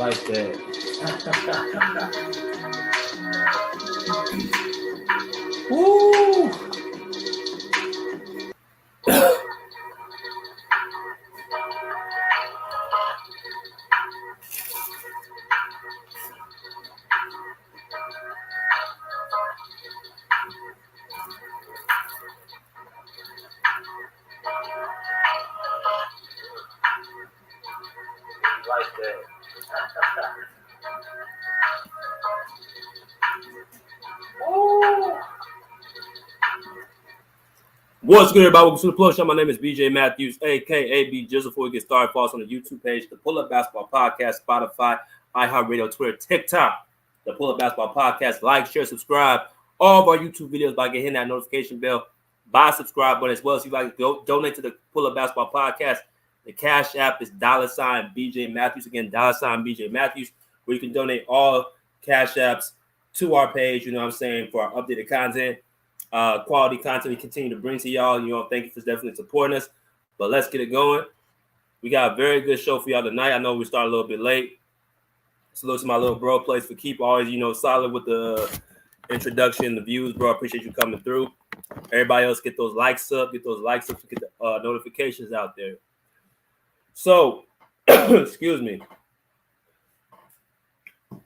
like that. Woo! Like that. What's good, everybody? Welcome to the Plug Show. My name is BJ Matthews, aka B Jizzle. Before we get started, follow us on the YouTube page, the Pull Up Basketball Podcast, Spotify, iHeartRadio, Twitter, TikTok, the Pull Up Basketball Podcast. Like, share, subscribe all of our YouTube videos by hitting that notification bell, buy subscribe button, as well as if you like to go donate to the Pull Up Basketball Podcast. The Cash App is $ BJ Matthews. Again, $ BJ Matthews, where you can donate all Cash Apps to our page, you know what I'm saying, for our updated content. Quality content we continue to bring to y'all. You know, thank you for definitely supporting us. But let's get it going. We got a very good show for y'all tonight. I know we started a little bit late. Salute to my little bro, Place for Keep. Always, you know, solid with the introduction, the views, bro. I appreciate you coming through. Everybody else, get those likes up. Get those likes up to get the notifications out there. So, excuse me.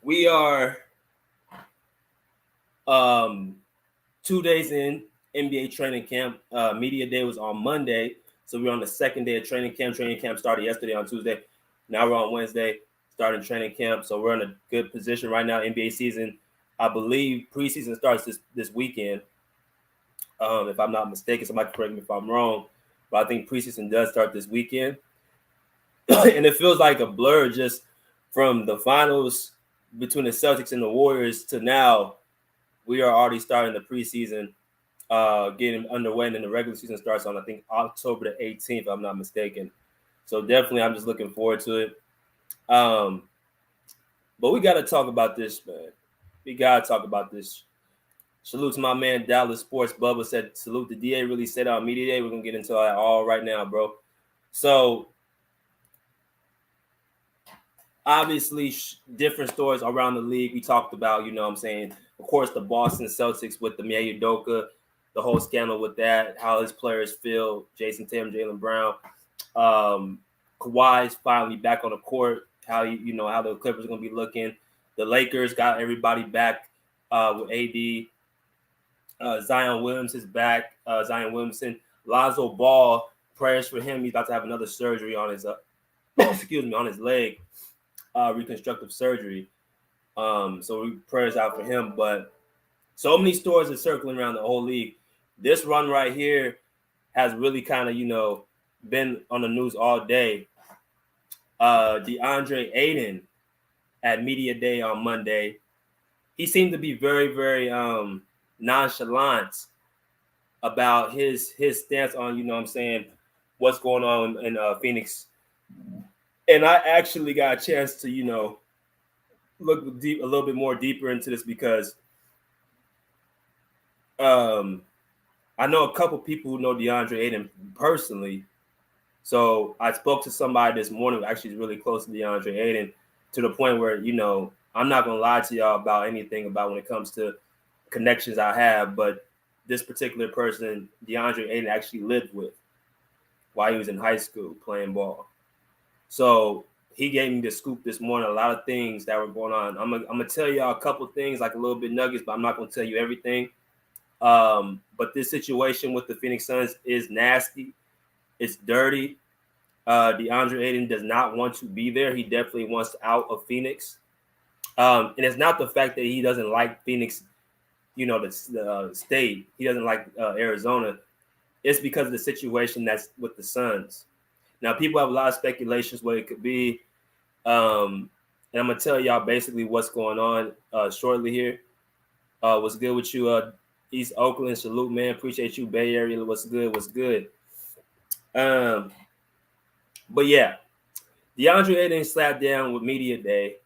We are 2 days in NBA training camp. Media day was on Monday. So we're on the second day of training camp. Training camp started yesterday on Tuesday. Now we're on Wednesday, starting training camp. So we're in a good position right now. NBA season, I believe preseason starts this weekend. If I'm not mistaken, somebody correct me if I'm wrong. But I think preseason does start this weekend. And it feels like a blur just from the finals between the Celtics and the Warriors to now. We are already starting the preseason, getting underway, and then the regular season starts on, I think, October the 18th, if I'm not mistaken. So definitely, I'm just looking forward to it. But we got to talk about this, man. We got to talk about this. Salute to my man, Dallas Sports Bubba said, salute the DA really said on Media Day. We're going to get into that all right now, bro. So, obviously, different stories around the league. We talked about, you know what I'm saying, of course, the Boston Celtics with the Ime Udoka, the whole scandal with that, how his players feel, Jason Tatum, Jaylen Brown. Kawhi's finally back on the court, how the Clippers are going to be looking. The Lakers got everybody back with AD. Zion Williams is back. Zion Williamson. Lonzo Ball, prayers for him. He's about to have another surgery on his on his leg. Reconstructive surgery. So prayers out for him. But so many stories are circling around the whole league. This run right here has really kind of, been on the news all day. DeAndre Ayton at Media Day on Monday, he seemed to be very, very nonchalant about his stance on, what's going on in Phoenix. And I actually got a chance to, look a little bit more deeper into this because I know a couple people who know DeAndre Ayton personally. So I spoke to somebody this morning who actually is really close to DeAndre Ayton to the point where, I'm not going to lie to y'all about anything about when it comes to connections I have, but this particular person, DeAndre Ayton, actually lived with while he was in high school playing ball. So he gave me the scoop this morning, a lot of things that were going on. I'm gonna tell y'all a couple things, like a little bit nuggets, but I'm not gonna tell you everything. But this situation with the Phoenix Suns is nasty. It's dirty. DeAndre Ayton does not want to be there. He definitely wants out of Phoenix. And it's not the fact that he doesn't like Phoenix, the state. He doesn't like Arizona. It's because of the situation that's with the Suns. Now, people have a lot of speculations what it could be. And I'm going to tell y'all basically what's going on shortly here. What's good with you, East Oakland? Salute, man. Appreciate you, Bay Area. What's good? What's good? But, yeah, DeAndre Ayton slapped down with Media Day.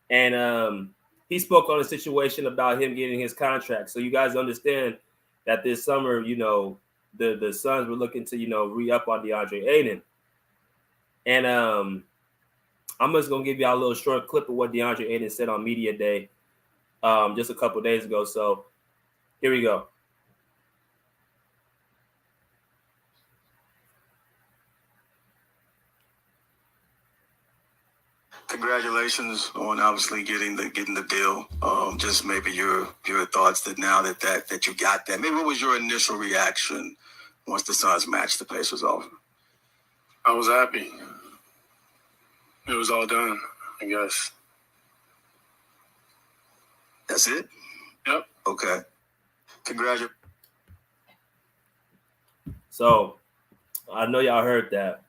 And he spoke on a situation about him getting his contract. So you guys understand that this summer, the Suns were looking to, re-up on DeAndre Ayton. And I'm just gonna give y'all a little short clip of what DeAndre Ayton said on Media Day just a couple days ago. So here we go. Congratulations on obviously getting the deal. Just maybe your thoughts that now that you got that. Maybe what was your initial reaction once the Suns matched the Pacers offer? I was happy. It was all done, I guess. That's it? Yep. Okay. Congratulations. So I know y'all heard that.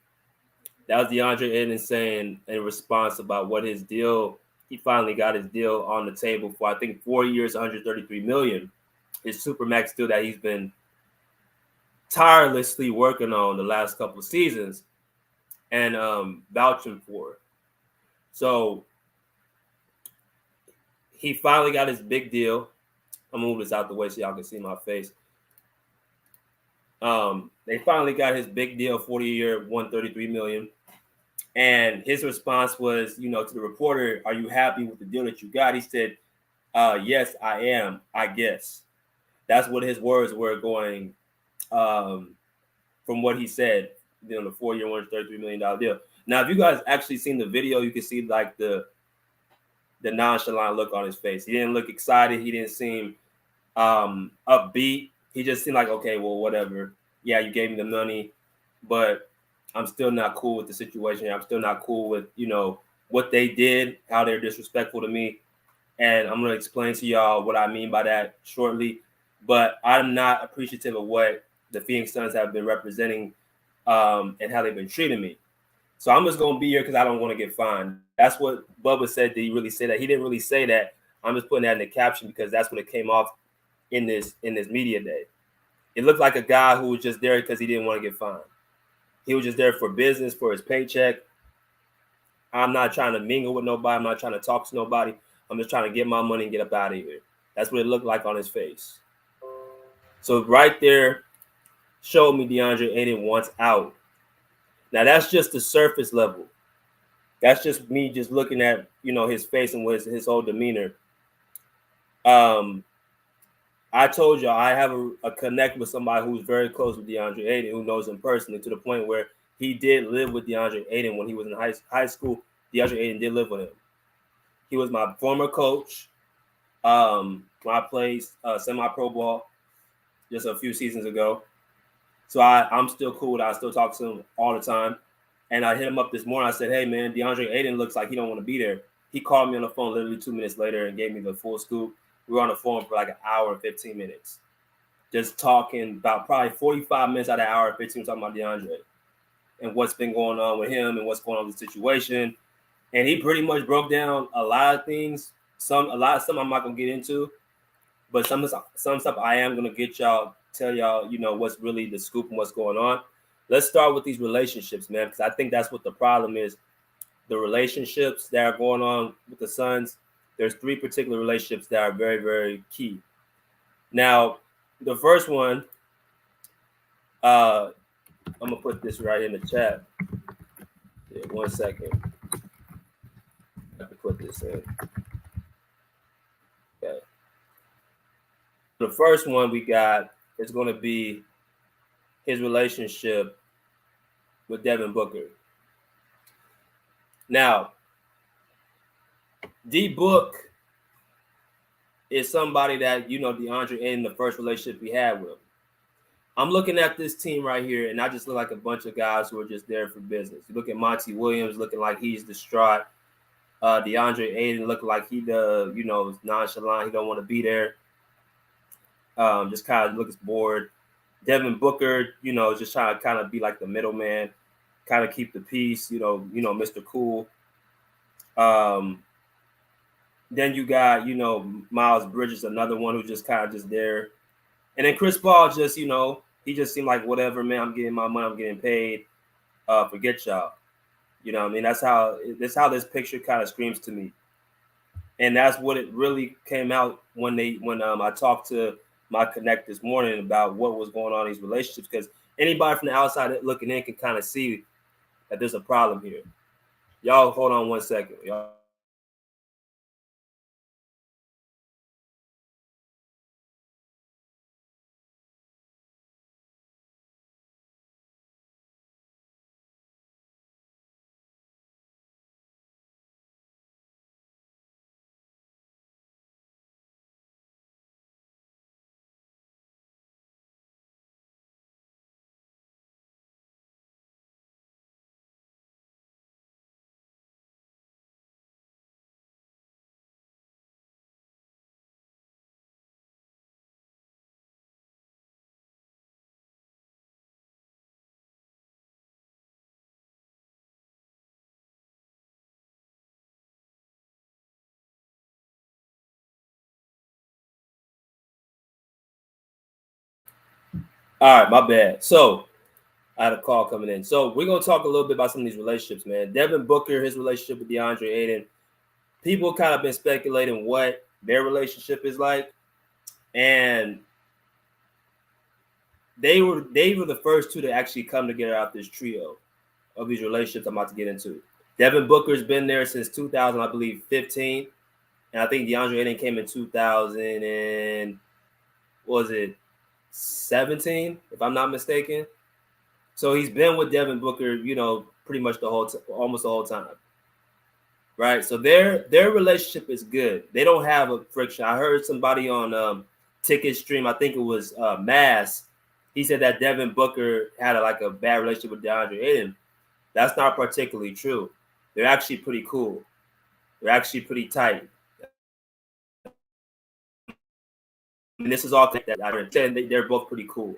That was DeAndre Ayton saying in response about what his deal. He finally got his deal on the table for, I think, 4 years, $133 million. His supermax deal that he's been tirelessly working on the last couple of seasons and vouching for. So he finally got his big deal. I'm gonna move this out the way so y'all can see my face. They finally got his big deal, 40-year, $133 million. And his response was, to the reporter, "Are you happy with the deal that you got?" He said, "Yes, I am, I guess." That's what his words were going from what he said, the 4-year, $133 million deal. Now, if you guys actually seen the video, you can see like the nonchalant look on his face. He didn't look excited. He didn't seem upbeat. He just seemed like, okay, well, whatever. Yeah, you gave me the money, but I'm still not cool with the situation. I'm still not cool with, what they did, how they're disrespectful to me. And I'm going to explain to y'all what I mean by that shortly. But I'm not appreciative of what the Phoenix Suns have been representing and how they've been treating me. So I'm just going to be here because I don't want to get fined. That's what Bubba said. Did he really say that? He didn't really say that. I'm just putting that in the caption because that's what it came off in this media day. It looked like a guy who was just there because he didn't want to get fined. He was just there for business, for his paycheck. I'm not trying to mingle with nobody. I'm not trying to talk to nobody. I'm just trying to get my money and get up out of here. That's what it looked like on his face. So right there showed me DeAndre Ayton wants out. Now that's just the surface level. That's just me just looking at, his face and his whole demeanor. I told y'all I have a connect with somebody who's very close with DeAndre Ayton, who knows him personally, to the point where he did live with DeAndre Ayton when he was in high school. DeAndre Ayton did live with him. He was my former coach when I played semi-pro ball just a few seasons ago. So I'm still cool. I still talk to him all the time. And I hit him up this morning. I said, "Hey, man, DeAndre Ayton looks like he don't want to be there." He called me on the phone literally 2 minutes later and gave me the full scoop. We were on the phone for like an hour and 15 minutes. Just talking about probably 45 minutes out of an hour and 15 talking about DeAndre and what's been going on with him and what's going on with the situation. And he pretty much broke down a lot of things. Some I'm not gonna get into, but some stuff I am gonna tell y'all, what's really the scoop and what's going on. Let's start with these relationships, man, because I think that's what the problem is. The relationships that are going on with the Suns. There's 3 particular relationships that are very, very key. Now, the first one, I'm gonna put this right in the chat. Yeah, 1 second. I have to put this in. Okay. The first one we got is going to be his relationship with Devin Booker. Now, D-Book is somebody that, DeAndre in the first relationship he had with him. I'm looking at this team right here, and I just look like a bunch of guys who are just there for business. You look at Monty Williams looking like he's distraught. DeAndre Ayton looking like he is nonchalant. He don't want to be there. Just kind of looks bored. Devin Booker, just trying to kind of be like the middleman, kind of keep the peace, Mr. Cool. Then you got, Miles Bridges, another one who's just kind of just there. And then Chris Paul just, he just seemed like, whatever, man, I'm getting my money, I'm getting paid. Forget y'all. I mean? That's how this picture kind of screams to me. And that's what it really came out when I talked to my connect this morning about what was going on in these relationships, because anybody from the outside looking in can kind of see that there's a problem here. Y'all hold on 1 second. Y'all. All right, my bad. So I had a call coming in. So we're gonna talk a little bit about some of these relationships, man. Devin Booker, his relationship with DeAndre Ayton. People kind of been speculating what their relationship is like, and they were the first two to actually come together out this trio of these relationships I'm about to get into. Devin Booker's been there since 2000, I believe, 15, and I think DeAndre Ayton came in 2000 and was it 17, if I'm not mistaken. So he's been with Devin Booker, pretty much almost the whole time, right? So their relationship is good. They don't have a friction. I heard somebody on Ticket Stream, I think it was Mass. He said that Devin Booker had a bad relationship with DeAndre Ayton. That's not particularly true. They're actually pretty cool. They're actually pretty tight. And this is all that they're both pretty cool.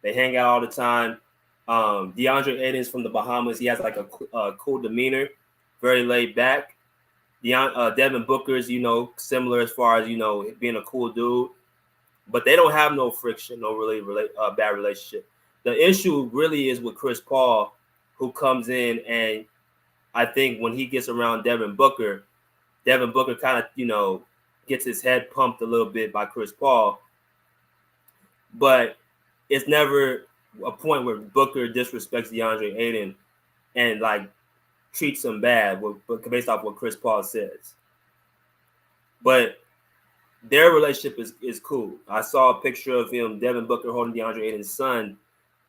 They hang out all the time. DeAndre Ayton is from the Bahamas. He has a cool demeanor, very laid back. Devin Booker is, similar as far as, being a cool dude. But they don't have no friction, no really bad relationship. The issue really is with Chris Paul, who comes in, and I think when he gets around Devin Booker kind of, gets his head pumped a little bit by Chris Paul. But it's never a point where Booker disrespects DeAndre Ayton and treats him bad based off what Chris Paul says. But their relationship is cool. I saw a picture of Devin Booker, holding DeAndre Ayton's son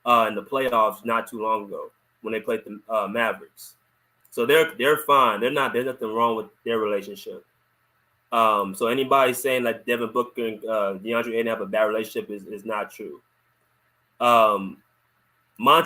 in the playoffs not too long ago when they played the Mavericks. So they're fine. There's nothing wrong with their relationship. So anybody saying that Devin Booker and DeAndre Ayton have a bad relationship is not true. Monty.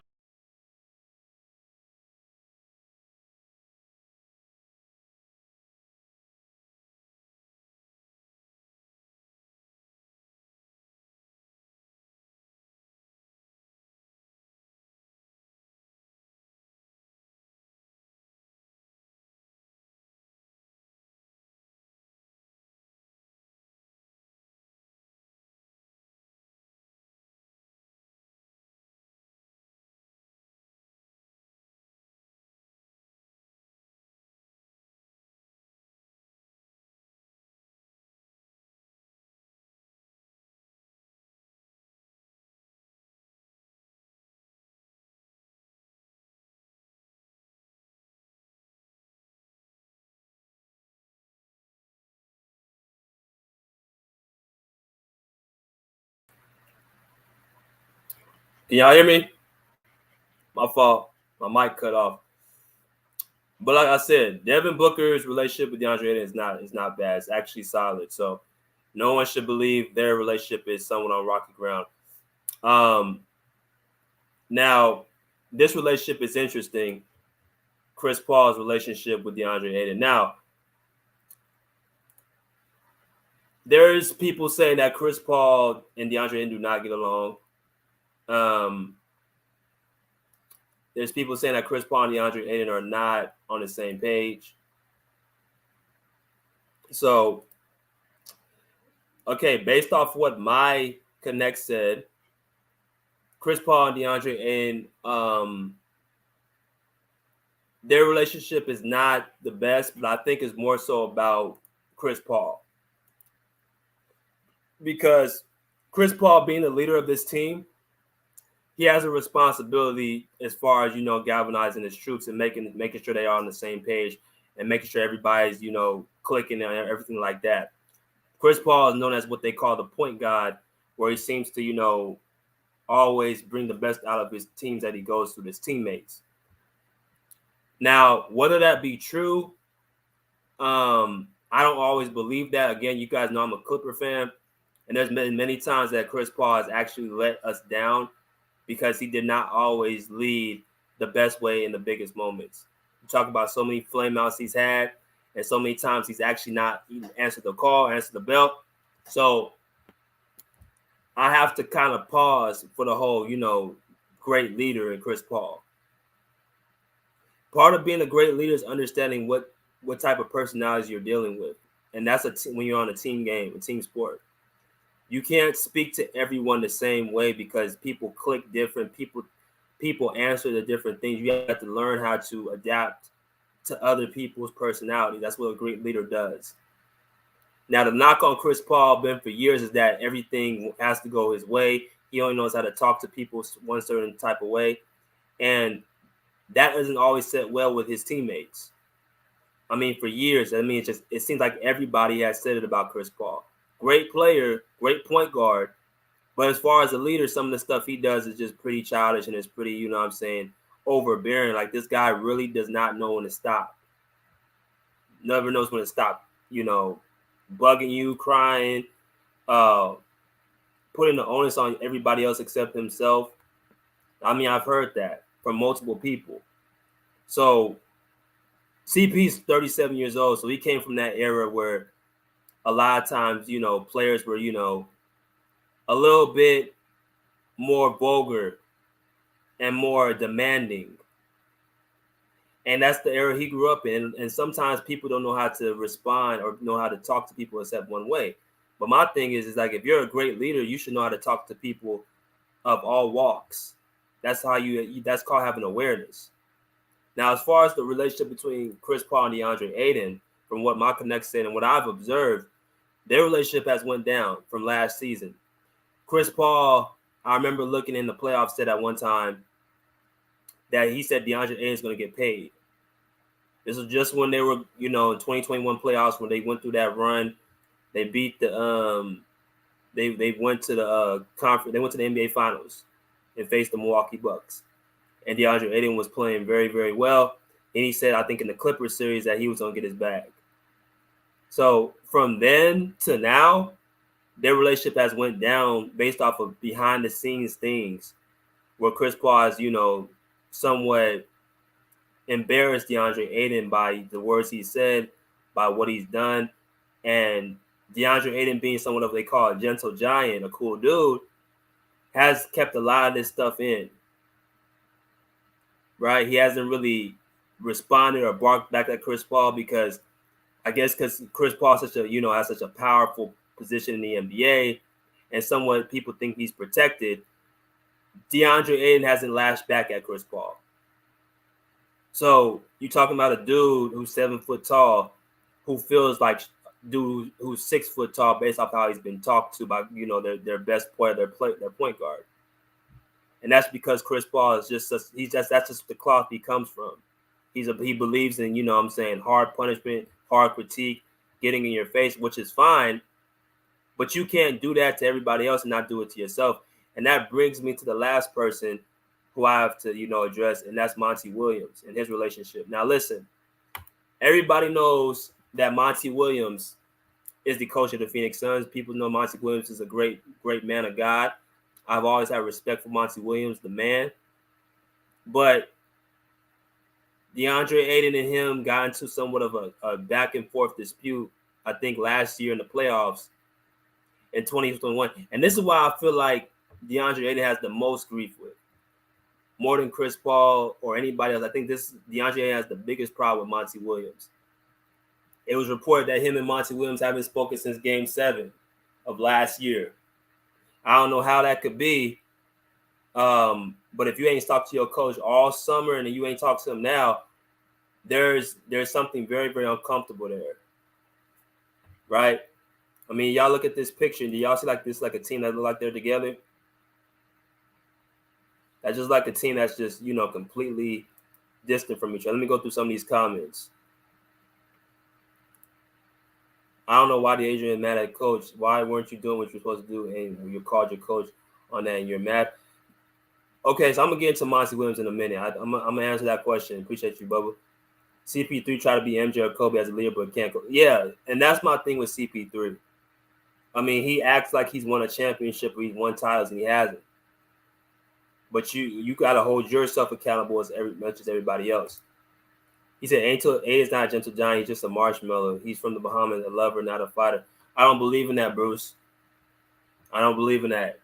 Can y'all hear me? My fault. My mic cut off. But like I said, Devin Booker's relationship with DeAndre Ayton is not bad. It's actually solid. So no one should believe their relationship is somewhat on rocky ground. Now, this relationship is interesting. Chris Paul's relationship with DeAndre Ayton. Now, there's people saying that Chris Paul and DeAndre Ayton do not get along. There's people saying that Chris Paul and DeAndre Ayton are not on the same page. So, okay, based off what my Connect said, Chris Paul and DeAndre Ayton, their relationship is not the best, but I think it's more so about Chris Paul. Because Chris Paul being the leader of this team, he has a responsibility as far as, galvanizing his troops and making sure they are on the same page and making sure everybody's, clicking and everything like that. Chris Paul is known as what they call the point guard, where he seems to, always bring the best out of his teams that he goes to, his teammates. Now, whether that be true, I don't always believe that. Again, you guys know I'm a Clipper fan, and there's been many times that Chris Paul has actually let us down because he did not always lead the best way in the biggest moments. You talk about so many flameouts he's had, and so many times he's actually not even answered the call, answered the bell. So I have to kind of pause for the whole, great leader in Chris Paul. Part of being a great leader is understanding what type of personality you're dealing with. And that's when you're on a team game, a team sport. You can't speak to everyone the same way because people click different. People answer the different things. You have to learn how to adapt to other people's personality. That's what a great leader does. Now, the knock on Chris Paul been for years is that everything has to go his way. He only knows how to talk to people one certain type of way. And that doesn't always sit well with his teammates. I mean, for years, it seems like everybody has said it about Chris Paul. Great player, great point guard. But as far as a leader, some of the stuff he does is just pretty childish and it's pretty, overbearing. Like, this guy really does not know when to stop. Never knows when to stop, bugging you, crying, putting the onus on everybody else except himself. I mean, I've heard that from multiple people. So CP's 37 years old, so he came from that era where a lot of times, players were, a little bit more vulgar and more demanding. And that's the era he grew up in. And sometimes people don't know how to respond or know how to talk to people except one way. But my thing is like, if you're a great leader, you should know how to talk to people of all walks. That's that's called having awareness. Now, as far as the relationship between Chris Paul and DeAndre Ayton, from what my connects said and what I've observed, their relationship has went down from last season. Chris Paul, I remember looking in the playoffs, said at one time that he said DeAndre Ayton is going to get paid. This was just when they were, in 2021 playoffs, when they went through that run. They beat the they went to the conference. They went to the NBA Finals and faced the Milwaukee Bucks. And DeAndre Ayton was playing very, very well. And he said, I think in the Clippers series, that he was going to get his bag. So from then to now, their relationship has went down based off of behind the scenes things where Chris Paul has, somewhat embarrassed DeAndre Ayton by the words he said, by what he's done. And DeAndre Ayton, being someone of what they call a gentle giant, a cool dude, has kept a lot of this stuff in. Right? He hasn't really responded or barked back at Chris Paul because Chris Paul has such a powerful position in the NBA, and somewhat people think he's protected. DeAndre Ayton hasn't lashed back at Chris Paul. So you're talking about a dude who's 7 foot tall, who feels like dude who's 6 foot tall based off how he's been talked to by their best player, their point guard. And that's because Chris Paul is that's just the cloth he comes from. He believes in, hard punishment, hard critique, getting in your face, which is fine. But you can't do that to everybody else and not do it to yourself. And that brings me to the last person who I have to, address, and that's Monty Williams and his relationship. Now, listen, everybody knows that Monty Williams is the coach of the Phoenix Suns. People know Monty Williams is a great, great man of God. I've always had respect for Monty Williams, the man. But DeAndre Ayton and him got into somewhat of a back and forth dispute, I think, last year in the playoffs in 2021. And this is why I feel like DeAndre Ayton has the most grief with, more than Chris Paul or anybody else. I think DeAndre Ayton has the biggest problem with Monty Williams. It was reported that him and Monty Williams haven't spoken since Game 7 of last year. I don't know how that could be. But if you ain't talked to your coach all summer and you ain't talked to him now, there's something very, very uncomfortable there. Right? I mean, y'all look at this picture. Do y'all see like a team that look like they're together? That's just like a team that's just, completely distant from each other. Let me go through some of these comments. I don't know why the Adrian is mad at coach. Why weren't you doing what you're supposed to do? And you called your coach on that and you're mad. Okay, so I'm going to get into Monty Williams in a minute. I'm going to answer that question. Appreciate you, Bubba. CP3 tried to be MJ or Kobe as a leader, but can't go. Yeah, and that's my thing with CP3. I mean, he acts like he's won a championship or he's won titles, and he hasn't. But you got to hold yourself accountable as much as everybody else. He said, Ayton is not a gentle giant. He's just a marshmallow. He's from the Bahamas, a lover, not a fighter. I don't believe in that, Bruce. I don't believe in that.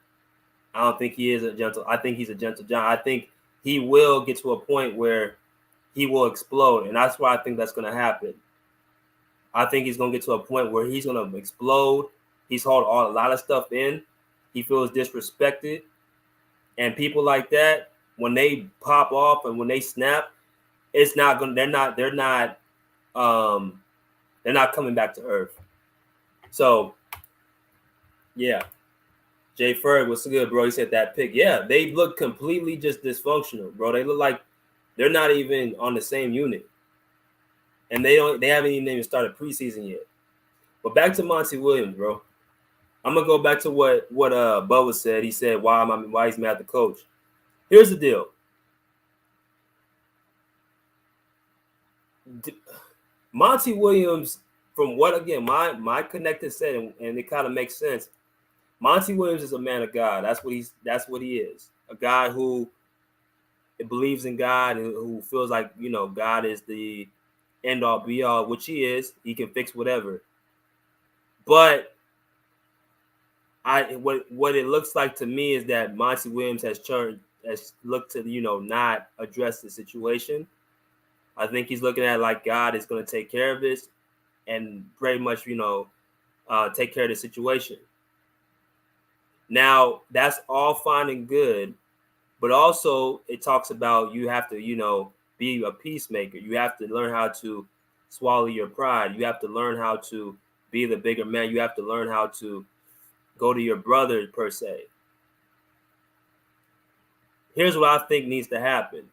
I don't think he is a gentle. I think he's a gentle giant. I think he will get to a point where he will explode, and that's why I think that's going to happen. I think he's going to get to a point where he's going to explode. He's held a lot of stuff in. He feels disrespected, and people like that, when they pop off and when they snap, it's not going. They're not coming back to earth. So, yeah. Jay Ferg, what's good, bro? He said that pick. Yeah, they look completely just dysfunctional, bro. They look like they're not even on the same unit. And they haven't even started preseason yet. But back to Monty Williams, bro. I'm gonna go back to what Bubba said. He said why he's mad at the coach. Here's the deal. Monty Williams, from what again my connected said, and it kind of makes sense. Monty Williams is a man of God. That's what he is. A guy who believes in God and who feels like, God is the end all be all, which he is. He can fix whatever. But what it looks like to me is that Monty Williams has looked to, not address the situation. I think he's looking at it like God is going to take care of this and pretty much, take care of the situation. Now, that's all fine and good, but also it talks about you have to, be a peacemaker. You have to learn how to swallow your pride. You have to learn how to be the bigger man. You have to learn how to go to your brother, per se. Here's what I think needs to happen.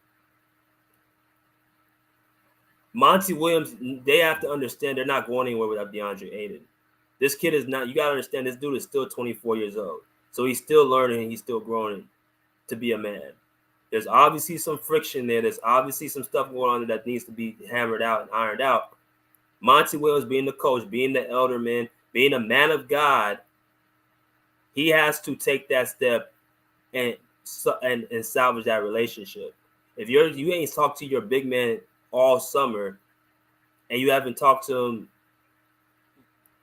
Monty Williams, they have to understand they're not going anywhere without DeAndre Ayton. This kid is not, you got to understand, this dude is still 24 years old. So he's still learning and he's still growing to be a man. There's obviously some friction there. There's obviously some stuff going on that needs to be hammered out and ironed out. Monty Williams, being the coach, being the elder man, being a man of God, he has to take that step and salvage that relationship. If you ain't talked to your big man all summer and you haven't talked to him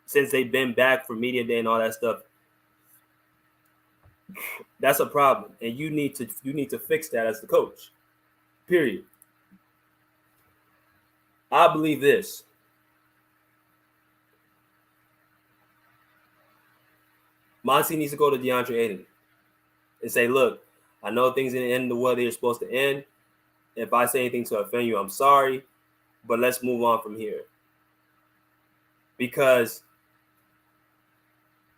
since they've been back for media day and all that stuff, that's a problem, and you need to fix that as the coach. Period. I believe this. Monty needs to go to DeAndre Ayton and say, look, I know things didn't end the way they're supposed to end. If I say anything to offend you, I'm sorry, but let's move on from here. Because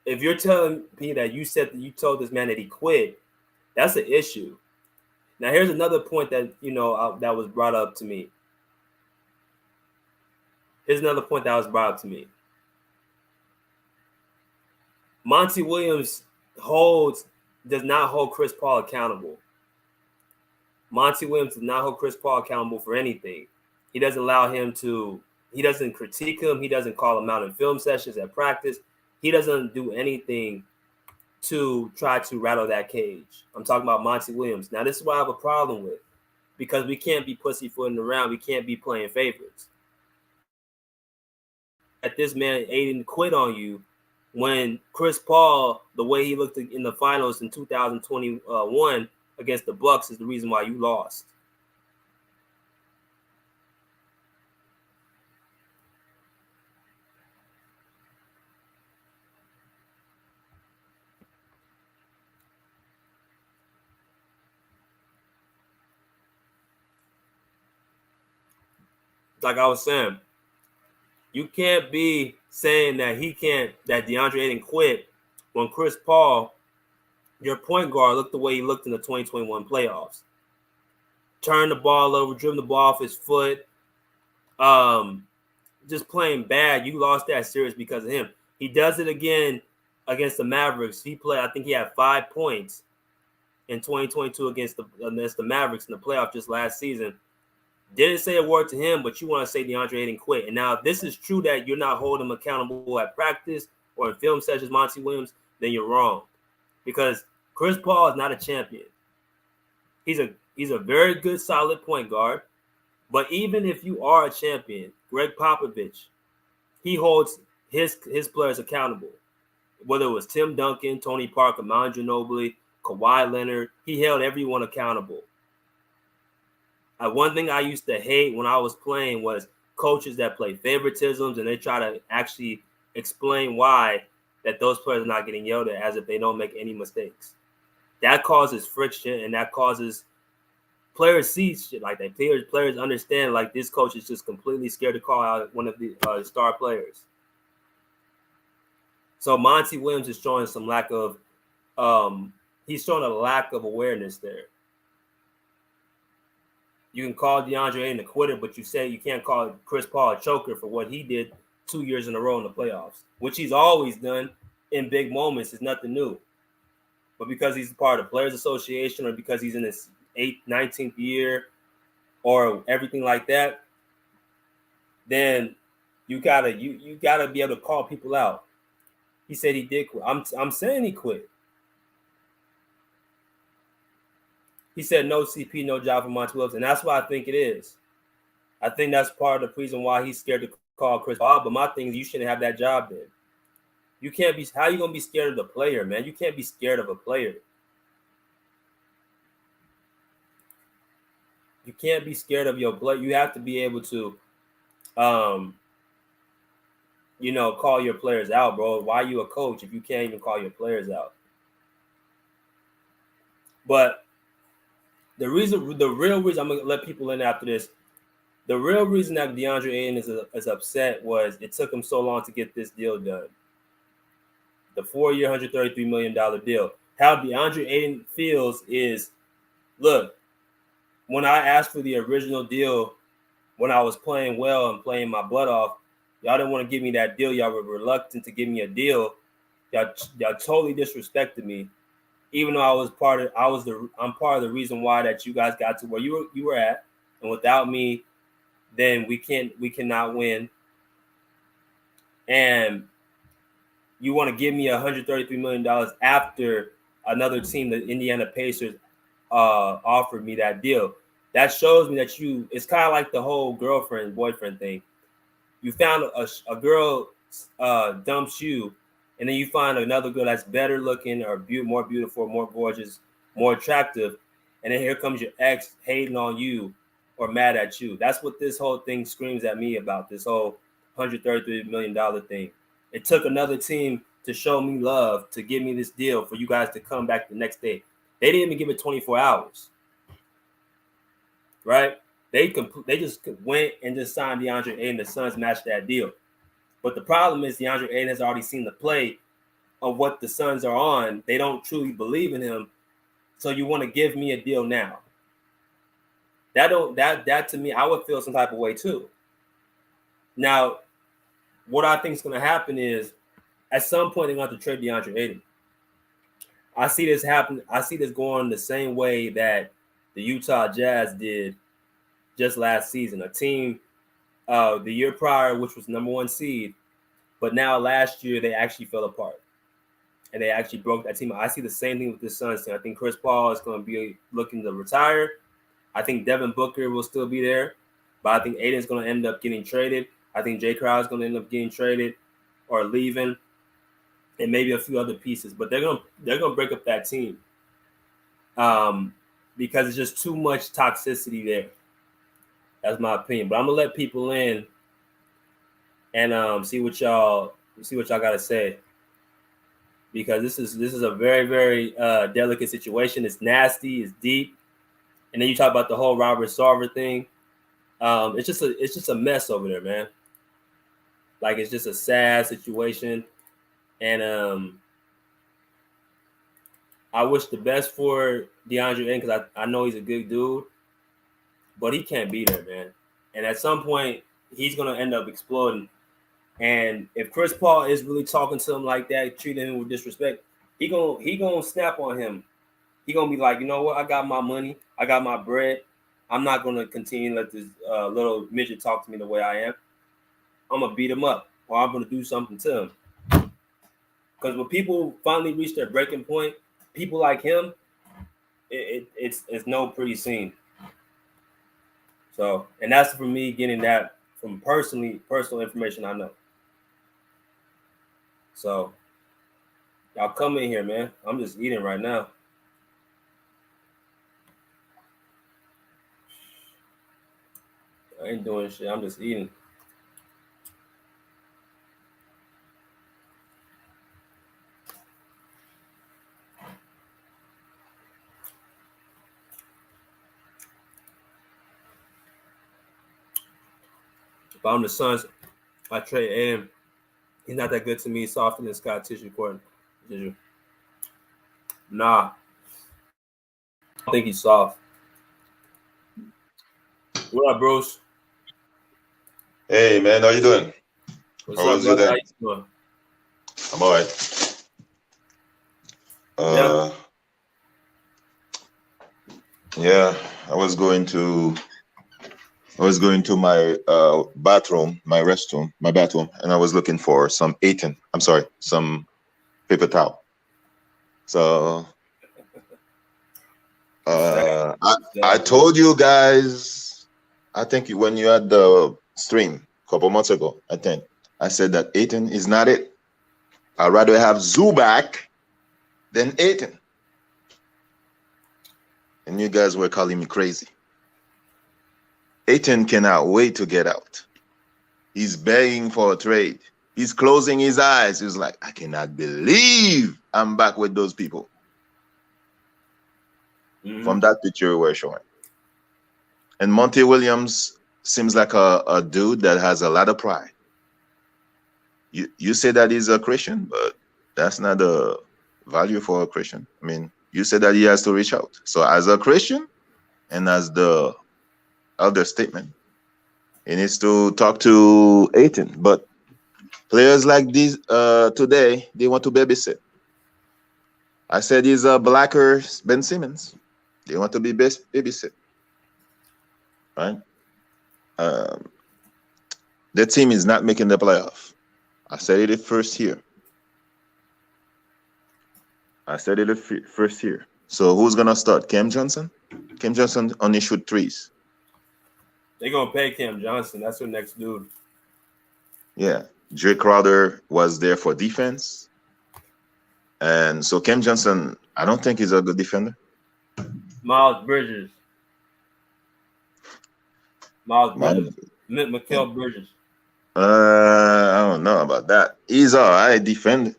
if you're telling me that you told this man that he quit, that's an issue. Now, here's another point that, that was brought up to me. Monty Williams does not hold Chris Paul accountable. Monty Williams does not hold Chris Paul accountable for anything. He doesn't allow him he doesn't critique him. He doesn't call him out in film sessions at practice. He doesn't do anything to try to rattle that cage. I'm talking about Monty Williams. Now, this is what I have a problem with, because we can't be pussyfooting around. We can't be playing favorites. That this man Ayton quit on you when Chris Paul, the way he looked in the finals in 2021 against the Bucks, is the reason why you lost. Like I was saying, you can't be saying that DeAndre Ayton quit when Chris Paul your point guard looked the way he looked in the 2021 playoffs. Turned the ball over, driven the ball off his foot, just playing bad. You lost that series because of him. He does it again against the Mavericks. I think he had 5 points in 2022 against the Mavericks in the playoff just last season. Didn't say a word to him, but you want to say DeAndre Ayton quit. And now if this is true that you're not holding him accountable at practice or in film sessions, Monty Williams, then you're wrong. Because Chris Paul is not a champion. He's a very good, solid point guard. But even if you are a champion, Greg Popovich, he holds his players accountable. Whether it was Tim Duncan, Tony Parker, Manu Ginobili, Kawhi Leonard, he held everyone accountable. One thing I used to hate when I was playing was coaches that play favoritisms and they try to actually explain why that those players are not getting yelled at as if they don't make any mistakes. That causes friction and that causes players see shit like that. Players understand like this coach is just completely scared to call out one of the star players. So Monty Williams is showing some lack of he's showing a lack of awareness there. You can call DeAndre Ayton a quitter, but you say you can't call Chris Paul a choker for what he did 2 years in a row in the playoffs, which he's always done in big moments. Is nothing new. But because he's part of the Players Association or because he's in his 19th year or everything like that, then you gotta be able to call people out. He said he did quit. I'm saying he quit. He said no CP, no job for Monty Williams, and that's what I think it is. I think that's part of the reason why he's scared to call Chris Paul. But my thing is, you shouldn't have that job then. You can't be. How are you gonna be scared of the player, man? You can't be scared of a player. You can't be scared of your player. You have to be able to, call your players out, bro. Why are you a coach if you can't even call your players out? But the real reason I'm gonna let people in after this. The real reason that DeAndre Ayton is upset was it took him so long to get this deal done. The 4-year, $133 million deal. How DeAndre Ayton feels is, look, when I asked for the original deal, when I was playing well and playing my butt off, y'all didn't want to give me that deal. Y'all were reluctant to give me a deal. Y'all totally disrespected me. Even though I'm part of the reason why that you guys got to where you were at, and without me, then we cannot win. And you want to give me $133 million after another team, the Indiana Pacers, offered me that deal. That shows me that it's kind of like the whole girlfriend boyfriend thing. You found a girl dumps you. And then you find another girl that's better looking or more beautiful, more gorgeous, more attractive. And then here comes your ex hating on you or mad at you. That's what this whole thing screams at me about, this whole $133 million thing. It took another team to show me love, to give me this deal for you guys to come back the next day. They didn't even give it 24 hours. Right? They just went and just signed DeAndre Ayton. The Suns matched that deal. But the problem is DeAndre Ayton has already seen the play of what the Suns are on. They don't truly believe in him. So you want to give me a deal now. That to me, I would feel some type of way too. Now, what I think is going to happen is at some point they're going to have to trade DeAndre Ayton. I see this happen. I see this going the same way that the Utah Jazz did just last season. A team the year prior, which was number 1 seed, but now last year they actually fell apart and they actually broke that team. I see the same thing with this Suns team. I think Chris Paul is going to be looking to retire. I think Devin Booker will still be there, but I think Aiden's going to end up getting traded. I think Jay Crowder is going to end up getting traded or leaving, and maybe a few other pieces. But they're going to break up that team because it's just too much toxicity there. That's my opinion. But I'm gonna let people in and see what y'all gotta say, because this is a very, very delicate situation. It's nasty, it's deep, and then you talk about the whole Robert Sarver thing. It's just a mess over there, man. Like, it's just a sad situation, and I wish the best for DeAndre Ayton because I know he's a good dude, but he can't be there, man. And at some point, he's gonna end up exploding. And if Chris Paul is really talking to him like that, treating him with disrespect, he gonna snap on him. He gonna be like, you know what? I got my money, I got my bread. I'm not gonna continue to let this little midget talk to me the way I am. I'm gonna beat him up, or I'm gonna do something to him. Because when people finally reach their breaking point, people like him, it's no pretty scene. So, and that's for me getting that from personal information I know. So, y'all come in here, man. I'm just eating right now. I ain't doing shit. I'm just eating. If I'm the Suns, I trade Ayton. He's not that good to me. Softer than Scott Tissue. Nah, I think he's soft. What up, Bruce? Hey man, how you doing? What's How up, was your brother? How day? you doing? I'm all right. Yeah. Yeah, I was going to my bathroom, my restroom, my bathroom, and I was looking for some some paper towel. So I told you guys, I think when you had the stream a couple months ago, I said that Ayton is not it. I'd rather have Zubac than Ayton. And you guys were calling me crazy. Ayton cannot wait to get out. He's begging for a trade. He's closing his eyes. He's like, I cannot believe I'm back with those people. From that picture you were showing. And Monty Williams seems like a dude that has a lot of pride. You say that he's a Christian, but that's not the value for a Christian. I mean, you said that he has to reach out. So as a Christian and as the elder statement, he needs to talk to Ayton. But players like these today, they want to babysit. I said he's a blacker Ben Simmons. They want to be babysit. Right? The team is not making the playoff. I said it first here. So who's gonna start? Cam Johnson? Cam Johnson only shoot threes. They're gonna pay Cam Johnson. That's the next dude. Yeah. Jay Crowder was there for defense. And so Cam Johnson, I don't think he's a good defender. Miles Bridges. Mikal Bridges. I don't know about that. He's all right defending.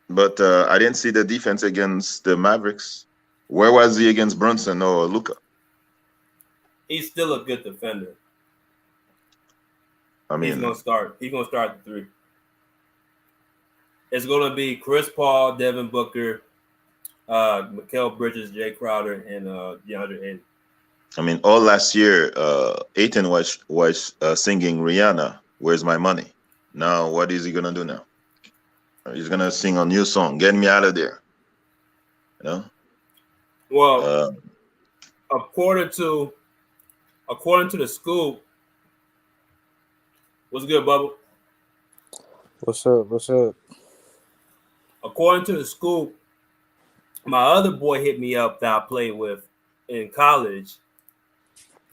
But I didn't see the defense against the Mavericks. Where was he against Brunson or Luka? He's still a good defender. I mean, he's gonna start the three. It's gonna be Chris Paul, Devin Booker, Mikal Bridges, Jay Crowder, and DeAndre Ayton. I mean, all last year, Ayton was singing Rihanna, "Where's My Money?" Now, what is he gonna do now? He's gonna sing a new song, "Get Me Out of There." You know. Well, according to the scoop, what's good, Bubba? What's up? According to the scoop, my other boy hit me up that I played with in college.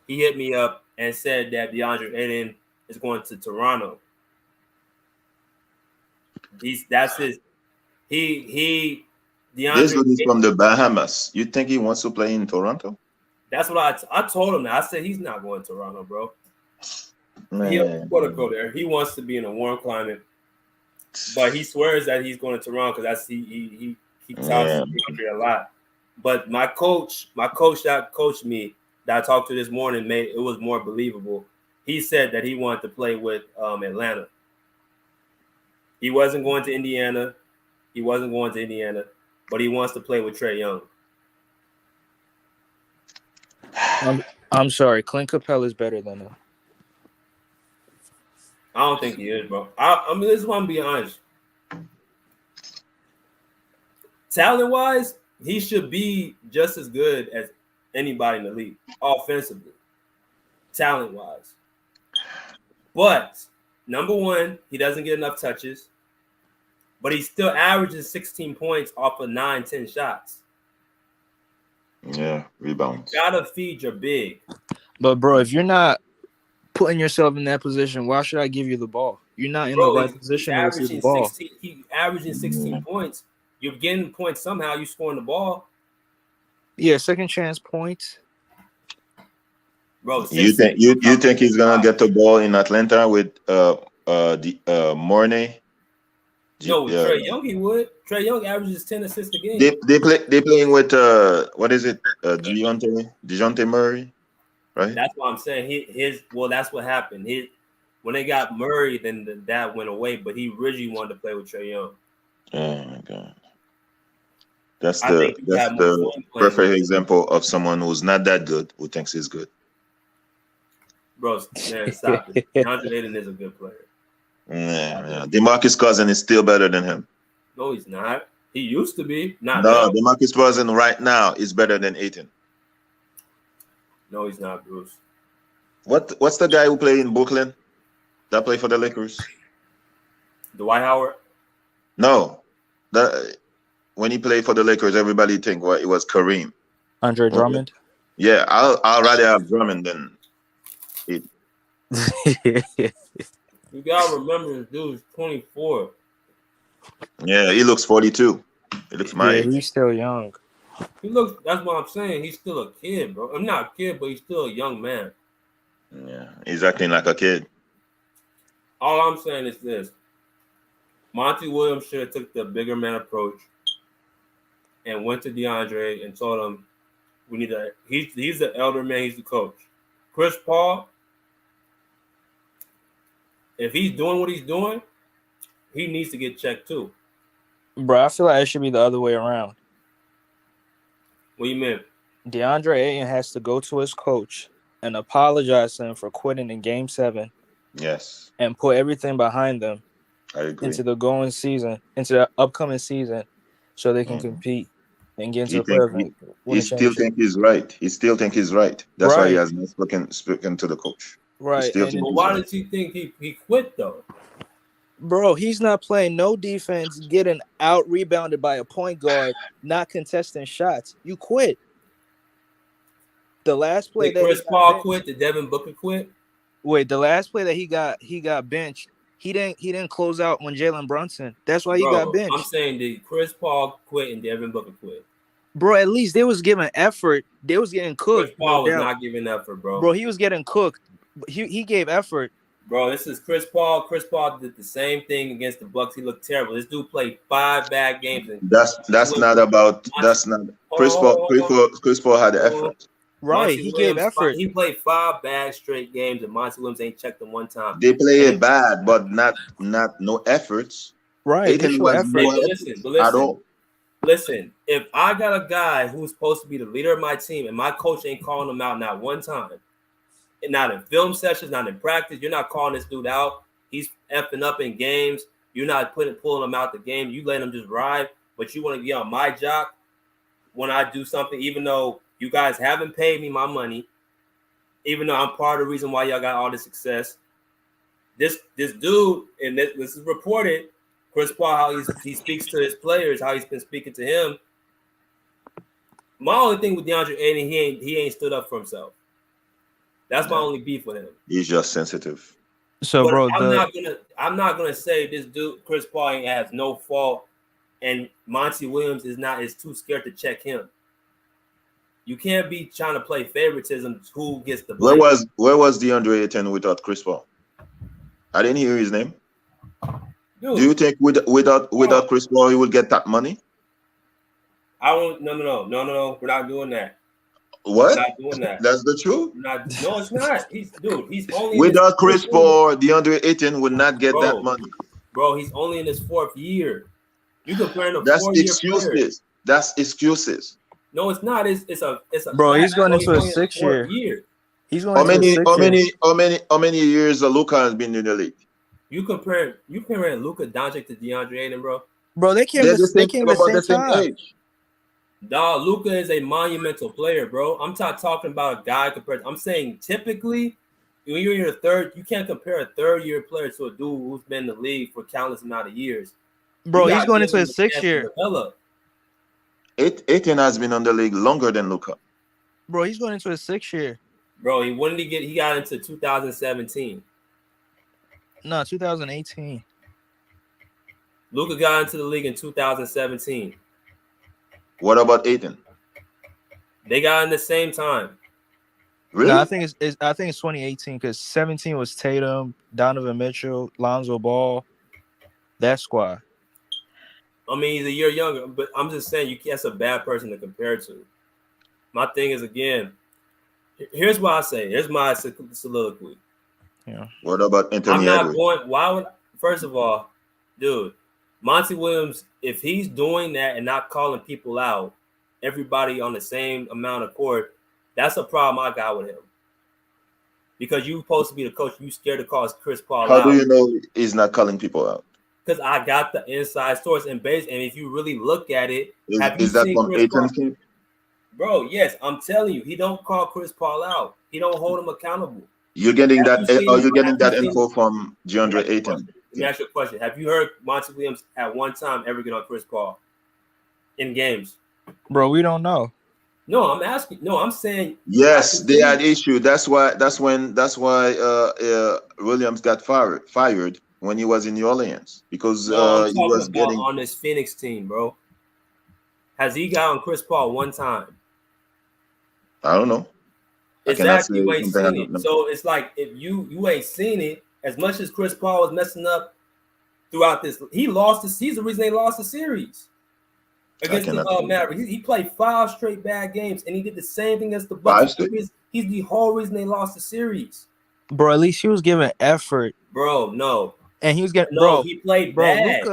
He hit me up and said that DeAndre Ayton is going to Toronto. That's his. DeAndre This dude is from the Bahamas. You think he wants to play in Toronto? That's what I told him. That I said he's not going to Toronto, bro. Man. He'll go there. He wants to be in a warm climate, but he swears that he's going to Toronto because he talks to DeAndre a lot. But my coach that coached me that I talked to this morning made it was more believable. He said that he wanted to play with Atlanta. He wasn't going to Indiana. but he wants to play with Trae Young. I'm sorry. Clint Capella is better than him. I don't think he is, bro. I mean, this is why I'm being honest. Talent-wise, he should be just as good as anybody in the league, offensively, talent-wise. But, number one, he doesn't get enough touches, but he still averages 16 points off of 9, 10 shots. Yeah, rebounds. Gotta feed your big. But, bro, if you're not putting yourself in that position, why should I give you the ball? You're not in the right position to receive the ball. He's averaging 16 points. You're getting points somehow. You scoring the ball. Yeah, second chance points. Bro, You think he's gonna get the ball in Atlanta with Morney? No, with Trae Young he would. Trae Young averages 10 assists a game. They playing with what is it? DeJounte Murray, right? That's what I'm saying. That's what happened. When they got Murray, then that went away. But he originally wanted to play with Trae Young. Oh my God. That's the perfect example of someone who's not that good who thinks he's good. Bro, man, stop it. DeAndre Ayton is a good player. Yeah. DeMarcus Cousins is still better than him. No, he's not. He used to be. Not no, now. DeMarcus Cousins right now is better than Ayton. No, he's not, Bruce. What's the guy who played in Brooklyn? That played for the Lakers? Dwight Howard? No. When he played for the Lakers, everybody think it was Kareem. Andre Drummond? Yeah, I'll rather have Drummond than it. You gotta remember this dude's 24. Yeah, he looks 42. He looks my age. He's still young. That's what I'm saying. He's still a kid, bro. I'm not a kid, but he's still a young man. Yeah, he's acting like a kid. All I'm saying is this. Monty Williams should have took the bigger man approach and went to DeAndre and told him we need to. He's the elder man. He's the coach. Chris Paul, if he's doing what he's doing, he needs to get checked too. Bro, I feel like it should be the other way around. What do you mean? DeAndre Ayton has to go to his coach and apologize to him for quitting in Game 7. Yes. And put everything behind them. I agree. Into the upcoming season, so they can compete and get into the playoffs. He still think he's right. That's why he has not spoken to the coach. Right. But why does he think he quit though? Bro, he's not playing no defense, getting out rebounded by a point guard, not contesting shots. You quit. The last play that Chris Paul quit, did Devin Booker quit? Wait, the last play that he got benched. He didn't close out on Jalen Brunson. That's why he got benched. I'm saying did Chris Paul quit and Devin Booker quit? Bro, at least they was giving effort. They was getting cooked. Chris Paul was not giving effort, bro. Bro, he was getting cooked. He gave effort. Bro, this is Chris Paul. Chris Paul did the same thing against the Bucks. He looked terrible. This dude played 5 bad games. That's not about. That's not Chris Paul. Chris Paul had the effort. Right, he gave effort. He played 5 bad straight games, and Monty Williams ain't checked him one time. They play it bad, but not no efforts. Right, Listen, if I got a guy who's supposed to be the leader of my team, and my coach ain't calling him out not one time, and not in film sessions, not in practice, you're not calling this dude out. He's effing up in games. You're not pulling him out the game. You let him just ride, but you want to get on my jock when I do something, even though you guys haven't paid me my money, even though I'm part of the reason why y'all got all this success. This dude, and this is reported, Chris Paul, how he speaks to his players, how he's been speaking to him. My only thing with DeAndre Ayton, he ain't stood up for himself. That's my only beef with him. He's just sensitive. So, but bro, I'm not gonna say this dude Chris Paul has no fault, and Monty Williams is too scared to check him. You can't be trying to play favoritism. Who gets the blame? Where was DeAndre Ayton without Chris Paul? I didn't hear his name. Dude, do you think without Chris Paul he would get that money? I won't. No. We're not doing that. What? We're not doing that. That's the truth. No, it's not. He's only without Chris Paul, DeAndre Ayton would not get that money. Bro, he's only in his 4th year. You comparing him to That's 4-year excuses. players. That's excuses. No, it's not. It's a Bro, fact. he's going into He's his only in 6th fourth year. He's going How into his many, 6th year. how many years Luka has been in the league? You comparing Luka Doncic to DeAndre Ayton, bro? Bro, they came They're the they same, came at about the the same same time. age. Dog, Luka is a monumental player, bro. I'm not talking about a guy compared. I'm saying typically, when you're in your third, you can't compare a third-year player to a dude who's been in the league for countless amount of years. Bro, You he's gotta going give into him his a 6th chance to year. develop. Ayton has been on the league longer than Luka. Bro, he's going into his 6th year. Bro, when did he get? He got into 2017. No, 2018. Luka got into the league in 2017. What about Ayton? They got in the same time. Really? No, I think it's 2018 because 17 was Tatum, Donovan Mitchell, Lonzo Ball, that squad. I mean, he's a year younger, but I'm just saying that's a bad person to compare to. My thing is, again, here's what I say. Here's my soliloquy. Yeah. What about Anthony I'm not Edwards? going. Why would? First of all, dude, Monty Williams, if he's doing that and not calling people out, everybody on the same amount of court, that's a problem I got with him. Because you're supposed to be the coach, you scared to call Chris Paul How out. do you know he's not calling people out? Because I got the inside source and if you really look at it, have you Is that seen from Chris Paul? Ayton's team? Bro, yes, I'm telling you, he don't call Chris Paul out. He don't hold him accountable. You're getting Have that? you seen Are him- you getting have you that seen- info from Let me DeAndre ask you a Ayton? question. Let me ask you a question. Have you heard Monty Williams at one time ever get on Chris Paul in games? Bro, we don't know. No, I'm asking. No, I'm saying. Yes, they had issue. That's why Williams got fired when he was in New Orleans because No, I'm he talking was about getting. on this Phoenix team, bro. Has he got on Chris Paul one time? I don't know. Exactly, you ain't something I seen don't it. know. So it's like if you ain't seen it, as much as Chris Paul was messing up throughout this, he lost this. He's the reason they lost the series against the Mavericks. He played 5 straight bad games, and he did the same thing as the Bucks. He's the whole reason they lost the series. Bro, at least he was giving effort. Bro, no. And he was getting he played bad.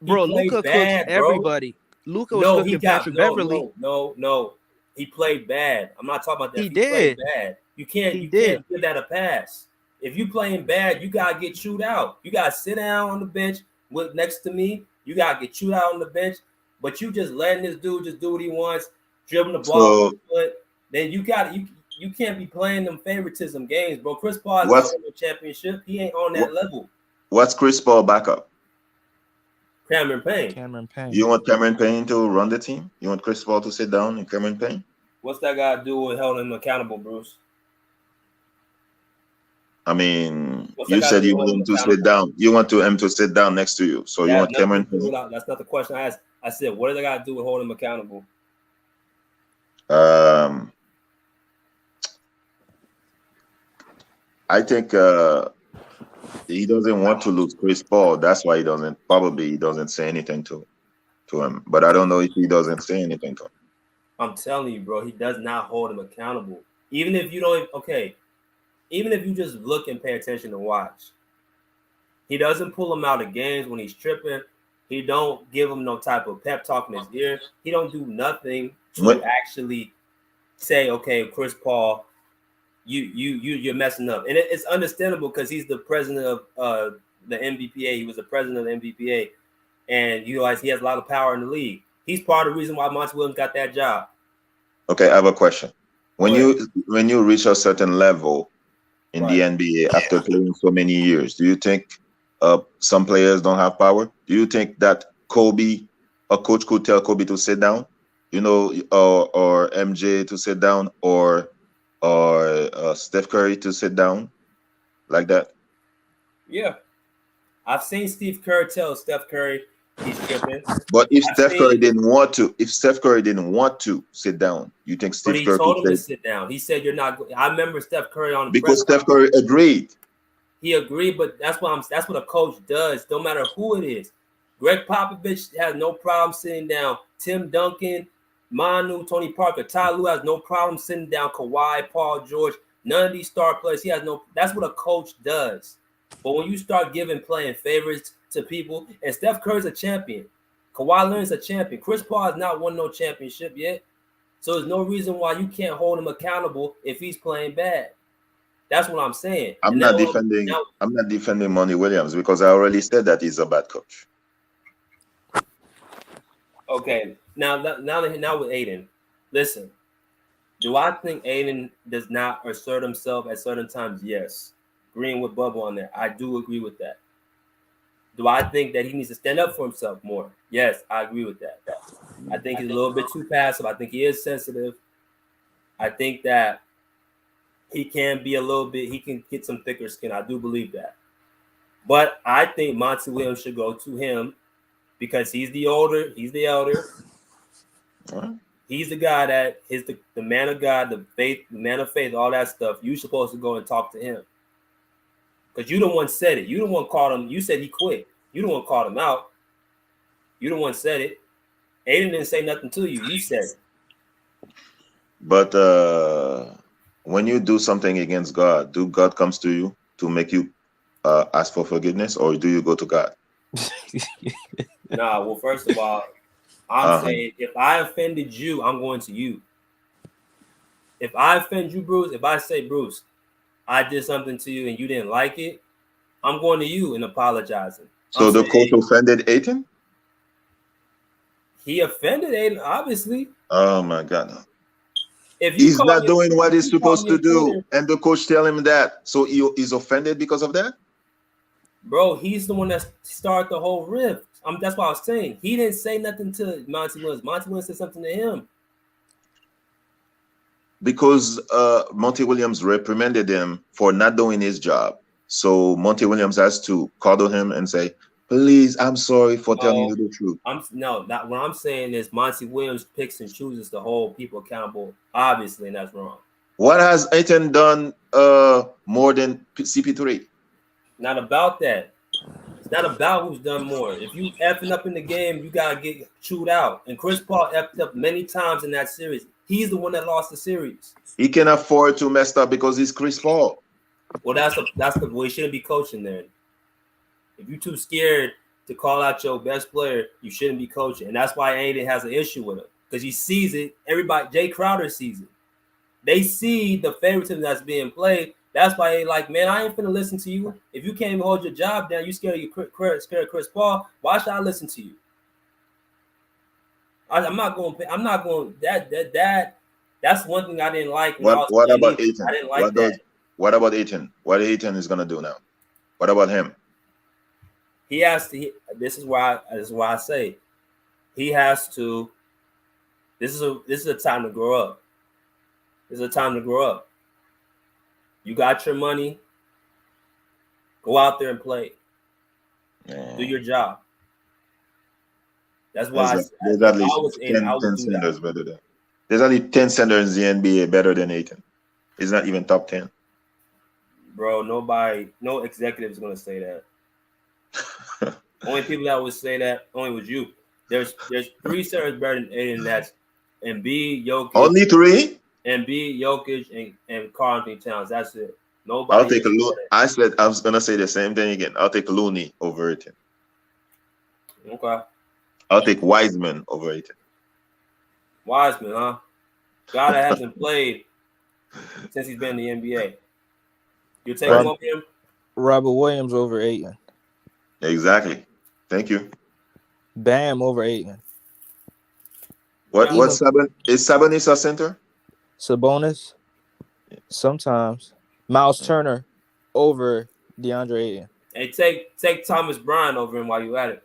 Luka cooked everybody. Luka was cooking Patrick Beverly. No. He played bad. I'm not talking about that. He played bad. You can't give that a pass. If you playing bad, you gotta get chewed out. You gotta sit down on the bench next to me. You gotta get chewed out on the bench. But you just letting this dude just do what he wants, dribbling the ball with his foot. Then you can't be playing them favoritism games, bro. Chris Paul is winning the championship. He ain't on that level. What's Chris Paul backup? Cameron Payne. You want Cameron Payne to run the team? You want Chris Paul to sit down and Cameron Payne? What's that got to do with holding him accountable, Bruce? I mean, you said you want him to sit down. You want him to sit down next to you. So you want Cameron Payne? That's not the question I asked. I said, what does that got to do with holding him accountable? I think he doesn't want to lose Chris Paul. That's why he doesn't say anything to him. But I don't know if he doesn't say anything to him. I'm telling you, bro, he does not hold him accountable. Even if you don't, even if you just look and pay attention to watch, he doesn't pull him out of games when he's tripping. He don't give him no type of pep talk in his ear. He don't do nothing to actually say, okay, Chris Paul, you're messing up. And it's understandable because he's the president of the NBPA. He was the president of the NBPA. And he has a lot of power in the league. He's part of the reason why Monty Williams got that job. Okay, I have a question. When you reach a certain level in the NBA after playing so many years, do you think some players don't have power? Do you think that a coach could tell Kobe to sit down, or MJ to sit down, or Steph Curry to sit down like that? Yeah. I've seen Steve Kerr tell Steph Curry he's tripping. But if Steph Curry didn't want to sit down, you think Steve Kerr told him to sit down? He said you're not. I remember Steph Curry on the because Steph Curry agreed. He agreed, but that's what a coach does. No matter who it is. Greg Popovich has no problem sitting down. Tim Duncan, Manu, Tony Parker, Ty Lue has no problem sitting down. Kawhi, Paul George, none of these star players. That's what a coach does. But when you start playing favorites to people, and Steph Curry's a champion. Kawhi Leonard's a champion. Chris Paul has not won no championship yet. So there's no reason why you can't hold him accountable if he's playing bad. That's what I'm saying. I'm not defending Monty Williams because I already said that he's a bad coach. Okay, now with Ayton, listen. Do I think Ayton does not assert himself at certain times? Yes. Agreeing with Bubba on that. I do agree with that. Do I think that he needs to stand up for himself more? Yes, I agree with that. I think he's a little bit too passive. I think he is sensitive. I think that he can be he can get some thicker skin. I do believe that. But I think Monty Williams should go to him because he's the elder. Right. He's the guy that is the man of God, the man of faith, all that stuff. You're supposed to go and talk to him. Because you the one said it. You the one called him. You said he quit. You the one called him out. You the one said it. Ayton didn't say nothing to you. You said it. But when you do something against God, do God comes to you to make you ask for forgiveness, or do you go to God? Nah, well, first of all, I'm saying if I offended you, I'm going to you. If I offend you, Bruce, if I say, Bruce, I did something to you and you didn't like it, I'm going to you and apologizing. So the coach offended Ayton? He offended Ayton, obviously. Oh my God. If he's not doing what he's supposed to do, and the coach tell him that, so he's offended because of that? Bro, he's the one that started the whole rift. That's what I was saying. He didn't say nothing to Monty Williams. Monty Williams said something to him. Because Monty Williams reprimanded him for not doing his job. So Monty Williams has to cuddle him and say, please, I'm sorry for telling you the truth. What I'm saying is Monty Williams picks and chooses to hold people accountable, obviously, and that's wrong. What has Ayton done more than CP3? Not about that. It's not about who's done more. If you effing up in the game, you gotta get chewed out. And Chris Paul effed up many times in that series. He's the one that lost the series. He can afford to mess up because he's Chris Paul. Well, that's the way he shouldn't be coaching then. If you're too scared to call out your best player, you shouldn't be coaching. And that's why Ayton has an issue with him. Because he sees it. Everybody, Jay Crowder sees it. They see the favoritism that's being played. That's why they like, man, I ain't finna listen to you. If you can't even hold your job down, you scared of Chris Paul. Why should I listen to you? I'm not going. That's one thing I didn't like. What about Ayton? I didn't like that. What about Ayton? What Ayton is gonna do now? What about him? He has to. This is why I say he has to. This is a time to grow up. This is a time to grow up. You got your money. Go out there and play. Do your job. That's why there's at least 10 centers better than. There's only 10 centers in the NBA better than Ayton. He's not even top 10. Bro, no executive is gonna say that. Only people that would say that only was you. There's 3 centers better than Ayton. That's Embiid, Jokic. Only 3? Embiid, Jokic, and Karl Anthony Towns. That's it. Nobody. I'll take a Looney. I was gonna say the same thing again. I'll take Looney over Ayton. Okay. I'll take Wiseman over Ayton. Wiseman, huh? Guy that hasn't played since he's been in the NBA. You take him over him? Robert Williams over Ayton. Exactly. Thank you. Bam over Ayton. What's Sabonis a center? Sabonis. Sometimes. Miles Turner over DeAndre Ayton. Hey, take Thomas Bryant over him while you at it.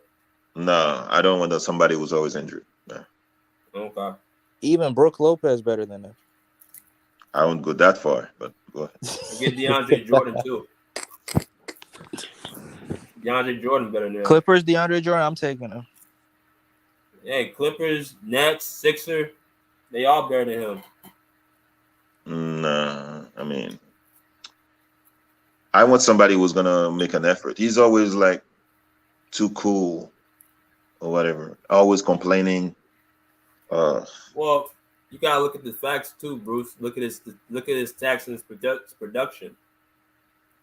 No, I don't want somebody who's always injured. No. Okay. Even Brooke Lopez better than him. I won't go that far, but go ahead. Get DeAndre Jordan too. DeAndre Jordan better than him. Clippers, DeAndre Jordan, I'm taking him. Hey, Clippers, Nets, Sixer, they all better than him. Nah, I mean, I want somebody who's gonna make an effort. He's always like too cool or whatever, always complaining. Well, you gotta look at the facts too, Bruce. Look at his stats and his production.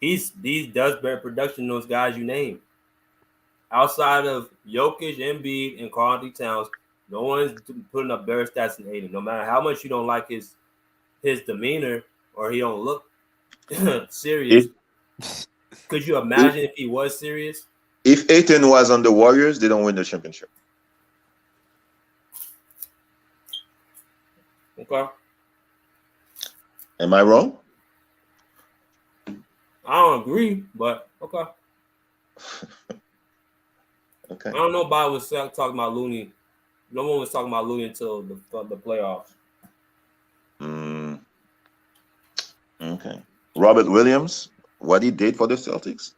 He does better production than those guys you name. outside of Jokic, Embiid, and Karl Anthony Towns, no one's putting up better stats than Ayton. No matter how much you don't like his demeanor or he don't look serious. Could you imagine if he was serious? If Ayton was on the Warriors, they don't win the championship. Okay. Am I wrong? I don't agree, but okay. Okay. I don't know. Nobody was talking about Looney. No one was talking about Looney until the playoffs. Okay. Robert Williams, what he did for the Celtics?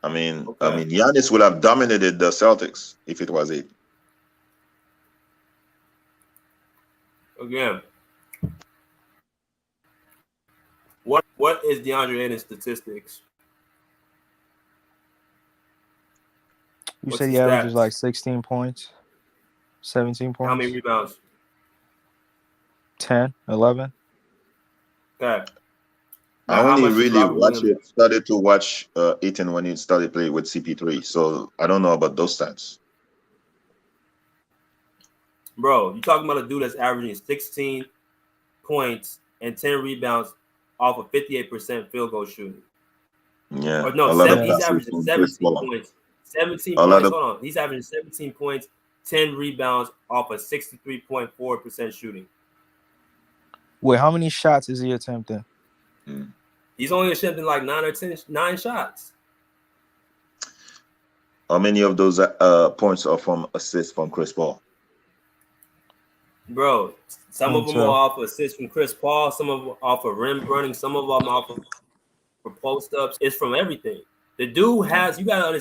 I mean, Giannis would have dominated the Celtics if it was it. Again, what is DeAndre Ayton's statistics? You What's said the he averages stats? like 16 points, 17 points. How many rebounds? 10, 11. Okay. I Now, how only much is really Robert Williams? started to watch Ayton when he started playing with CP3, so I don't know about those stats. Bro, you talking about a dude that's averaging 16 points and 10 rebounds off of 58% field goal shooting. Yeah, Or no, a lot of he's passes averaging from 17 Chris Paul. points. 17 A lot points. of- Hold on. He's averaging 17 points, 10 rebounds off of 63.4% shooting. Wait, how many shots is he attempting? He's only attempting like 9 shots. How many of those points are from assists from Chris Paul? Bro, some of them 22. are off of assists from Chris Paul, some of them off of rim running, some of them off of post ups. It's from everything. The dude has, you gotta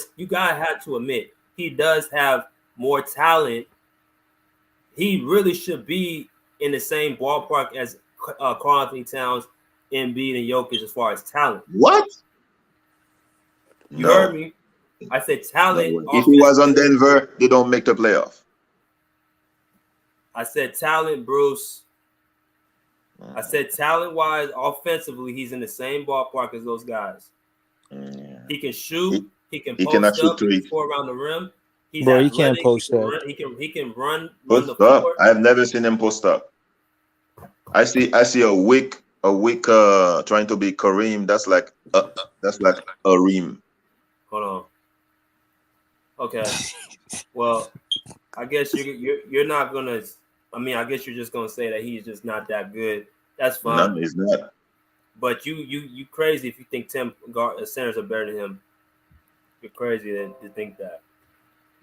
have to admit, he does have more talent. He really should be in the same ballpark as Karl Anthony Towns, Embiid, and Jokic as far as talent. What? You heard me. I said talent. No. If he was on Denver, they don't make the playoff. I said talent, Bruce. I said talent-wise, offensively, he's in the same ballpark as those guys. Yeah. He can shoot. He can he post cannot up. shoot He three. can score around the rim. He's Bro, he athletic. can't post up. He can run Post the up. floor. I've never seen him post up. I see a weak trying to be Kareem. That's like a ream. Hold on. Okay. Well, I guess you're not gonna. I mean, I guess you're just gonna say that he's just not that good. That's fine. No, he's not. But you crazy if you think 10 centers are better than him. You're crazy to think that.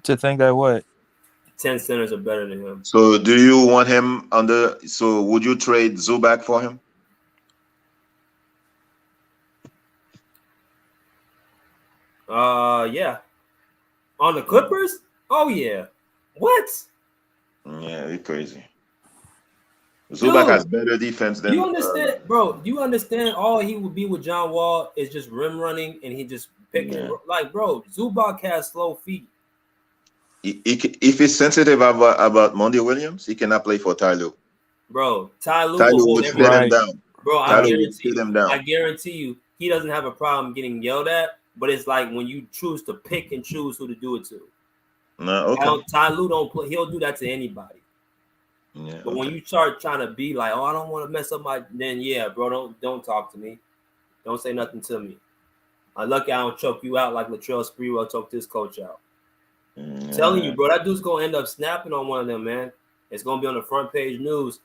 To think that what? 10 centers are better than him. So do you want him so would you trade Zubac for him? Yeah. On the Clippers? Oh yeah. What? Yeah, you're crazy. Zubac has better defense than. You understand, bro? Do you understand? All he would be with John Wall is just rim running, and he just picking like, bro. Zubac has slow feet. If he's sensitive about Monty Williams, he cannot play for Ty Lue. Bro, Ty Lue would sit him down. Bro, I guarantee you, he doesn't have a problem getting yelled at. But it's like when you choose to pick and choose who to do it to. No, okay. Ty Lue don't play. He'll do that to anybody. Yeah, but when you start trying to be like, oh, I don't want to mess up then yeah, bro, don't talk to me. Don't say nothing to me. I'm lucky I don't choke you out like Latrell Sprewell choked his coach out. I'm telling you, bro, that dude's gonna end up snapping on one of them, man. It's gonna be on the front page news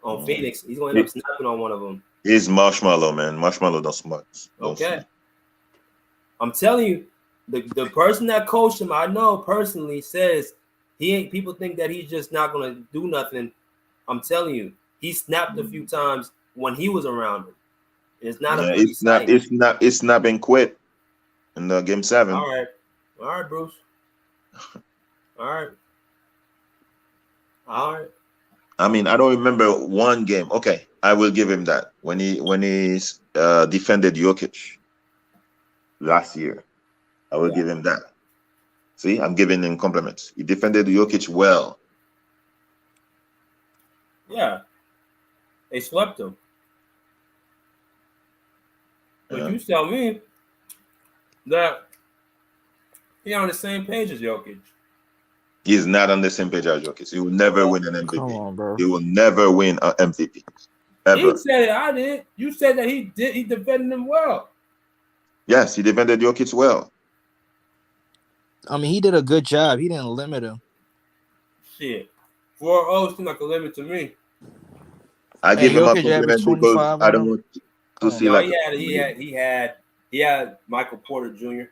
on Phoenix. He's gonna end up snapping on one of them. He's Marshmallow, man. Marshmallow don't smoke. Okay. I'm telling you, the person that coached him, I know personally, says he ain't. People think that he's just not gonna do nothing. I'm telling you, he snapped a few times when he was around him. It's not a pretty sight. It's not been quit in the game 7. All right, Bruce. All right. I mean, I don't remember one game. Okay, I will give him that when he defended Jokic last year. I will give him that. See, I'm giving him compliments. He defended Jokic well. Yeah, they swept him. But you tell me that He on the same page as Jokic. He's not on the same page as Jokic. He will never win an MVP. Come on, bro. He will never win an MVP. Ever. He said it. I did. You said that he did. He defended him well. Yes, he defended Jokic well. I mean, he did a good job. He didn't limit him. Shit. 4-0 seems like a limit to me. I give him a Jokic compliment averaged because 25 I on don't him. want to see No, like he had Michael Porter Jr.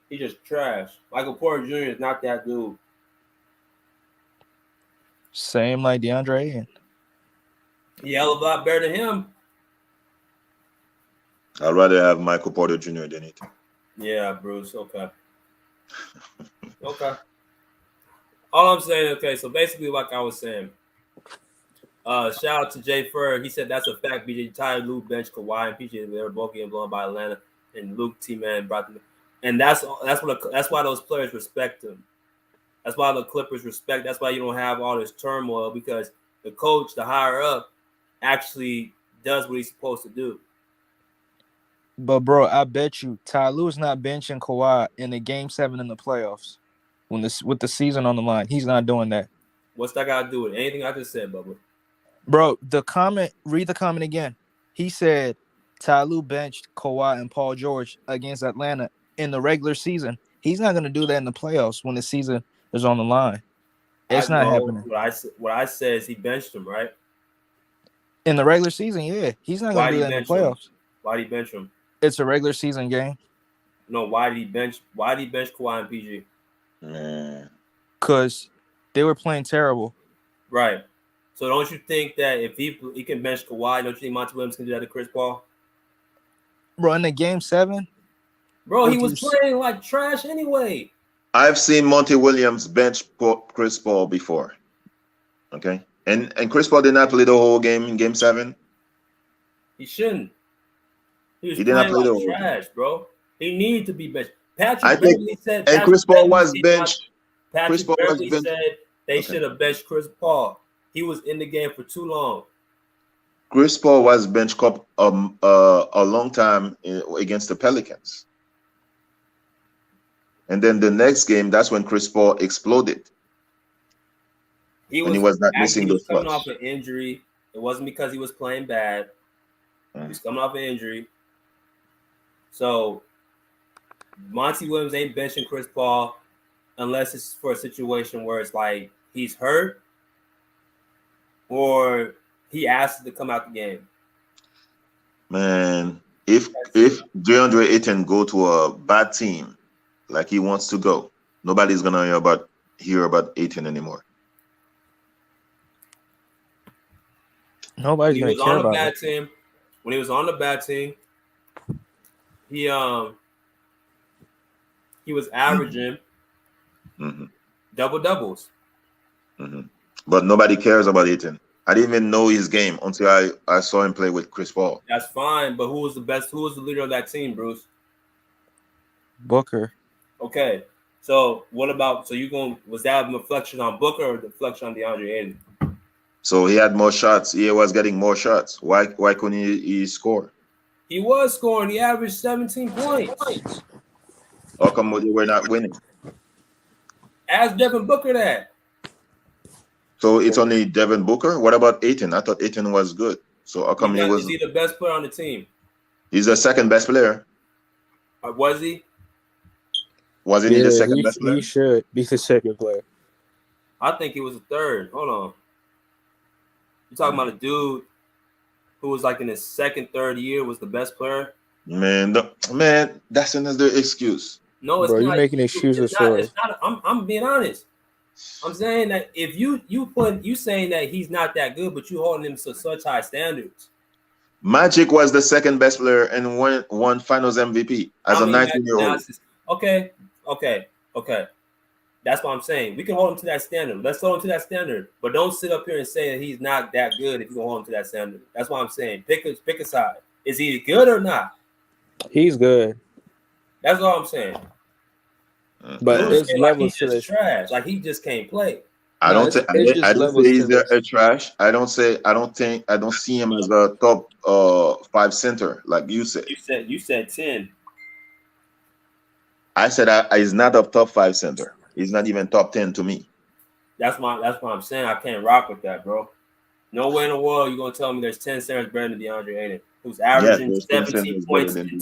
He just trash. Michael Porter Jr. is not that dude. Same like DeAndre Ayton. He hell of a lot better than him. I'd rather have Michael Porter Jr. than Ayton. Yeah, Bruce. Okay. Okay. All I'm saying, okay, so basically, like I was saying, shout out to Jay Furr. He said that's a fact. BJ Ty, Luke bench, Kawhi, and PJ. They were both getting blown by Atlanta, and Luke T-Man brought them. And that's why those players respect him. That's why the Clippers respect. That's why you don't have all this turmoil, because the coach, the higher up, actually does what he's supposed to do. But bro, I bet you Ty Lue's not benching Kawhi in the Game 7 in the playoffs with the season on the line. He's not doing that. What's that got to do with anything I just said, Bubba? Bro, read the comment again. He said Ty Lue benched Kawhi and Paul George against Atlanta in the regular season. He's not going to do that in the playoffs when the season is on the line. It's not happening. What I said is he benched him, right? In the regular season, yeah. He's not going to do that in the playoffs. Why did he bench him? It's a regular season game. No, why did he bench Kawhi and PG? Man. Because they were playing terrible. Right. So don't you think that if he can bench Kawhi, don't you think Monty Williams can do that to Chris Paul? Bro, in the Game 7? Bro, he was playing like trash anyway. I've seen Monty Williams bench Chris Paul before. Okay? And Chris Paul did not play the whole game in Game 7. He shouldn't. He was He did not playing play like the whole trash, bro. He needed to be benched. I Patrick think- Beverly said, And Chris Paul was benched. Patrick Paul was Beverly benched. said they Okay. should have benched Chris Paul. He was in the game for too long. Chris Paul was bench cup a long time against the Pelicans. And then the next game, that's when Chris Paul exploded. He was not missing He was those coming shots. off an injury. It wasn't because he was playing bad. He was coming off an injury. So Monty Williams ain't benching Chris Paul unless it's for a situation where it's like he's hurt or he asked to come out the game. Man, if DeAndre Ayton go to a bad team like he wants to go, nobody's gonna hear about Ayton anymore. Nobody's going to care about it. When he was on the bad team, he was averaging double doubles. But nobody cares about Ayton. I didn't even know his game until I saw him play with Chris Paul. That's fine, but who was the best? Who was the leader of that team, Bruce? Booker. Okay, so what about? So was that a reflection on Booker or a reflection on DeAndre Ayton? So he had more shots. He was getting more shots. Why couldn't he score? He was scoring. He averaged 17 points. How come they were not winning? Ask Devin Booker that. So it's only Devin Booker. What about Ayton? I thought Ayton was good. So how come Is he the best player on the team? He's the second best player. Was he? Wasn't he the second best player? He should be the second player. I think he was the third. Hold on. You're talking about a dude who was like in his second, third year was the best player? Man, that's another excuse. No, it's Bro, not. you're making excuses for it. It's not. I'm being honest. I'm saying that if you saying that he's not that good, but you holding him to such high standards. Magic was the second best player and won Finals MVP as a 19-year-old. Okay. That's what I'm saying. We can hold him to that standard. Let's hold him to that standard. But don't sit up here and say that he's not that good if you can hold him to that standard. That's what I'm saying. Pick a side. Is he good or not? He's good. That's all I'm saying. But it's levels to he's this. just trash. Like he just can't play. I don't say he's a trash. I don't see him as a top 5 center like you said. You said 10. I said he's not a top 5 center. He's not even top 10 to me. That's why I'm saying I can't rock with that, bro. No way in the world you're gonna tell me there's 10 centers better than DeAndre Ayton, who's averaging Yes, there's 10 17 centers points better and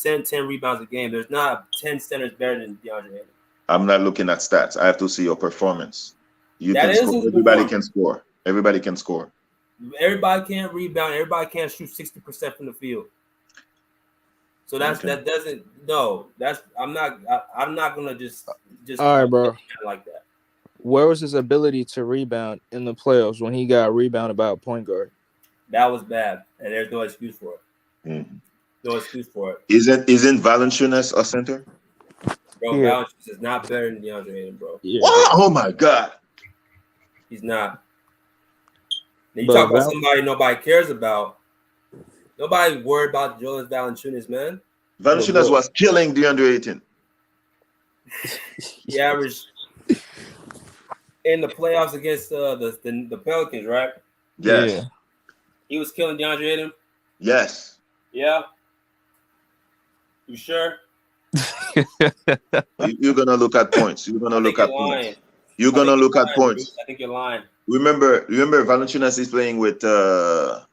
than 10 rebounds a game. There's not 10 centers better than DeAndre Ayton. I'm not looking at stats. I have to see your performance. You That can is score. his Everybody performance. can score. Everybody can score. Everybody can't rebound. Everybody can't shoot 60% from the field. So that doesn't I'm not gonna just all right, bro. like that. Where was his ability to rebound in the playoffs when he got rebounded by a point guard? That was bad, and there's no excuse for it. Mm. No excuse for it. Isn't Valanciunas a center? Bro, Yeah. Valanciunas is not better than DeAndre Ayton, bro. Yeah. What? Oh my God! He's not. Now, you But talk about somebody nobody cares about. Nobody worried about Jonas Valanciunas, man. Valanciunas was killing DeAndre Ayton. He averaged in the playoffs against the Pelicans, right? Yes. Yeah. He was killing DeAndre Ayton. Yes. Yeah. You sure? You're gonna look at points. You're gonna look at points. You're gonna look at points. I think you're lying. Remember, Valanciunas is playing with a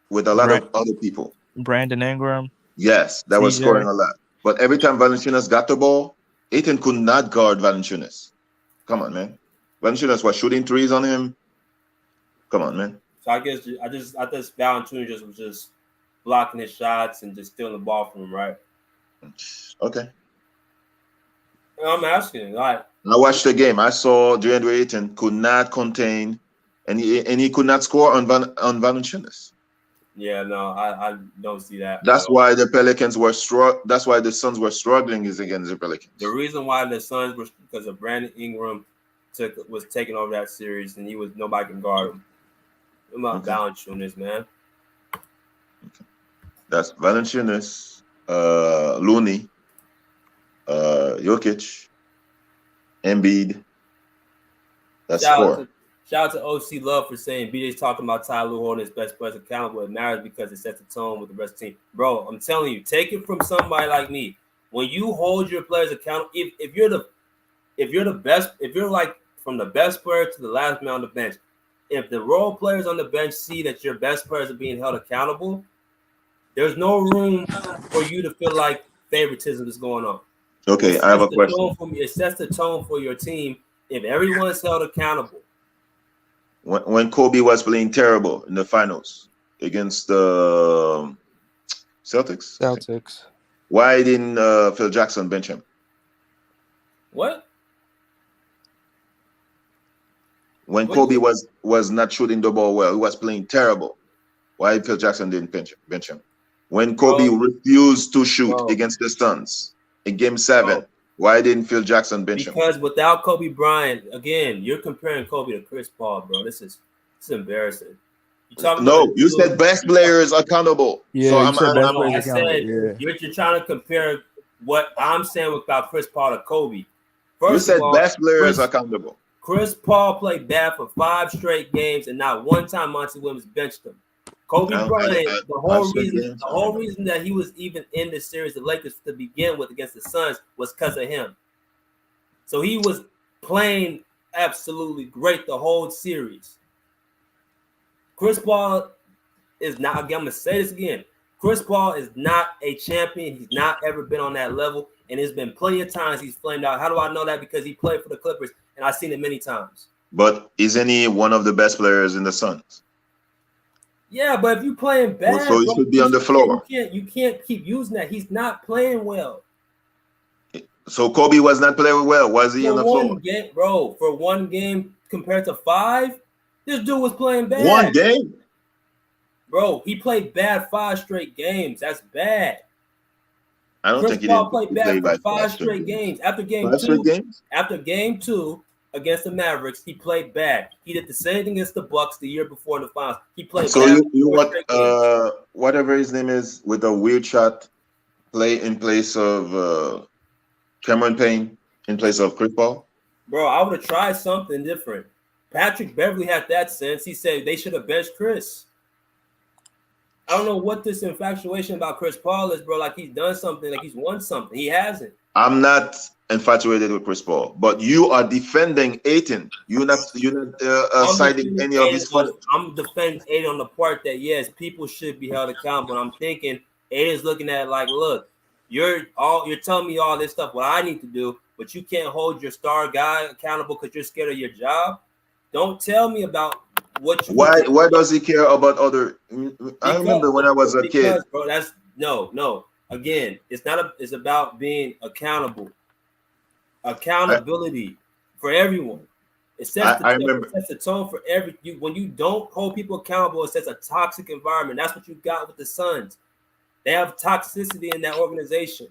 lot of other people. Brandon Ingram. Yes, that was CJ. scoring a lot. But every time Valanciunas got the ball, Ayton could not guard Valanciunas. Come on, man. Valanciunas was shooting threes on him. Come on, man. So I guess Valanciunas was just blocking his shots and just stealing the ball from him, right? Okay. I'm asking, like, I watched the game. I saw DeAndre Ayton could not contain, and he could not score on Valanciunas. yeah, no, I don't see that. That's why the Pelicans were That's why the Suns were struggling is against the Pelicans. The reason why the Suns was because of Brandon Ingram was taking over that series, and nobody can guard him. I'm not Valanciunas, man. That's Valanciunas, Looney, Jokic, Embiid. That's four. Shout out to OC Love for saying BJ's talking about Ty Lue holding his best players accountable. It matters because it sets the tone with the rest of the team. Bro, I'm telling you, take it from somebody like me. When you hold your players accountable, if you're the best, if you're like from the best player to the last man on the bench, if the role players on the bench see that your best players are being held accountable, there's no room for you to feel like favoritism is going on. Okay, I have a question. It sets the tone for your team if everyone's held accountable. When Kobe was playing terrible in the finals against the Celtics, why didn't Phil Jackson bench him? What? When Kobe was not shooting the ball well, he was playing terrible. Why Phil Jackson didn't bench him? When Kobe refused to shoot against the Suns in Game 7, why didn't Phil Jackson bench him? Because without Kobe Bryant, again, you're comparing Kobe to Chris Paul, bro. This is embarrassing. You said best players accountable. Yeah, so you said best players accountable. You're trying to compare what I'm saying about Chris Paul to Kobe. You said best players accountable. Chris Paul played bad for 5 straight games, and not one time Monty Williams benched him. Kobe Bryant, the whole reason that he was even in this series, the Lakers to begin with against the Suns, was because of him. So he was playing absolutely great the whole series. Chris Paul is not, again, I'm going to say this again. Chris Paul is not a champion. He's not ever been on that level. And there's been plenty of times he's flamed out. How do I know that? Because he played for the Clippers, and I've seen it many times. But isn't he one of the best players in the Suns? Yeah, but if you're playing bad, so he should be on the floor. You can't keep using that. He's not playing well. So Kobe was not playing well. Was he on the floor? For one game compared to 5, this dude was playing bad. One game? Bro, he played bad 5 straight games. That's bad. I don't think he Paul didn't play play bad for 5 straight games. After game 2 against the Mavericks, he played bad. He did the same thing against the Bucks the year before in the finals. He played so bad. You want whatever his name is with a weird shot play in place of Cameron Payne in place of Chris Paul? Bro, I would have tried something different. Patrick Beverly had that sense. He said they should have benched Chris. I don't know what this infatuation about Chris Paul is, bro. Like he's done something, like he's won something. He hasn't. I'm not infatuated with Chris Paul, but you are defending Ayton. You're not I'm citing defending any of his fault. I'm defending Aiden on the part that yes, people should be held accountable. I'm thinking Aiden's looking at it like, look, you're telling me all this stuff what I need to do, but you can't hold your star guy accountable because you're scared of your job. Don't tell me about what you Why need to do. why does he care about other? I remember when I was a kid. Bro, that's no. Again, it's about being accountable. Accountability for everyone. It sets the I tone, remember. it sets the tone for when you don't hold people accountable, it sets a toxic environment. That's what you got with the Suns. They have toxicity in that organization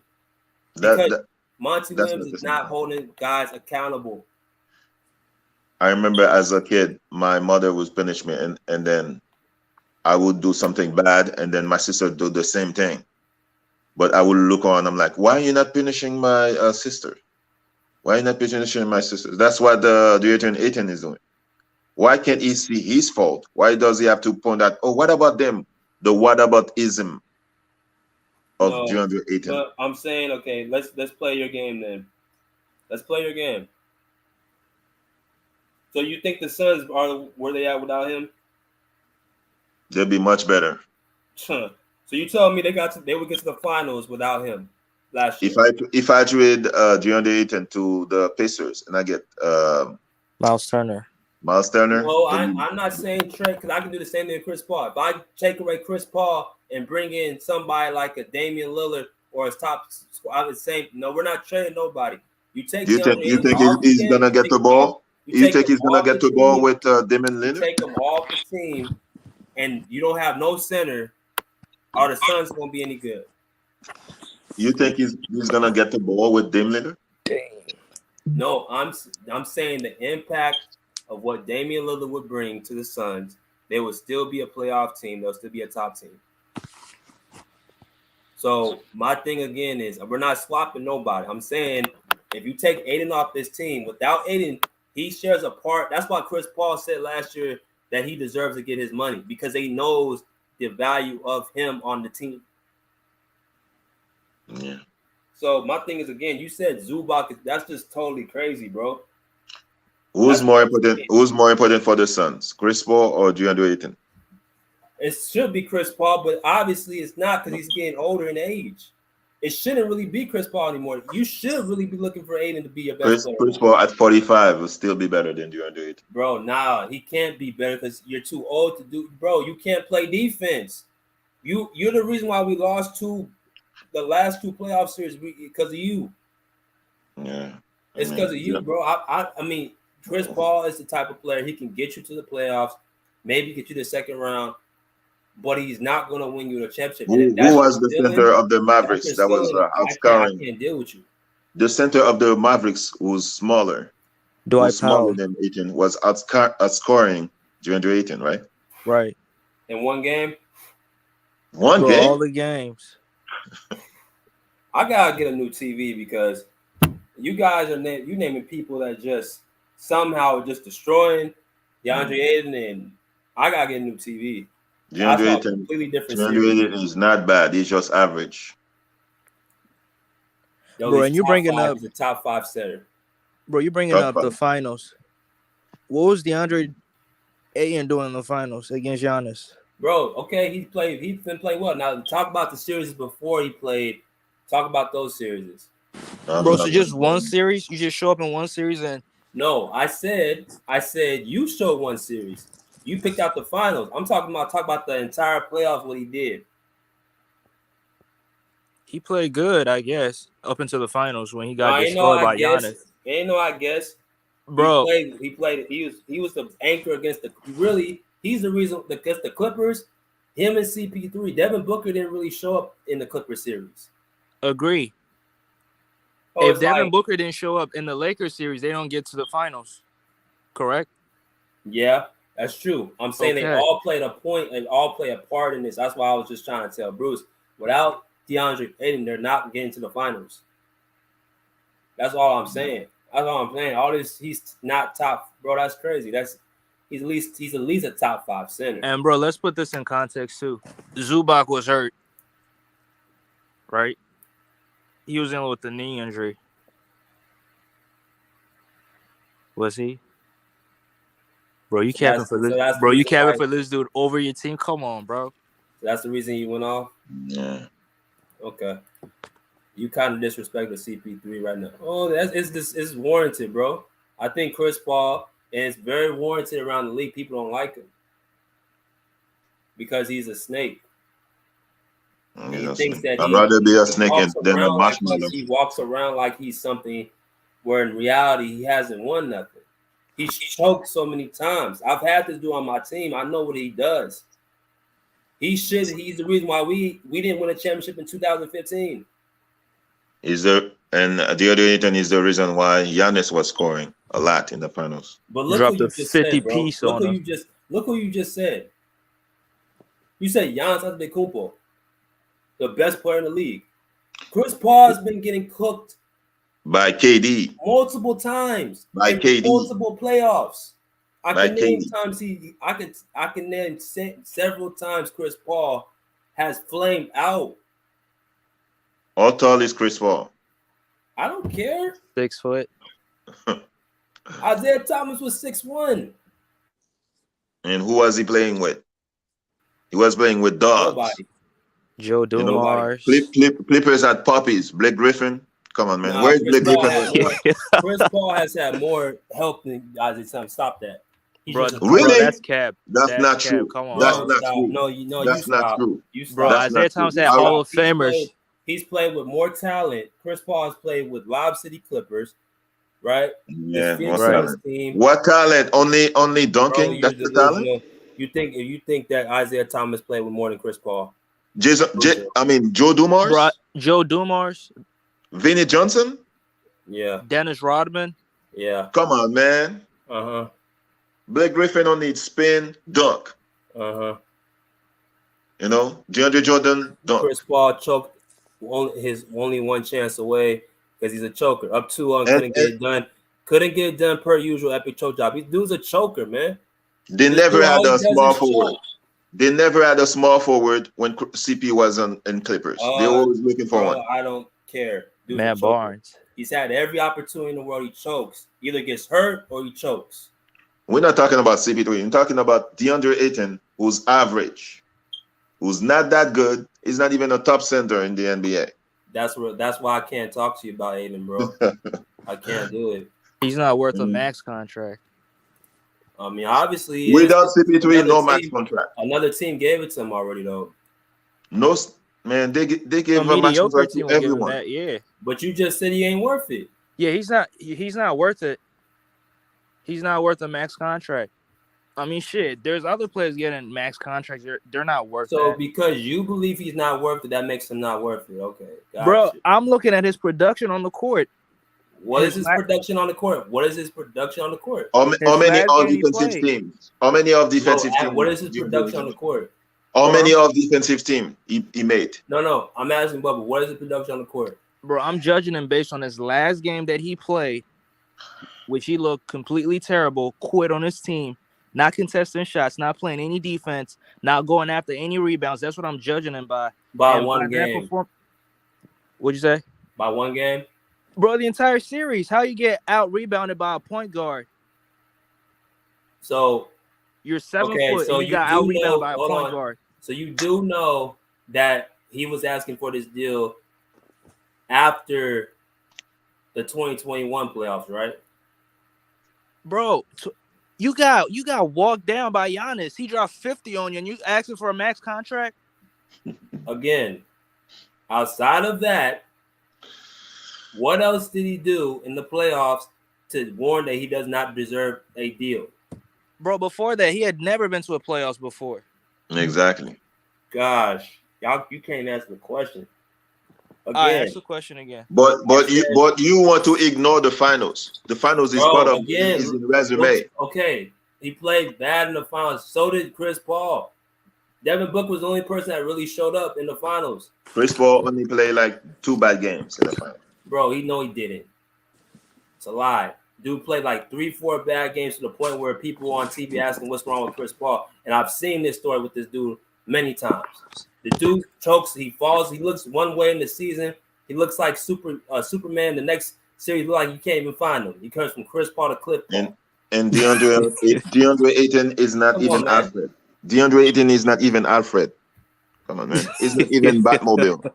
because Monty Williams is not holding guys accountable. I remember as a kid, my mother would punish me, and then I would do something bad, and then my sister do the same thing. But I would look on. I'm like, why are you not punishing my sister? Why are you not punishing my sister? That's what the DeAndre Ayton is doing. Why can't he see his fault? Why does he have to point out? Oh, what about them? The what about-ism of DeAndre Ayton. But I'm saying, okay, let's play your game then. Let's play your game. So you think the Suns are where they at without him? They'll be much better. So you telling me they would get to the finals without him last year? If I trade DeAndre Ayton to the Pacers and I get Miles Turner. No, I'm not saying trade because I can do the same thing with Chris Paul. If I take away Chris Paul and bring in somebody like a Damian Lillard or his top, I would say no. We're not trading nobody. You take. You think he's gonna get the ball? You think he's gonna get the ball with Damian Lillard? You take him off the team, and you don't have no center. Are the Suns gonna be any good? You think he's gonna get the ball with Damian Lillard? No, I'm saying the impact of what Damian Lillard would bring to the Suns, they would still be a playoff team. They'll still be a top team. So my thing again is we're not swapping nobody. I'm saying if you take Ayton off this team, without Ayton, he shares a part. That's why Chris Paul said last year that he deserves to get his money because he knows the value of him on the team. Yeah. So my thing is, again, you said Zubac. That's just totally crazy, bro. Who's more important for the Suns, Chris Paul or DeAndre Ayton? It should be Chris Paul, but obviously it's not because he's getting older in age. It shouldn't really be Chris Paul anymore. You should really be looking for Ayton to be your best player. Chris Paul at 45 will still be better than DeAndre Ayton. Bro, nah, he can't be better because you're too old to do. Bro, you can't play defense. You're the reason why we lost the last two playoff series because of you. Yeah, it's because of you, bro. I mean, Chris Paul is the type of player he can get you to the playoffs, maybe get you the second round, but he's not going to win you the championship. Who was the center of the Mavericks that was outscoring? I can't deal with you. The center of the Mavericks was smaller. Smaller than Ayton was outscoring DeAndre Ayton, right? Right. In one game. One game. All the games. I gotta get a new TV because you guys are naming people that just somehow just destroying DeAndre Ayton, and I gotta get a new TV. DeAndre Ayton is not bad. He's just average. Bro, and you're bringing up the top 5 center. Bro, you're bringing up the finals. What was DeAndre Ayton doing in the finals against Giannis? Bro, okay, he's been playing well. Now talk about the series before he played. Talk about those series. Bro, so just one series? You just show up in one series and no, I said you showed one series. You picked out the finals. I'm talking about the entire playoffs, what he did. He played good, I guess, up until the finals when he got destroyed by Giannis. I guess. Bro. He played. He was the anchor against he's the reason against the Clippers. Him and CP3. Devin Booker didn't really show up in the Clippers series. Agree. If Devin Booker didn't show up in the Lakers series, they don't get to the finals. Correct? Yeah, that's true. I'm saying they all played a point. They all play a part in this. That's why I was just trying to tell Bruce. Without DeAndre Ayton, they're not getting to the finals. That's all I'm saying. All this, he's not top, bro. That's crazy. He's at least a top 5 center. And bro, let's put this in context too. Zubac was hurt, right? He was in with the knee injury. Was he? Bro, you So capping for this? that's the Bro, you reason capping why. for this dude over your team? Come on, bro. That's the reason you went off. Yeah. Okay. You kind of disrespect the CP3 right now. Oh, it's warranted, bro. I think Chris Paul, and it's very warranted around the league. People don't like him because he's a snake. He thinks that I'd rather be a snake walks than a around like marshmallow. he walks around like he's something, where in reality he hasn't won nothing. He's choked so many times. I've had this dude on my team. I know what he does. He's the reason why we didn't win a championship in 2015. Is there and DeAndre Ayton is the reason why Giannis was scoring a lot in the finals. But look Dropped who a you just 50 said, bro. piece on him. Look who you just said. You said Giannis Antetokounmpo, the best player in the league. Chris Paul has been getting cooked By KD. multiple times By in KD. multiple playoffs. By KD. I can name several times Chris Paul has flamed out. How tall is Chris Paul? I don't care. 6 foot. Isaiah Thomas was 6'1". And who was he playing with? He was playing with dogs. Nobody. Joe Dumars. Clippers had puppies. Blake Griffin. Come on, man. Nah, Where's Chris Blake Paul Griffin? Chris Paul has had more help than Isaiah Thomas. Stop that. He's Bro, just a Really? Bro, that's cap. That's not cap. true. Come on, That's bro. not stop. true. No, That's you not stop. true. You stop. Bro, That's Isaiah not Thomas true. had Hall of Famers. He's played with more talent. Chris Paul has played with Lob City Clippers, right? Yeah, Phoenix what talent? Suns team. What talent? Only dunking? Bro, That's the talent? delusional. You think that Isaiah Thomas played with more than Chris Paul? Joe Dumars? Bro, Joe Dumars. Vinnie Johnson? Yeah. Dennis Rodman. Yeah. Come on, man. Uh-huh. Blake Griffin don't need spin, dunk. Uh-huh. You know, DeAndre Jordan, dunk. Chris Paul choked his only one chance away because he's a choker. Up 2-1, couldn't get it done. Couldn't get it done per usual epic choke job. This dude's a choker, man. They This never dude had all a he does small is forward. choke. They never had a small forward when CP was in Clippers. They were always looking for one. I don't care. Dude's a Matt choker. Barnes. He's had every opportunity in the world. He chokes. Either gets hurt or he chokes. We're not talking about CP3. We're talking about DeAndre Ayton, who's average, who's not that good. He's not even a top center in the NBA. That's why I can't talk to you about Aiden, bro. I can't do it. He's not worth a max contract. I mean, obviously, Without CP3, no another max team- contract. Another team gave it to him already, though. No, man, they gave A him a max mediocre contract team to will give him everyone. that. Yeah. But you just said he ain't worth it. Yeah, he's not worth it. He's not worth a max contract. I mean, shit. There's other players getting max contracts. They're not worth So that. because you believe he's not worth it, that makes him not worth it. Okay, gotcha. Bro, I'm looking at his production on the court. What is his his production on the court? What is his production on the court? How many last of game he defensive played. teams? How many of defensive teams? What is his production on the court? How many of defensive team he made? No. I'm asking Bubba, what is his production on the court? Bro, I'm judging him based on his last game that he played, which he looked completely terrible, quit on his team, not contesting shots, not playing any defense, not going after any rebounds. That's what I'm judging him by. By And one by that game. What'd you say? By one game? Bro, the entire series. How you get out-rebounded by a point guard? So You're 7 Okay, foot so and you you got do out-rebounded know- by a hold point on. guard. So you do know that he was asking for this deal after the 2021 playoffs, right? Bro, you got walked down by Giannis. He dropped 50 on you and you asking for a max contract? Again, outside of that, what else did he do in the playoffs to warn that he does not deserve a deal? Bro, before that, he had never been to a playoffs before. Exactly. Gosh, you can't answer the question. All right, Again, ask the question again. But you want to ignore the finals. The finals is Bro, part of again, his resume. okay, he played bad in the finals. So did Chris Paul. Devin Booker was the only person that really showed up in the finals. Chris Paul only played like 2 bad games in the finals. Bro, he didn't. It's a lie. Dude played like 3-4 bad games to the point where people on TV asking what's wrong with Chris Paul. And I've seen this story with this dude many times. The dude chokes, he falls, he looks one way in the season. He looks like Superman the next series look like you can't even find them. He comes from Chris Paul to Cliff Paul. And DeAndre Ayton is not Come even on, man. Alfred. DeAndre Ayton is not even Alfred. Come on, man. He's not even Batmobile.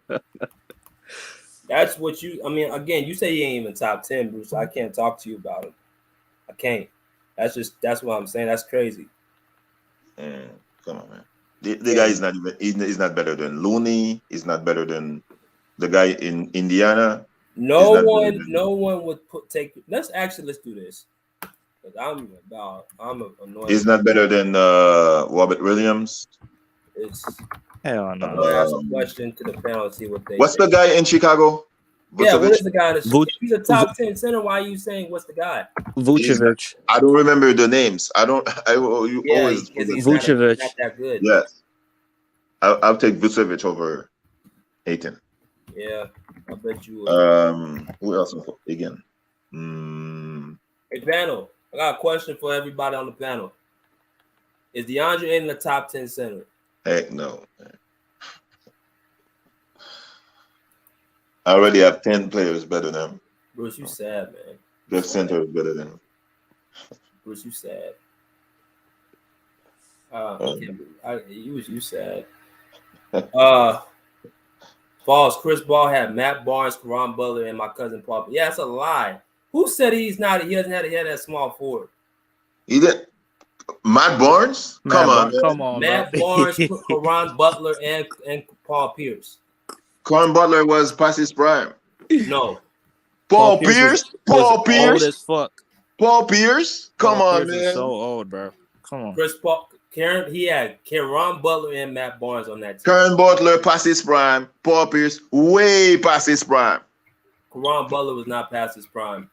That's what you. I mean, again, you say he ain't even top 10, Bruce. I can't talk to you about him. I can't. That's what I'm saying. That's crazy. Come on, man. The guy is not even. He's not better than Looney. He's not better than the guy in Indiana. No one would let's do this. I'm annoyed. He's not better than Robert Williams. Hell I'm no. gonna ask a question to the panel and see what they What's think. the guy in Chicago? Yeah, what Vucevic? is the guy? If he's a top 10 center, why are you saying what's the guy? Vucevic. I don't remember the names. You Yeah, always because he's Vucevic. not that good. Yes. I'll take Vucevic over Ayton. Yeah, I bet you would. Who else again? Hey, panel, I got a question for everybody on the panel. Is DeAndre Ayton the top 10 center? Heck no. I already have 10 players better than him. Bruce, you sad, man. The center is better than him. Bruce, you sad. You sad. False. Chris Ball had Matt Barnes, Caron Butler, and my cousin Paul. Yeah, that's a lie. Who said he doesn't have that small forward? He did. Matt Barnes? Come on. Matt Barnes, Caron Butler, and Paul Pierce. Caron Butler was past his prime. No. Paul Pierce? Old as fuck. Paul Pierce? Come Paul on, Pierce man. is so old, bro. Come on. Chris Paul, he had Caron Butler and Matt Barnes on that team. Caron Butler past his prime. Paul Pierce way past his prime. Caron Butler was not past his prime.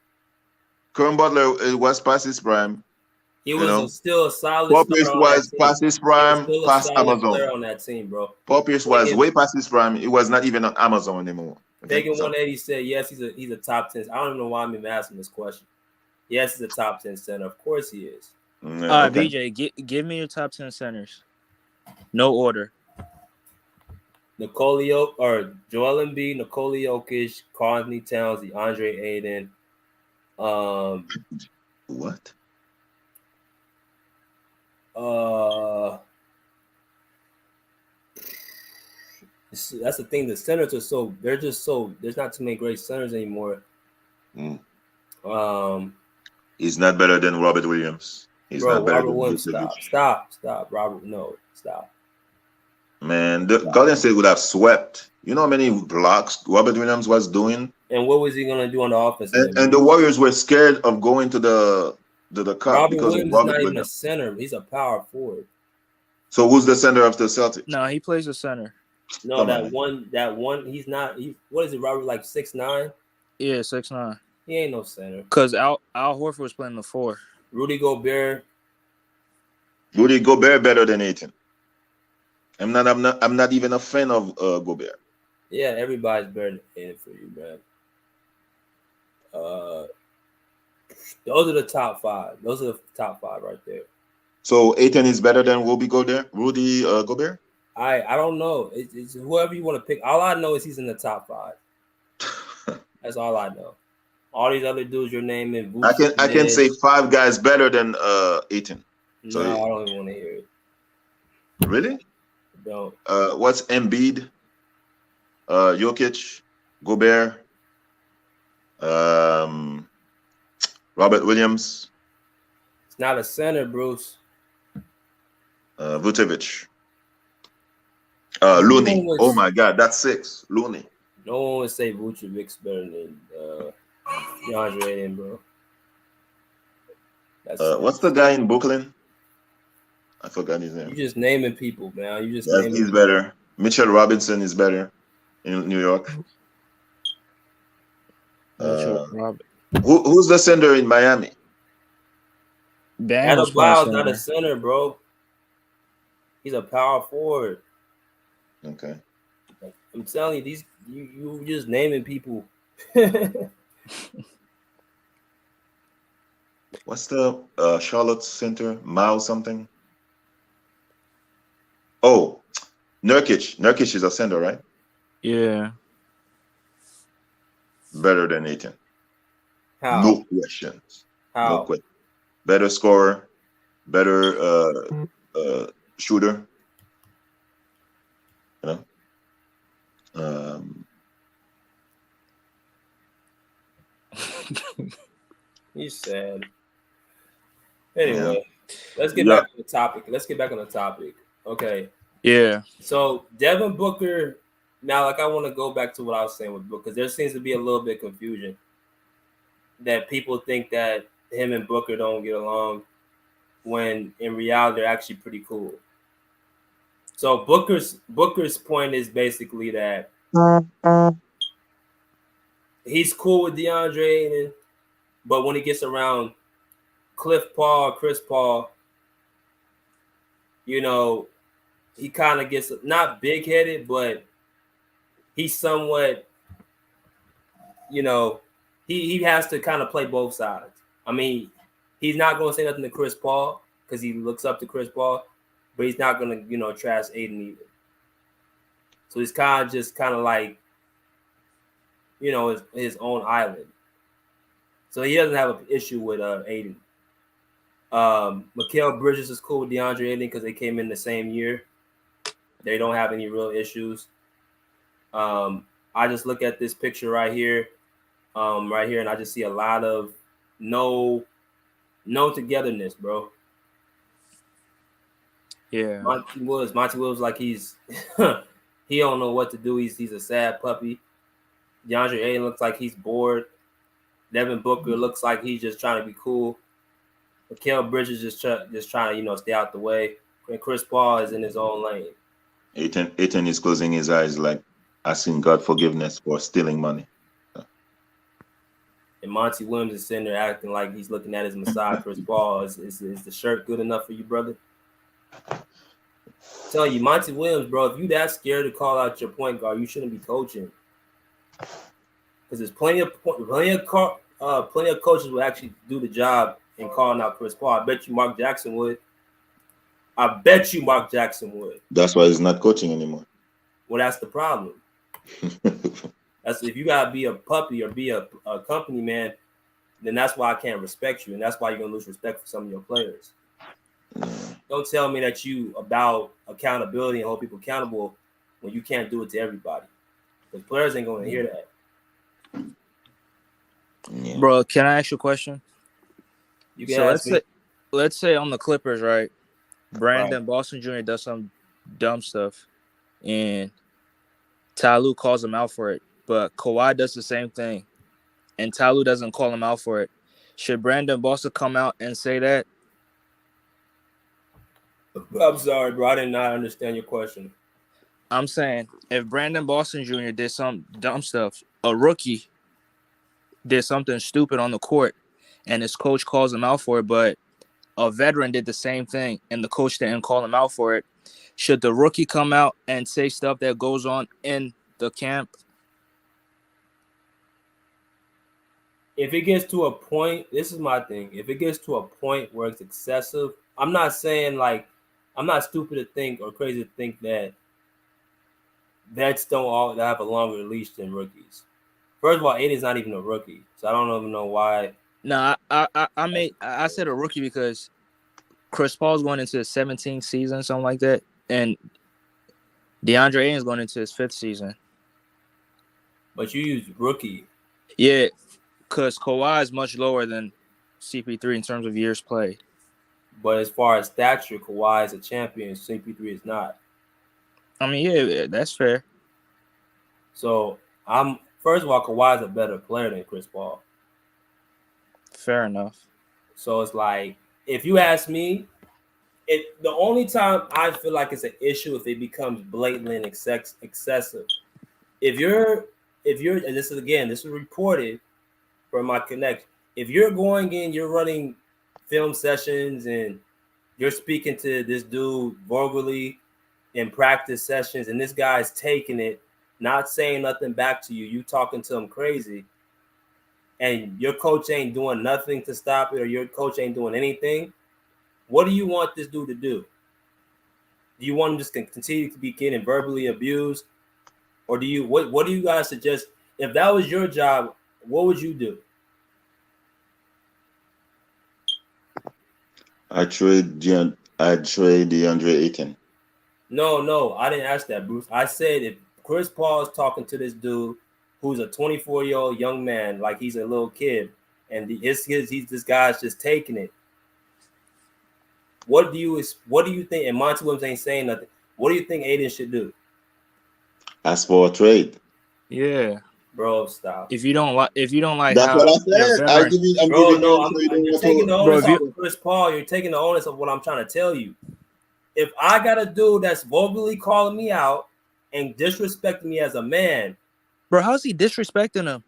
Caron Butler was past his prime. He was still a solid. Paul Pierce was past his prime, past Amazon. On that team, bro. Paul Pierce was way past his prime. He was not even on Amazon anymore. Bacon 180 said yes, he's a top 10. I don't even know why I'm even asking this question. Yes, he's a top 10 center. Of course he is. BJ, give me your top 10 centers. No order. Joel Embiid, Nikola Jokic, Karl Anthony Towns, DeAndre Ayton. What? That's the thing. The centers are there's not too many great centers anymore. He's not better than Robert Williams. He's not better than Williams. Stop. Robert, no, stop. Man, the Golden State would have swept. You know how many blocks Robert Williams was doing? And what was he gonna do on the offense? And the Warriors were scared of going to the cup Robert because Williams of Robert is not even Williams. a center. He's a power forward. So who's the center of the Celtics? No, he plays the center. No, that one. He's not. What is it, Robert? Like 6'9"? Yeah, 6'9". He ain't no center. Because Al Horford was playing the 4. Rudy Gobert better than Ayton. I'm not even a fan of Gobert. Yeah, everybody's better than Ayton for you, man. Those are the top 5. Those are the top 5 right there. So Ayton is better than Rudy Gobert? I don't know. It's whoever you want to pick. All I know is he's in the top 5. That's all I know. All these other dudes you're naming. I can say 5 guys better than Ayton. No, I don't even want to hear it. Really? Don't. What's Embiid? Jokic, Gobert, Robert Williams. It's not a center, Bruce. Vucevic. Looney. Oh my God, that's 6. Looney. No one would say Vucevic's better than DeAndre Ayton, bro. What's the guy in Brooklyn? I forgot his name. You just naming people, man. He's better. Mitchell Robinson is better in New York. Who's the center in Miami? Adam Bow's not a center, bro. He's a power forward. Okay. I'm telling you, you just naming people. What's the Charlotte center? Mao something? Oh, Nurkic. Nurkic is a center, right? Yeah. Better than Ayton. How? No questions. How? No question. Better scorer, better shooter. You know. He's sad. Anyway, let's get Yeah. back on the topic. Let's get back on the topic. Okay. Yeah. So Devin Booker. Now, like I want to go back to what I was saying with Booker, because there seems to be a little bit of confusion that people think that him and Booker don't get along, when in reality they're actually pretty cool. So Booker's point is basically that he's cool with DeAndre Ayton, but when he gets around Chris Paul, you know, he kind of gets not big headed, but he's somewhat, you know, he has to kind of play both sides. I mean, he's not going to say nothing to Chris Paul because he looks up to Chris Paul, but he's not going to, trash Ayton either. So he's kind of like, his own island. So he doesn't have an issue with Ayton. Mikal Bridges is cool with DeAndre Ayton because they came in the same year. They don't have any real issues. I just look at this picture right here, and I just see a lot of no togetherness, bro. Yeah. Monty Williams, like he's he don't know what to do. He's a sad puppy. DeAndre Ayton looks like he's bored. Devin Booker looks like he's just trying to be cool. Mikal Bridges just trying to stay out the way. And Chris Paul is in his own lane. Ayton is closing his eyes, like asking God forgiveness for stealing money. And Monty Williams is sitting there acting like he's looking at his Messiah. Chris Paul, is the shirt good enough for you, brother? Tell you, Monty Williams, bro, if you that scared to call out your point guard, you shouldn't be coaching. Because there's plenty of coaches will actually do the job in calling out Chris Paul. I bet you Mark Jackson would. That's why he's not coaching anymore. Well, that's the problem. That's if you gotta be a puppy or be a company man, then that's why I can't respect you, and that's why you're gonna lose respect for some of your players. Don't tell me that you about accountability and hold people accountable when you can't do it to everybody. Because players ain't gonna hear that. Yeah. Bro, can I ask you a question? You can ask me. Let's say on the Clippers, right? Brandon Boston Jr. does some dumb stuff, and Ty Lue calls him out for it. But Kawhi does the same thing, and Ty Lue doesn't call him out for it. Should Brandon Boston come out and say that? I'm sorry, bro. I did not understand your question. I'm saying if Brandon Boston Jr. did some dumb stuff, a rookie did something stupid on the court, and his coach calls him out for it, but a veteran did the same thing, and the coach didn't call him out for it, should the rookie come out and say stuff that goes on in the camp? If it gets to a point, this is my thing. If it gets to a point where it's excessive, I'm not saying I'm not stupid to think or crazy to think that vets don't all have a longer leash than rookies. First of all, Aiden's not even a rookie, so I don't even know why. No, I said a rookie because Chris Paul's going into his 17th season, something like that, and DeAndre Ayton's going into his 5th season. But you use rookie. Yeah, because Kawhi is much lower than CP3 in terms of years played. But as far as stature, Kawhi is a champion. CP3 is not. I mean, yeah, that's fair. So first of all, Kawhi is a better player than Chris Paul. Fair enough. So it's like, if you ask me, the only time I feel like it's an issue if it becomes blatant and excessive. If you're, and this is reported from my connection. If you're going in, you're running film sessions and you're speaking to this dude vulgarly in practice sessions, and this guy's taking it, not saying nothing back to you, you talking to him crazy, and your coach ain't doing nothing to stop it, or your coach ain't doing anything, what do you want this dude to do? Do you want him just to continue to be getting verbally abused? Or what do you guys suggest? If that was your job, what would you do? I trade DeAndre Ayton. No, I didn't ask that, Bruce. I said if Chris Paul is talking to this dude who's a 24-year-old young man, like he's a little kid, and this guy's just taking it. What do you think? And Monty Williams ain't saying nothing. What do you think Ayton should do? Ask for a trade. Yeah. Bro, stop. If you don't like That's how what I said. I'm giving you You're taking the onus Bro, off of Chris Paul. You're taking the onus of what I'm trying to tell you. If I got a dude that's vocally calling me out and disrespecting me as a man, bro, how's he disrespecting him?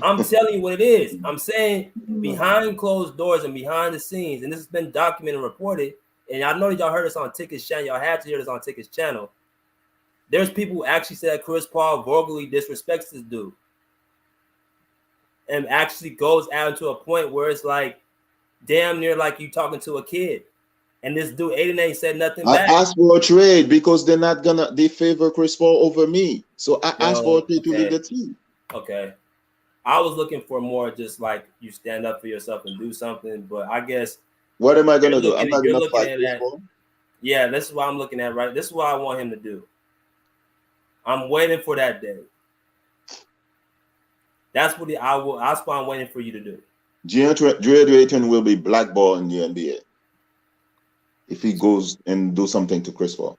I'm telling you what it is. I'm saying behind closed doors and behind the scenes, and this has been documented and reported, and I know that y'all heard this on Ticket's channel. Y'all had to hear this on Ticket's channel. There's people who actually said Chris Paul vocally disrespects this dude and actually goes out to a point where it's like damn near like you talking to a kid. And this dude, Ayton, ain't said nothing back. I asked for a trade because they favor Chris Paul over me. So I asked for a trade to leave the team. Okay. I was looking for more just like you stand up for yourself and do something, but I guess what am I gonna do? I'm not gonna gonna fight Chris Paul. Yeah, this is what I'm looking at, right? This is what I want him to do. I'm waiting for that day. That's what I'm waiting for you to do. DeAndre Ayton will be blackballed in the NBA if he goes and do something to Chris Paul.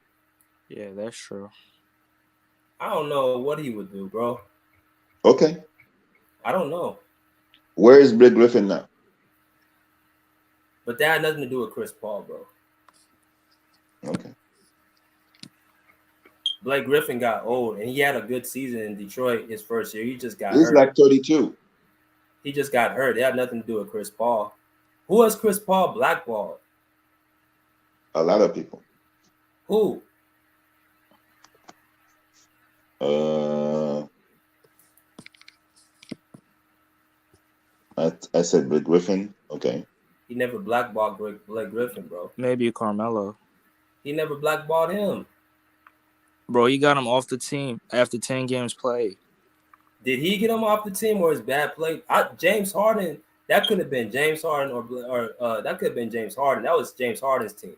Yeah, that's true. I don't know what he would do, bro. Okay. I don't know. Where is Blake Griffin now? But that had nothing to do with Chris Paul, bro. Okay. Blake Griffin got old, and he had a good season in Detroit his first year. He just got He's hurt. like 32. He just got hurt. It had nothing to do with Chris Paul. Who has Chris Paul blackballed? A lot of people. Who? I said Blake Griffin. Okay. He never blackballed Blake Griffin, bro. Maybe Carmelo. He never blackballed him. Bro, he got him off the team after 10 games played. Did he get him off the team or his bad play? James Harden, that could have been James Harden or that could have been James Harden. That was James Harden's team.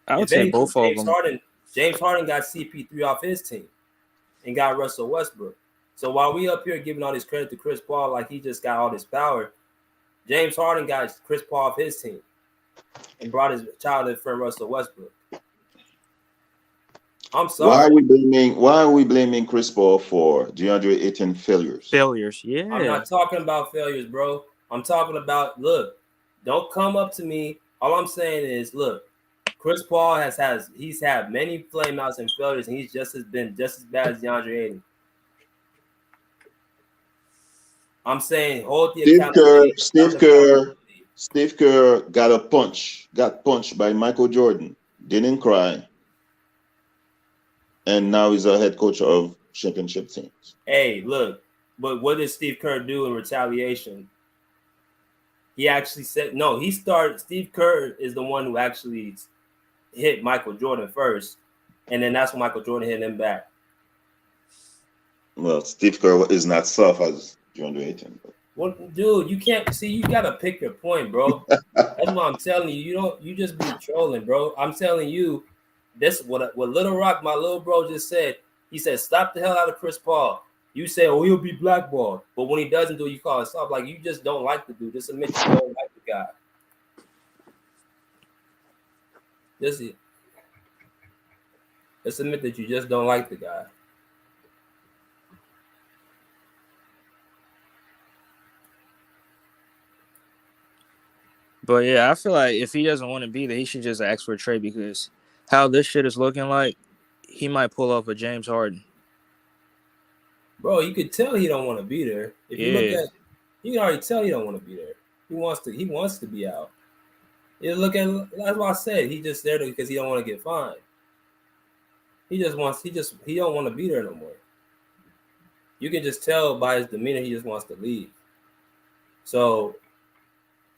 I would say both of them. James Harden got CP3 off his team and got Russell Westbrook. So while we up here giving all this credit to Chris Paul like he just got all this power, James Harden got Chris Paul off his team and brought his childhood friend Russell Westbrook. I'm sorry. Why are we blaming Chris Paul for DeAndre Ayton failures? Yeah. I'm not talking about failures, bro. I'm talking about, look, don't come up to me. All I'm saying is, look, Chris Paul he's had many flameouts and failures, and he's just as bad as DeAndre Ayton. I'm saying hold the Steve Kerr got punched by Michael Jordan, didn't cry, and now he's a head coach of championship teams. Hey, look, but what did Steve Kerr do in retaliation? He actually said, no, Steve Kerr is the one who actually hit Michael Jordan first, and then that's when Michael Jordan hit him back. Well, Steve Kerr is not soft as DeAndre Ayton. Well, dude, you can't see. You gotta pick your point, bro. That's what I'm telling you. You just be trolling, bro. I'm telling you, this what Little Rock, my little bro, just said. He said, "Stop the hell out of Chris Paul." You say, "Oh, he'll be blackballed," but when he doesn't do it, you call it stop. Like you just don't like the dude. Just admit you don't like the guy. Just admit that you just don't like the guy. But yeah, I feel like if he doesn't want to be there, he should just ask for a trade because how this shit is looking like, he might pull off a James Harden. Bro, you could tell he don't want to be there. If you look at, you can already tell he don't want to be there. He wants to be out. You look at, that's what I said. He just there because he don't want to get fined. He don't want to be there no more. You can just tell by his demeanor he just wants to leave. So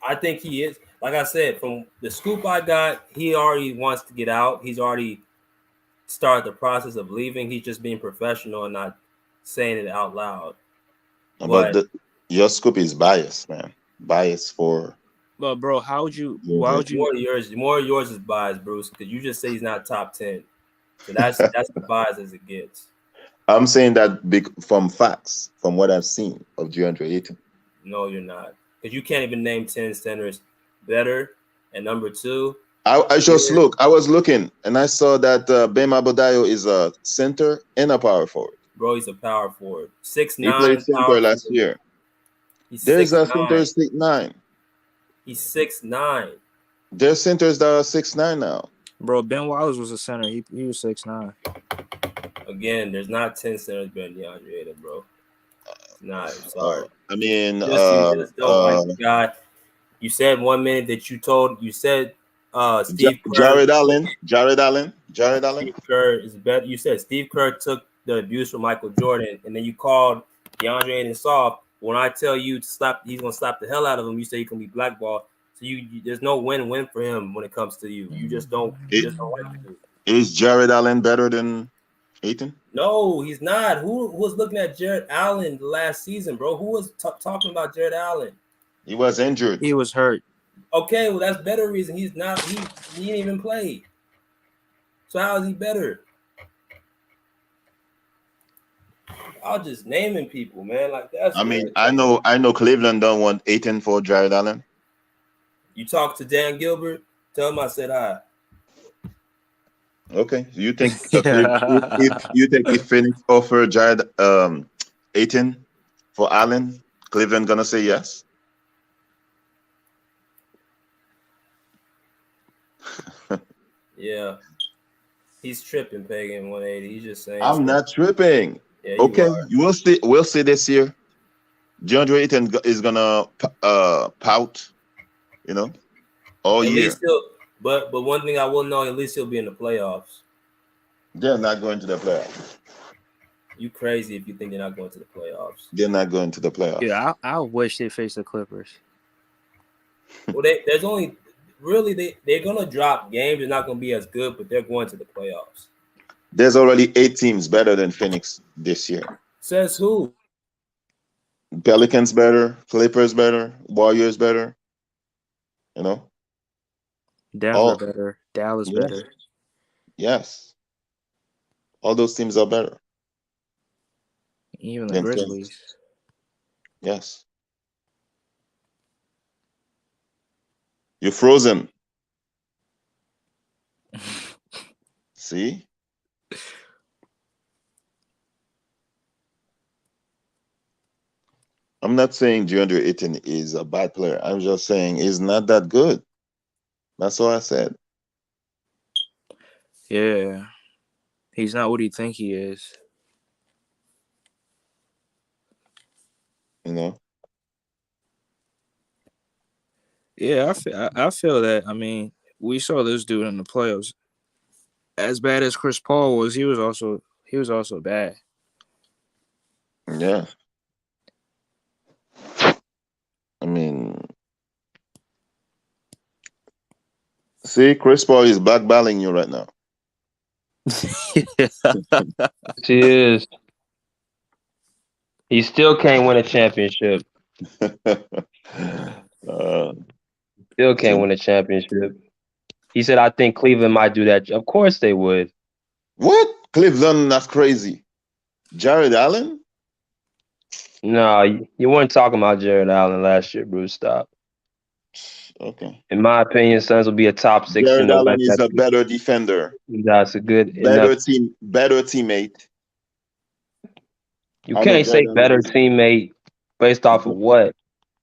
I think he is, like I said, from the scoop I got, he already wants to get out. He's already started the process of leaving. He's just being professional and not saying it out loud. But your scoop is biased, man. Biased for But bro, how would you? Yeah, Why yeah. would you? More of yours is biased, Bruce, because you just say he's not top 10. So that's as biased as it gets. I'm saying that from facts, from what I've seen of DeAndre Ayton. No, you're not, because you can't even name 10 centers better. And number two, I was looking, and I saw that Bam Adebayo is a center and a power forward. bro, he's a power forward, He played 6'9" center power last forward. year. He's There's a 6'9". center 6'9". He's 6'9". There's centers that are 6'9" now. Bro, Ben Wallace was a center. He was 6'9". Again, there's not 10 centers better than DeAndre Ayton, bro. Not. So All right. I mean, you just don't like the guy. You said 1 minute that you said Steve Kerr. Jared Allen. Steve Kerr is better. You said Steve Kerr took the abuse from Michael Jordan, and then you called DeAndre Ayton soft. When I tell you to stop, he's gonna slap the hell out of him. You say he can be blackballed. So there's no win-win for him when it comes to you. You just don't. You just don't like it. Is Jared Allen better than Ayton? No, he's not. Who was looking at Jared Allen last season, bro? Who was talking about Jared Allen? He was injured. He was hurt. Okay, well that's better reason. He's not. He didn't even play. So how is he better? I'll just naming people, man. Like that's. I mean, I know Cleveland don't want Ayton for Jared Allen. You talk to Dan Gilbert. Tell him I said hi. Okay, you think if Phoenix offer Jared Ayton for Allen, Cleveland gonna say yes? Yeah, he's tripping, Pagan 180. He's just saying. I'm not tripping. Yeah, okay, we'll see this year. DeAndre Ayton is gonna pout, all at year. Least but one thing I will know, at least he'll be in the playoffs. They're not going to the playoffs. You crazy if you think they're not going to the playoffs. They're not going to the playoffs. Yeah, I wish they faced the Clippers. Well, there's only really they're gonna drop games. They're not gonna be as good, but they're going to the playoffs. There's already 8 teams better than Phoenix this year. Says who? Pelicans better, Clippers better, Warriors better. Denver better, Dallas better. Yes. All those teams are better. Even the Grizzlies. Phoenix. Yes. You're frozen. See? I'm not saying DeAndre Ayton is a bad player. I'm just saying he's not that good. That's all I said. Yeah. He's not what you think he is. Yeah, I feel that. I mean, we saw this dude in the playoffs. As bad as Chris Paul was, he was also bad. Yeah. I mean, see, Chris Paul is blackballing you right now. He is. He still can't win a championship. Still can't win a championship. He said, I think Cleveland might do that. Of course they would. What? Cleveland, that's crazy. Jared Allen? No, you weren't talking about Jared Allen last year, Bruce. Stop. Okay. In my opinion, Suns will be a top 6 Jared in the Allen West. is a better defender. That's a good better enough. better teammate. You can't say better teammate based off of what?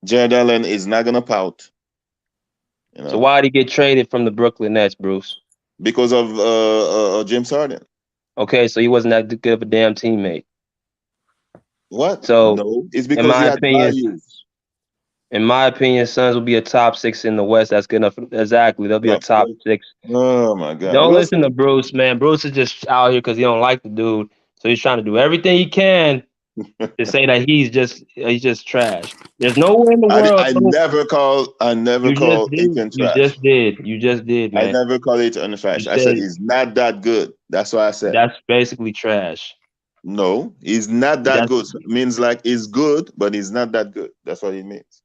Jared Allen is not gonna pout. So why did he get traded from the Brooklyn Nets, Bruce? Because of James Harden. Okay, so he wasn't that good of a damn teammate. What? So no, it's because he had values. In my opinion, Suns will be a top 6 in the West. That's good enough. Exactly, they'll be a top 6. Oh my God! Don't listen to Bruce, man. Bruce is just out here because he don't like the dude, so he's trying to do everything he can to say that he's just trash. There's nowhere in the world. I never call Ayton trash. You just did, man. I never call Ayton trash. I said he's not that good. That's what I said. That's basically trash. No, he's not that good. It means like he's good, but he's not that good. That's what it means.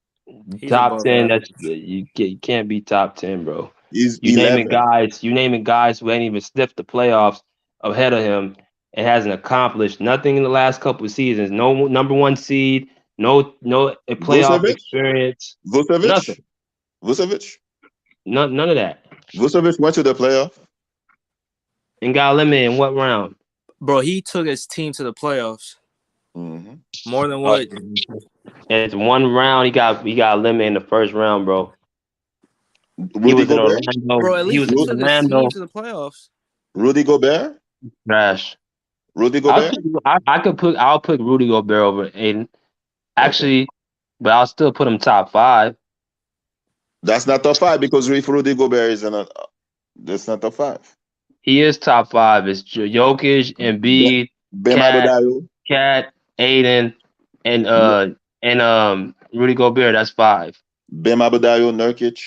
He's Top above 10. average. You can't be top 10, bro. He's You naming 11. guys. You naming guys who ain't even sniffed the playoffs ahead of him and hasn't accomplished nothing in the last couple of seasons. No number one seed. No playoff Vucevic? experience. Vucevic? Nothing. Vucevic? None of that. Vucevic went to the playoff. And got eliminated in what round? Bro, he took his team to the playoffs Mm-hmm. more than what. It's one round. He got eliminated in the first round, bro. He Rudy was in Gobert? Orlando. Bro, at He was least he in took his Orlando. team to the playoffs. Rudy Gobert? Trash. Rudy Gobert? I'll put Rudy Gobert over Aiden. Actually, but I'll still put him top 5. That's not top 5 because if Rudy Gobert is in a, that's not top 5. He is top 5. It's Jokic, Embiid, Bam Cat, Adebayo, Aiden, and Rudy Gobert. That's 5. Bam Adebayo, Nurkic.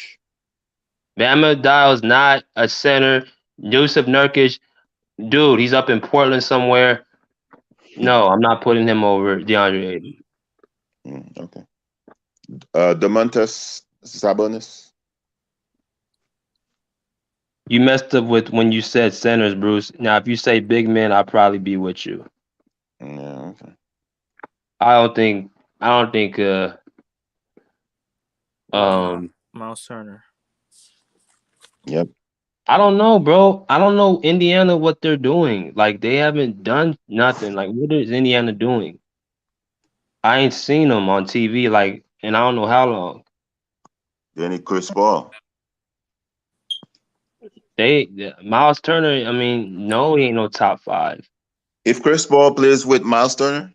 Bama Dial's not a center. Yusuf Nurkic, dude, he's up in Portland somewhere. No, I'm not putting him over DeAndre Ayton. Okay. Domantas Sabonis. You messed up with when you said centers, Bruce. Now, if you say big men, I'll probably be with you. Yeah, okay. I don't think Miles Turner. Yep. I don't know, bro. I don't know Indiana what they're doing. Like they haven't done nothing. Like what is Indiana doing? I ain't seen them on TV like and I don't know how long. Then Chris Paul. Miles Turner, I mean, no, he ain't no top 5. If Chris Paul plays with Miles Turner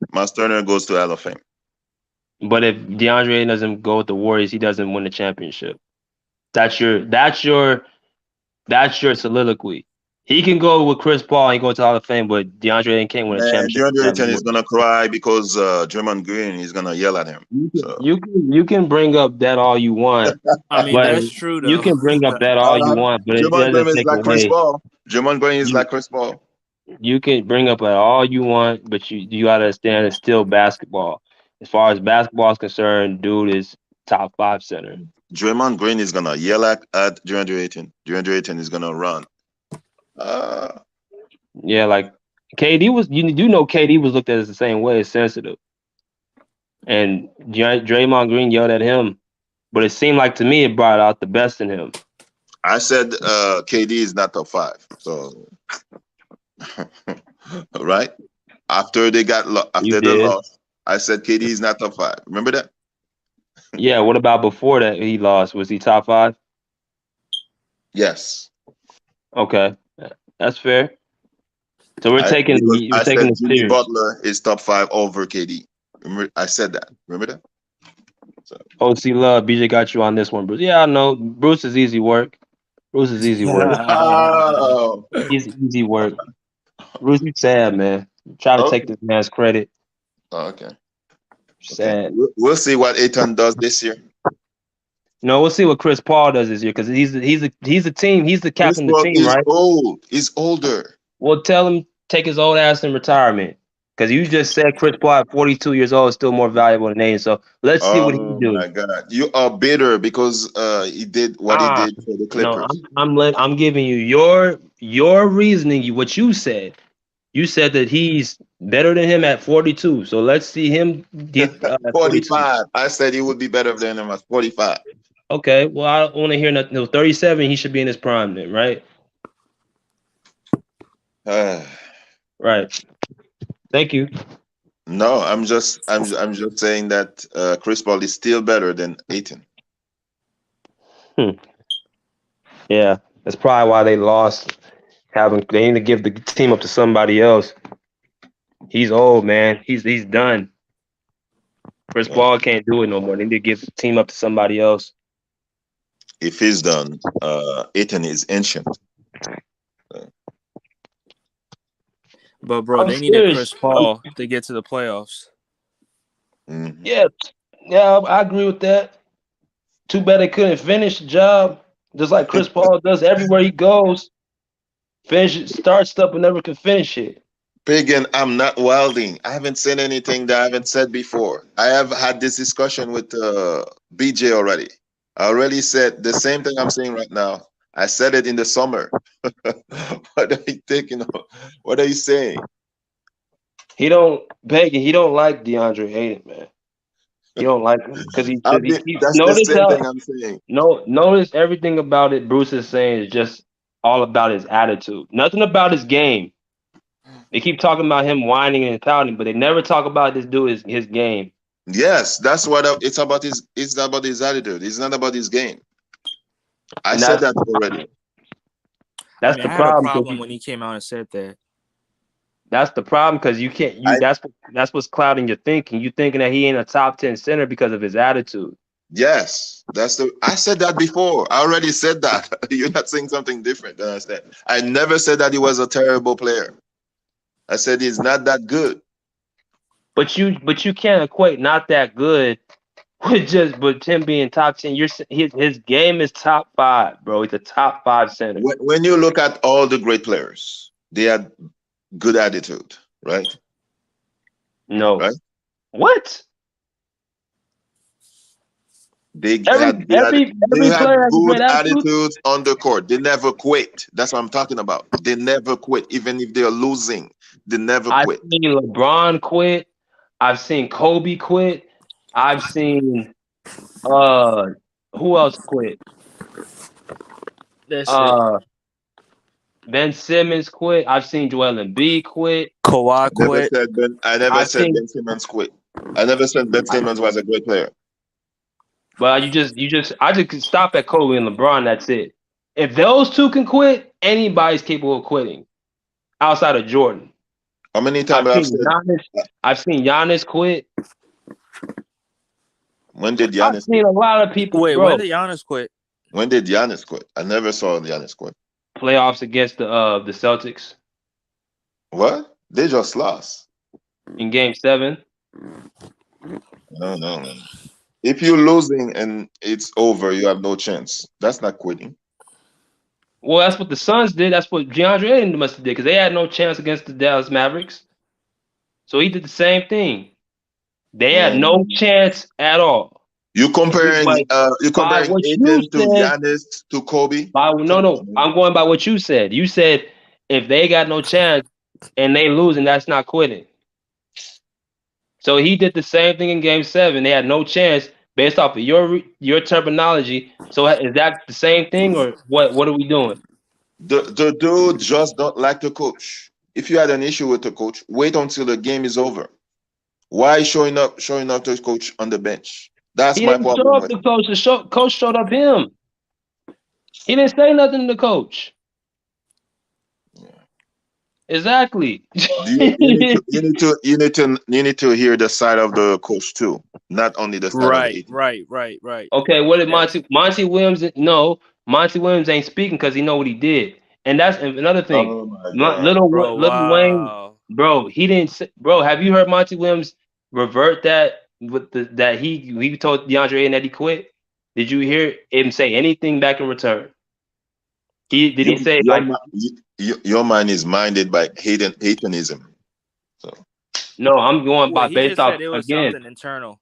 goes to Hall of Fame. But if DeAndre Ayton doesn't go with the Warriors, he doesn't win the championship. That's your soliloquy. He can go with Chris Paul and go to Hall of Fame, but DeAndre Ayton can't win a championship. DeAndre Ayton is gonna cry because Draymond Green is gonna yell at him. You can bring up that all you want. I mean, but that's true though. You can bring up that all you want, but it Draymond Green doesn't is take like Chris away. Paul. Draymond Green is like Chris Paul. You can bring up that all you want, but you gotta understand it's still basketball. As far as basketball is concerned, dude is top 5 center. Draymond Green is gonna yell at DeAndre Ayton. DeAndre Ayton is gonna run. Yeah, like KD was. You do know KD was looked at as the same way as sensitive, and Draymond Green yelled at him, but it seemed like to me it brought out the best in him. I said KD is not top 5. So right after they got the loss, I said KD is not top 5. Remember that? Yeah. What about before that he lost? Was he top 5? Yes. Okay, that's fair. So we're taking the Jimmy series. Butler is top 5 over KD. Remember, I said that. Remember that? So. OC Love, BJ got you on this one, Bruce. Yeah, I know. Bruce is easy work. Bruce is easy work. Wow. He's easy work. Bruce, you sad, man. Try to take this man's credit. Oh, okay. Sad. Okay. We'll see what Ayton does this year. No, we'll see what Chris Paul does this year because he's the team. He's the captain of the team, right? Old. He's older. Well, tell him take his old ass in retirement because you just said Chris Paul at 42 years old is still more valuable than Ayton. So let's see what he can do. Oh my God, you are bitter because he did what he did for the Clippers. No, I'm giving you your reasoning. What you said. You said that he's better than him at 42. So let's see him get 45. I said he would be better than him at 45. Okay, well, I don't want to hear nothing. No, 37, he should be in his prime then, right? Right. Thank you. No, I'm just saying that Chris Paul is still better than Ayton. Yeah, that's probably why they lost. They need to give the team up to somebody else. He's old, man. He's done. Chris Paul can't do it no more. They need to give the team up to somebody else. If he's done, Ayton is ancient. But bro, they needed Chris Paul to get to the playoffs. Mm-hmm. Yeah, I agree with that. Too bad they couldn't finish the job, just like Chris Paul does everywhere he goes. Start stuff and never can finish it. Pagan, I'm not wilding. I haven't said anything that I haven't said before. I have had this discussion with BJ already. I already said the same thing I'm saying right now. I said it in the summer. What are you taking? What are you saying? He don't like DeAndre Ayton, man. He don't like him because he keeps That's the same thing I'm saying. notice everything about it Bruce is saying is just all about his attitude. Nothing about his game. They keep talking about him whining and pouting, but they never talk about this dude his game. Yes, that's what it's about. It's about his attitude. It's not about his game. I And said that already. That's I the had a problem. problem when he came out and said that. That's the problem because you can't. That's what's clouding your thinking. You thinking that he ain't a top 10 center because of his attitude. Yes, I said that before. I already said that. You're not saying something different. Understand? I never said that he was a terrible player. I said he's not that good. But you can't equate not that good with him being top 10. His game is top 5, bro. He's a top 5 center. When you look at all the great players, they had good attitude, right? No. Right? What? They had good great attitudes on the court. They never quit. That's what I'm talking about. They never quit, even if they're losing. They never quit. I've seen LeBron quit. I've seen Kobe quit. I've seen who else quit? Ben Simmons quit. I've seen Joel Embiid quit. Kawhi quit. I never said Ben Simmons quit. I never said Ben Simmons was a great player. But I just stop at Kobe and LeBron. That's it. If those two can quit, anybody's capable of quitting outside of Jordan. How many times I've seen Giannis quit. When did Giannis I've seen a lot of people. Wait, when did Giannis quit? When did Giannis quit? I never saw Giannis quit. Playoffs against the Celtics. What? They just lost in Game 7. No, man. If you're losing and it's over, you have no chance. That's not quitting. Well, that's what the Suns did. That's what DeAndre Ayton must have did because they had no chance against the Dallas Mavericks. So he did the same thing. They had no chance at all. You comparing Ayton to Giannis to Kobe? No. I'm going by what you said. You said if they got no chance and they lose, and that's not quitting. So he did the same thing in Game 7. They had no chance based off of your terminology. So is that the same thing, or what? What are we doing? The dude just don't like the coach. If you had an issue with the coach, wait until the game is over. Why showing up to the coach on the bench? That's my problem. Show up the coach. The coach showed up him. He didn't say nothing to the coach. Yeah. Exactly. you need to hear the side of the coach too, not only the side of it. Right. Okay, what did Monty Williams? No, Monty Williams ain't speaking because he know what he did, and that's another thing. Little Wayne, bro, he didn't say, bro. Have you heard Monty Williams revert that with that he told DeAndre Ayton that he quit? Did you hear him say anything back in return? He say your mind is minded by Aytonism? So no, I'm going by based off it was again. Something internal.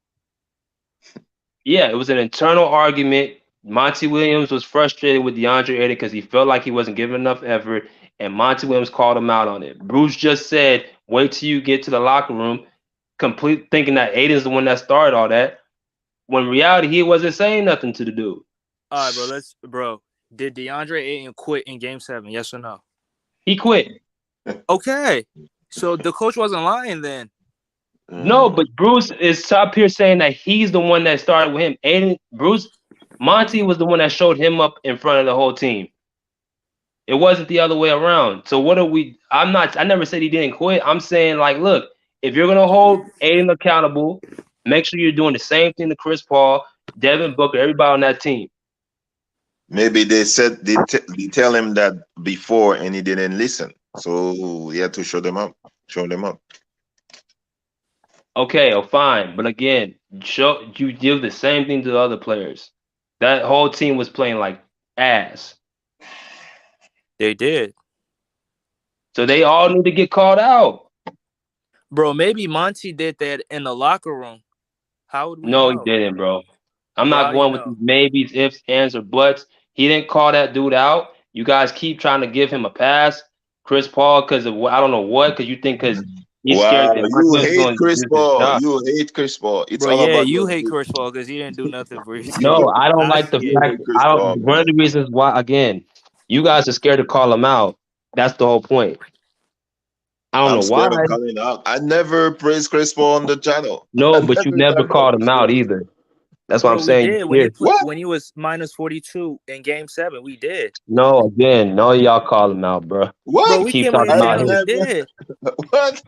Yeah, it was an internal argument. Monty Williams was frustrated with DeAndre Ayton because he felt like he wasn't giving enough effort, and Monty Williams called him out on it. Bruce just said, "Wait till you get to the locker room," thinking that Ayton's the one that started all that. When in reality, he wasn't saying nothing to the dude. All right, bro. Did DeAndre Ayton quit in Game 7? Yes or no? He quit. Okay, so the coach wasn't lying then. No, but Bruce is up here saying that he's the one that started with him. Ayton, Monty was the one that showed him up in front of the whole team. It wasn't the other way around. So what are we? I never said he didn't quit. I'm saying, like, look, if you're gonna hold Ayton accountable, make sure you're doing the same thing to Chris Paul, Devin Booker, everybody on that team. Maybe they tell him that before and he didn't listen. So he had to show them up. Okay, fine. But again, you do the same thing to the other players. That whole team was playing like ass. They did. So they all need to get called out. Bro, maybe Monty did that in the locker room. How would we No, know? he didn't, bro. I'm Bro, not how do you going with know? these maybes, ifs, ands, or buts. He didn't call that dude out. You guys keep trying to give him a pass, Chris Paul, because of I don't know what, because you think because he's scared Wow, that Monty you Williams is hate going to Chris do his Paul. job. You hate Chris Paul. It's Bro, all yeah, about you your hate hate. Chris Paul because he didn't do nothing for his No, team. I don't I like the see You it. fact. hate Chris I Paul, don't. One of man. the reasons why, again, you guys are scared to call him out. That's the whole point. I don't I'm know why. scared of calling out. I never praised Chris Paul on the channel. I No, but you never never done that. called him out either. That's what I'm Bro, we saying. did when You're scared. What? when he was minus 42 in Game 7. We did. No, again, no, y'all call him out, bro. Bro, What? You we keep came on talking your I about channel. him. We never. did. What?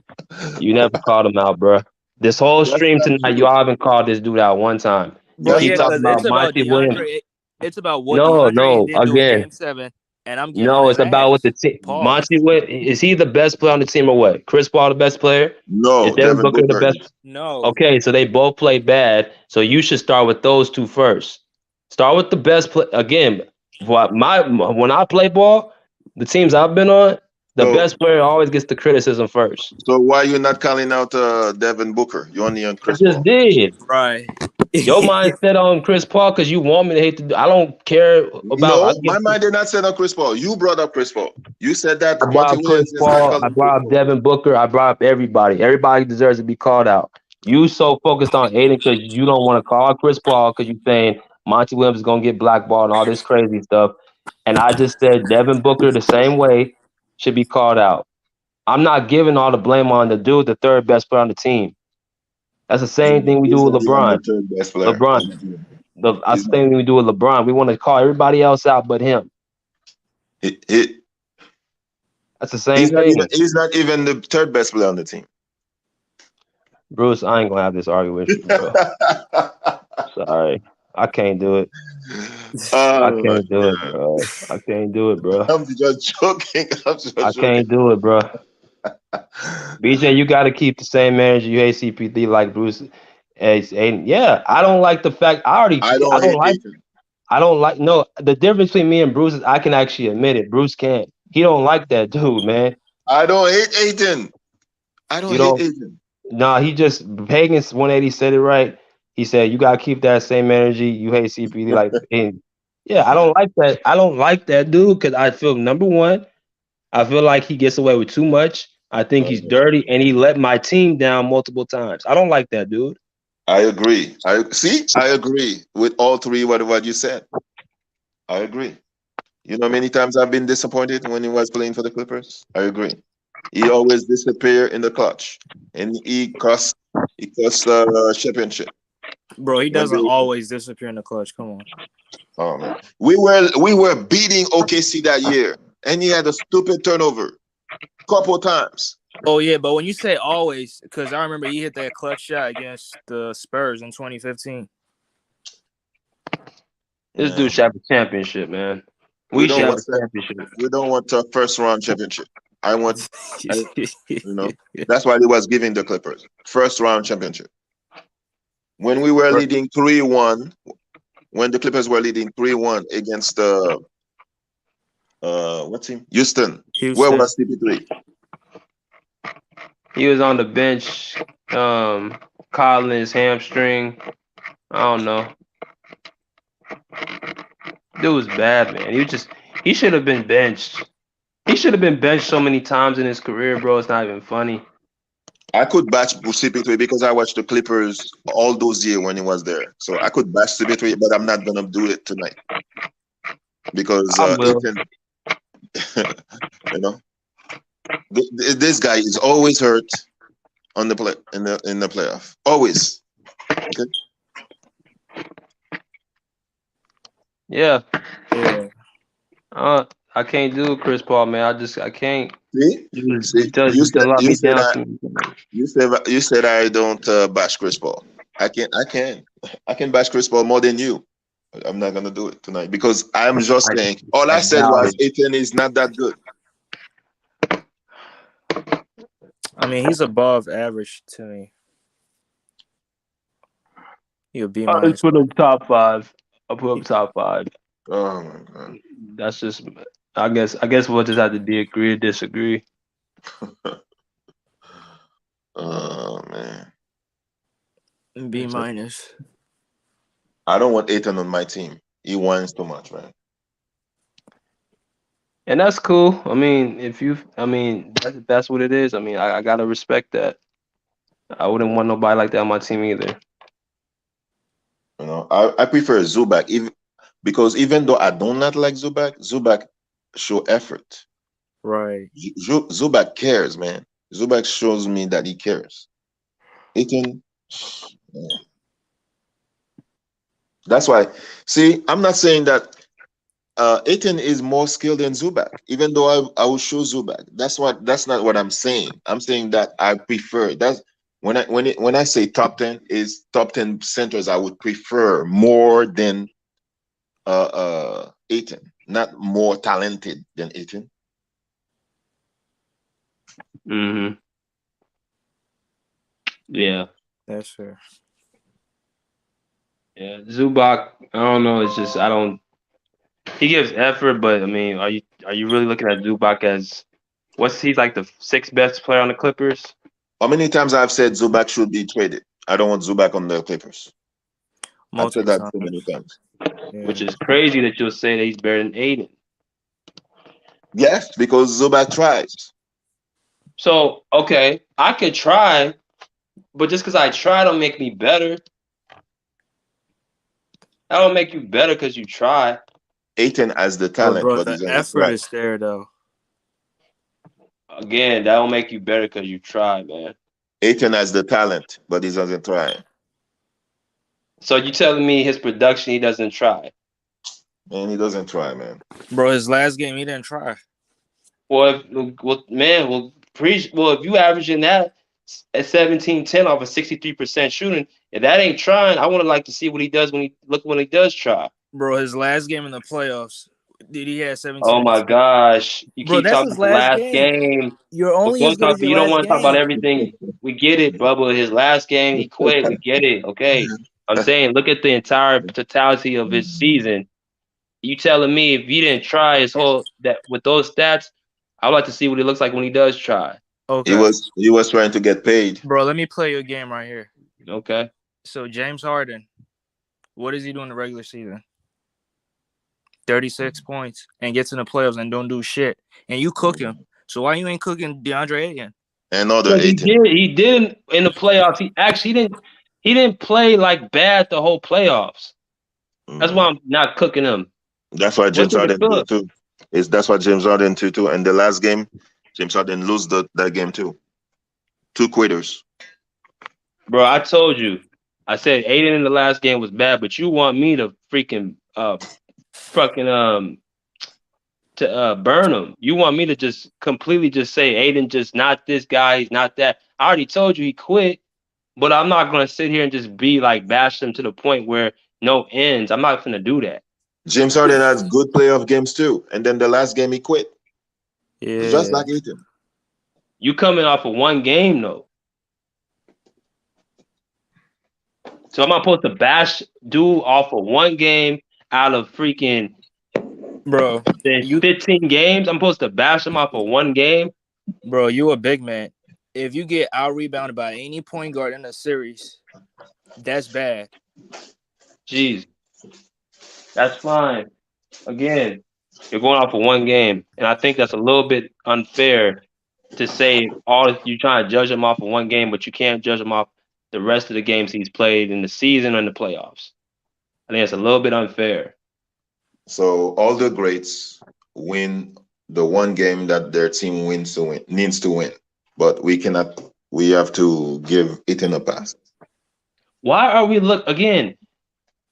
You never called him out, bro. This whole That's stream not tonight, you true. all haven't called this dude out one time. You Bro, That's keep yeah, not talking because about it's true. about Monty Williams. DeAndre. It's about what No, DeAndre Ayton no. didn't do in Again, Game 7, and I'm getting on no. his It's about what ass. the team. Pause. Monty Williams, is he the best player on the team or what? Chris Paul the best player? Is No, Devin Devin Booker the Booker best? is. No. Okay, so they both play bad. So you should start with those two first. Start with the best play. Again, when I play ball, the teams I've been on, the So, best player always gets the criticism first. so why you not calling out Devin Booker? You only on I Chris just Paul. did. Right. Your mindset on Chris Paul because you want me to hate the. I don't care about. I No, get. my mind did not say on Chris Paul. You brought up Chris Paul. You said that I brought Monty up Chris Williams is not Paul. I calling Chris brought up Paul. Devin Booker. I brought up everybody. Everybody deserves to be called out. You so focused on Aiden because you don't want to call out Chris Paul because you're saying Monty Williams is gonna get blackballed and all this crazy stuff. And I just said Devin Booker the same way should be called out. I'm not giving all the blame on the dude, the third best player on the team. That's the same thing we do He's with not even the LeBron. third best player LeBron. on the team. That's He's the not. thing we do with LeBron. We want to call everybody else out but him. He, That's the same thing. he's not even the third best player on the team. Bruce, I ain't gonna have this argument with you, bro. Sorry. I can't do it. I Oh my can't do it, God. bro. I can't do it, bro. I'm just joking. I'm just I joking. can't do it, bro. BJ, you got to keep the same energy. You hate CP3 like Bruce. Yeah, I don't like the fact. I don't hate Ayton. No, the difference between me and Bruce is I can actually admit it. Bruce can't. He don't like that dude, man. I don't hate Ayton. I don't You hate don't. Ayton. Nah, he just Hagen's 180 said it right. He said you gotta keep that same energy. You hate CPD like, and yeah, I don't like that. I don't like that dude because I feel number one, I feel like he gets away with too much. I think he's dirty and he let my team down multiple times. I don't like that dude. I agree. I agree with all three what you said. I agree. You know, many times I've been disappointed when he was playing for the Clippers. I agree. He always disappear in the clutch, and he cost championship. Bro, he When doesn't they- always disappear in the clutch. Come on. oh man, we were beating OKC that year, and he had a stupid turnover couple times. Oh yeah, but when you say always, because I remember he hit that clutch shot against the Spurs in 2015. This dude should have a championship, man. We should have a championship. We don't want a first round championship. That's why he was giving the Clippers first round championship. When we were leading 3-1, when the Clippers were leading 3-1 against what team? Houston. Where was CP3? He was on the bench, Collins hamstring. I don't know. Dude was bad, man. He should have been benched. He should have been benched so many times in his career, bro. It's not even funny. I could bash CP3 because I watched the Clippers all those years when he was there. So I could bash CP3, but I'm not gonna do it tonight because you know, this guy is always hurt on the play in the playoff. Always. Okay. Yeah. I can't do Chris Paul, man. I can't. See? You said I don't bash Chris Paul. I can bash Chris Paul more than you. I'm not gonna do it tonight because I'm just saying. All I said was Ayton is not that good. I mean, he's above average to me. He'll be I just put him top 5. I'll put him top 5. Oh my God. That's just. I guess we'll just have to agree or disagree. B minus. I don't want Ayton on my team. He whines too much, man. And that's cool. I mean, that's what it is. I mean, I gotta respect that. I wouldn't want nobody like that on my team either. You know, I prefer Zubac, because even though I do not like Zubac show effort. Right. Zubac cares, man. Zubac shows me that he cares. Ayton, man. That's why. See, I'm not saying that Ayton is more skilled than Zubac, even though I will show Zubac. That's not what I'm saying. I'm saying that I prefer that's when I say top 10 is top 10 centers I would prefer more than Ayton, not more talented than Ayton. Mm-hmm. Yeah. That's fair. Yeah. Zubac, I don't know. It's just he gives effort, but I mean, are you really looking at Zubac as he's like the sixth best player on the Clippers? How many times I've said Zubac should be traded? I don't want Zubac on the Clippers. I've said Multiple that so times. many times. Yeah. Which is crazy that you'll say that he's better than Ayton. Yes, because Zubac tries. So, okay, I could try, but just because I try don't make me better. That don't make you better because you try. Ayton has the But talent, bro, but the he's on the effort try. is there though. Again, that don't make you better because you try, man. Ayton has the talent, but he doesn't try. So you telling me his production he doesn't try? Man, he doesn't try, man. Bro, his last game he didn't try. Well, if you averaging that at 17-10 off a 63% shooting, if that ain't trying, I want to like to see what he does when he does try. Bro, his last game in the playoffs, did he have 17? Oh my gosh. You Bro, keep that's talking his about the last last game. game. You're only as good as your You don't last want to talk about game. everything. We get it, Bubba. His last game, he quit. We get it. Okay. I'm saying, look at the entire totality of his season. You telling me if he didn't try his whole that with those stats, I would like to see what he looks like when he does try. Okay. He was trying to get paid. Bro, let me play your game right here. Okay. So James Harden, what does he do in the regular season? 36 points and gets in the playoffs and don't do shit. And you cook him. So why you ain't cooking DeAndre Ayton? Another He 18. did in the playoffs. He didn't play like bad the whole playoffs. That's why I'm not cooking him. That's why James Harden do too. That's what James Harden do too. And the last game, James Harden lose that game too. 2 quitters. Bro, I told you. I said Aiden in the last game was bad, but you want me to freaking burn him. You want me to just completely just say Aiden just not this guy, he's not that. I already told you he quit, but I'm not gonna sit here and just be like bash him to the point where no ends. I'm not gonna do that. James Harden has good playoff games too. And then the last game he quit. Yeah. Just like Ayton. You coming off of one game though. So I'm not supposed to bash dude off of one game out of freaking 15 games. I'm supposed to bash him off of one game. Bro, you a big man. If you get out rebounded by any point guard in a series, that's bad. Jeez. That's fine. Again, you're going off of one game. And I think that's a little bit unfair to say you trying to judge him off of one game, but you can't judge him off the rest of the games he's played in the season or in the playoffs. I think it's a little bit unfair. So all the greats win the one game that their team needs to win. But we have to give Ayton a pass. Why are we again?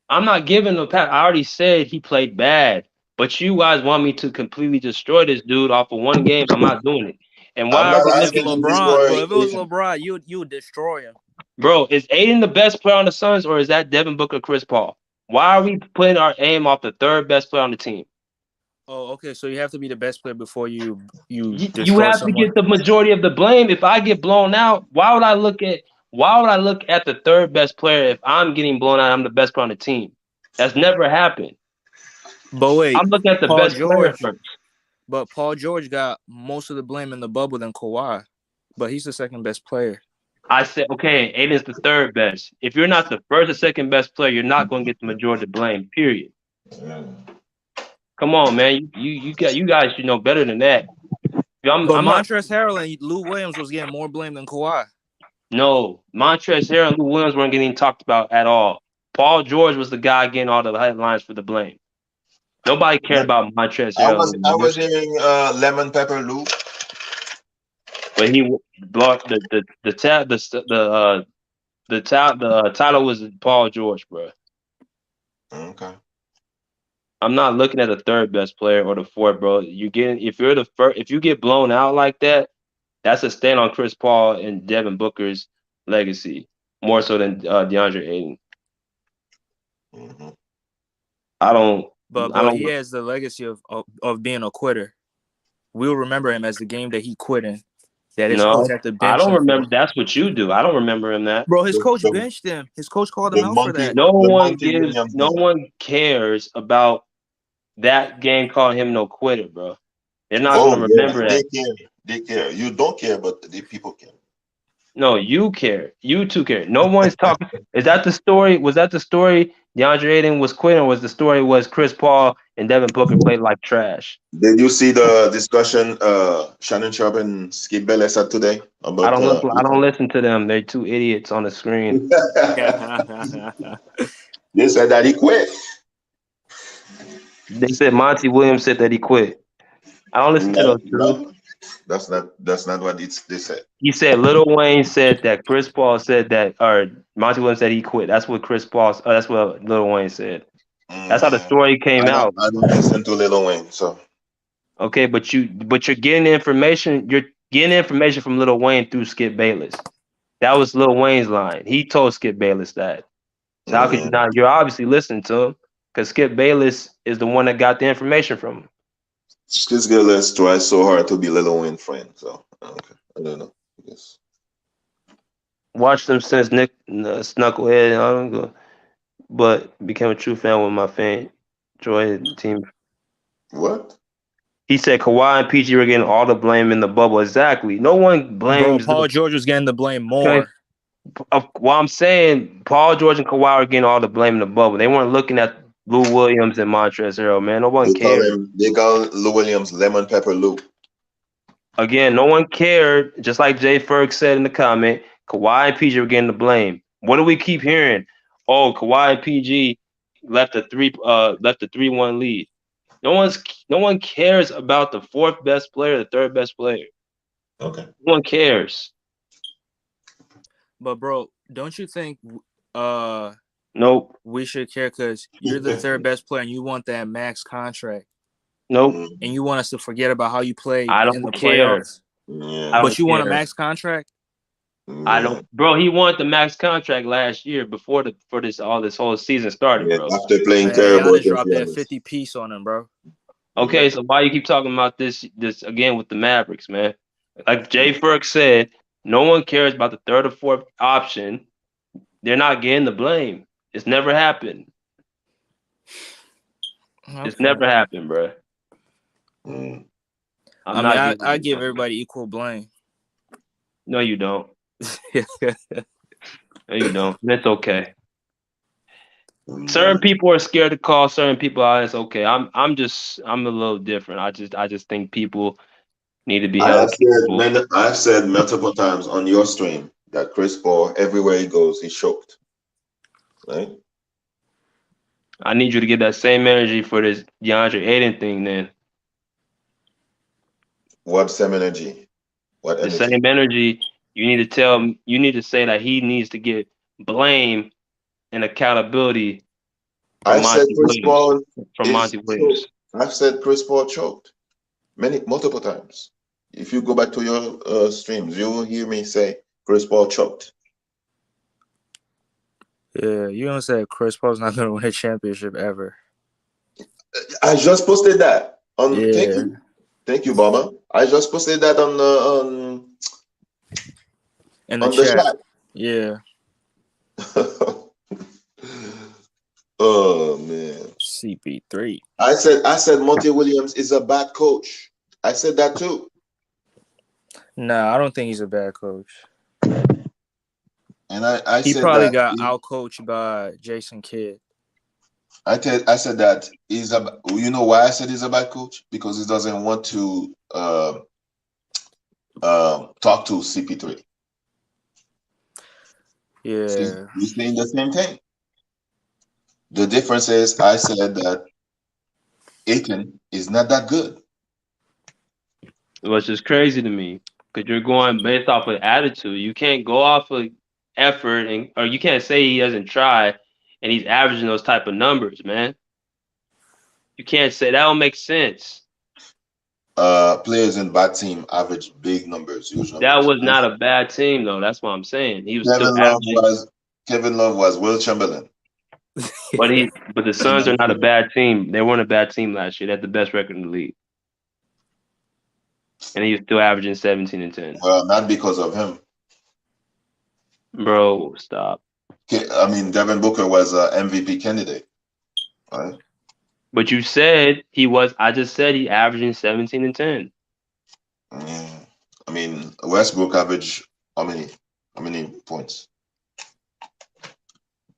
I'm not giving a pass. I already said he played bad, but you guys want me to completely destroy this dude off of one game. I'm not doing it. And why are we looking LeBron? Bro, if it was LeBron, you would destroy him. Bro, is Aiden the best player on the Suns, or is that Devin Booker, Chris Paul? Why are we putting our aim off the third best player on the team? Oh, okay. So you have to be the best player before you have someone. To get the majority of the blame. If I get blown out, why would I look at the third best player if I'm getting blown out? I'm the best player on the team. That's never happened. But wait, I'm looking at the best player first. But Paul George got most of the blame in the bubble than Kawhi, but he's the second best player. I said, okay, Aiden's the third best. If you're not the first or second best player, you're not going to get the majority of the blame. Period. Come on, man. You guys should know better than that. I'm not. Montrezl Harrell and Lou Williams was getting more blame than Kawhi. No, Montrezl Harrell and Lou Williams weren't getting talked about at all. Paul George was the guy getting all the headlines for the blame. Nobody cared about Montrezl Harrell. I was hearing lemon pepper Lou. But he blocked the title was Paul George, bro. Okay. I'm not looking at the third best player or the fourth, bro. If you get blown out like that, that's a stand on Chris Paul and Devin Booker's legacy more so than DeAndre Ayton. Mm-hmm. But he has the legacy of being a quitter. We'll remember him as the game that he quit in. That his coach had to bench I don't him remember. for. That's what you do. I don't remember him that. Bro, his coach benched him. His coach called him out for that. No one cares about that game calling him no quitter, bro. They're not going to remember that. They care. You don't care, but the people care. No, you care. You two care. No one's talking. Is that the story? Was that the story? DeAndre Ayton was quitting, or was the story was Chris Paul and Devin Booker played like trash? Did you see the discussion Shannon Sharp and Skip Bayless had today? About, I don't listen to them. They're two idiots on the screen. They said that he quit. They said Monty Williams said that he quit. I don't listen to those two. No. That's not what they said. He said Lil Wayne said that Chris Paul said that, or Monty Williams said he quit. That's what that's what Lil Wayne said. That's how the story came out. I don't listen to Lil Wayne, so. Okay, but you're getting information. You're getting information from Lil Wayne through Skip Bayless. That was Lil Wayne's line. He told Skip Bayless that. So how could you not? You're obviously listening to him because Skip Bayless is the one that got the information from him. Skip Bayless tries so hard to be Lil Wayne's friend, so okay. I don't know. Yes. Watched them since Nick Snucklehead. I don't go, but became a true fan with my fan. Enjoy the team. What? He said Kawhi and PG were getting all the blame in the bubble. Exactly. No one blames. Bro, Paul George was getting the blame more. Okay. Well, I'm saying Paul George and Kawhi were getting all the blame in the bubble. They weren't looking at Lou Williams and Montrezl Harrell, man. No one cared. They call Lou Williams lemon pepper Lou. Again, no one cared. Just like Jay Ferg said in the comment, Kawhi and PG were getting the blame. What do we keep hearing? Oh, Kawhi and PG left a 3-1 lead. No one cares about the fourth best player, the third best player. Okay. No one cares. But bro, don't you think nope. we should care because you're the third best player and you want that max contract? Nope. And you want us to forget about how you played in the care. Playoffs? But you want a max contract? I don't, bro. He wanted the max contract last year before this whole season started, bro. After playing terrible, Giannis dropped that 50 piece on him, bro. Okay, so why you keep talking about this again with the Mavericks, man? Like Jay Ferg said, no one cares about the third or fourth option. They're not getting the blame. It's never happened. Okay. It's never happened, bro. I give everybody equal blame. No, you don't. No, you don't. That's okay. Certain people are scared to call certain people out. It's okay. I'm a little different. I just think people need to be held accountable. I've said multiple times on your stream that Chris Paul, everywhere he goes, he's choked. Right? I need you to get that same energy for this DeAndre Ayton thing, then. What same energy? What energy? The same energy. You need to say that he needs to get blame and accountability. I said Chris Paul from Monty Williams. I've said Chris Paul choked multiple times. If you go back to your streams, you will hear me say Chris Paul choked. Yeah, you don't say Chris Paul's not going to win a championship ever. I just posted that on. Yeah. Thank you, Baba. I just posted that on the in the chat. Yeah. Oh man. CP3. I said Monty Williams is a bad coach. I said that too. No, I don't think he's a bad coach. And I He said probably that got outcoached by Jason Kidd. I said that he's a. You know why I said he's a bad coach? Because he doesn't want to talk to CP3. See, Yeah. we're saying the same thing. The difference is I said that Ayton is not that good. Which is crazy to me because you're going based off of attitude. You can't go off of effort, or you can't say he doesn't try and he's averaging those type of numbers, man. You can't say that don't make sense. Players in bad team average big numbers, huge That numbers. was not a bad team though. That's what I'm saying. He was still Kevin Love averaging, was Kevin Love was Will Chamberlain. but the Suns are not a bad team. They weren't a bad team last year. They had the best record in the league, and he was still averaging 17 and 10. Well, not because of him. Bro, stop. I mean, Devin Booker was an MVP candidate, right? But you said he was. I just said he averaging 17 and 10. I mean, Westbrook averaged how many points?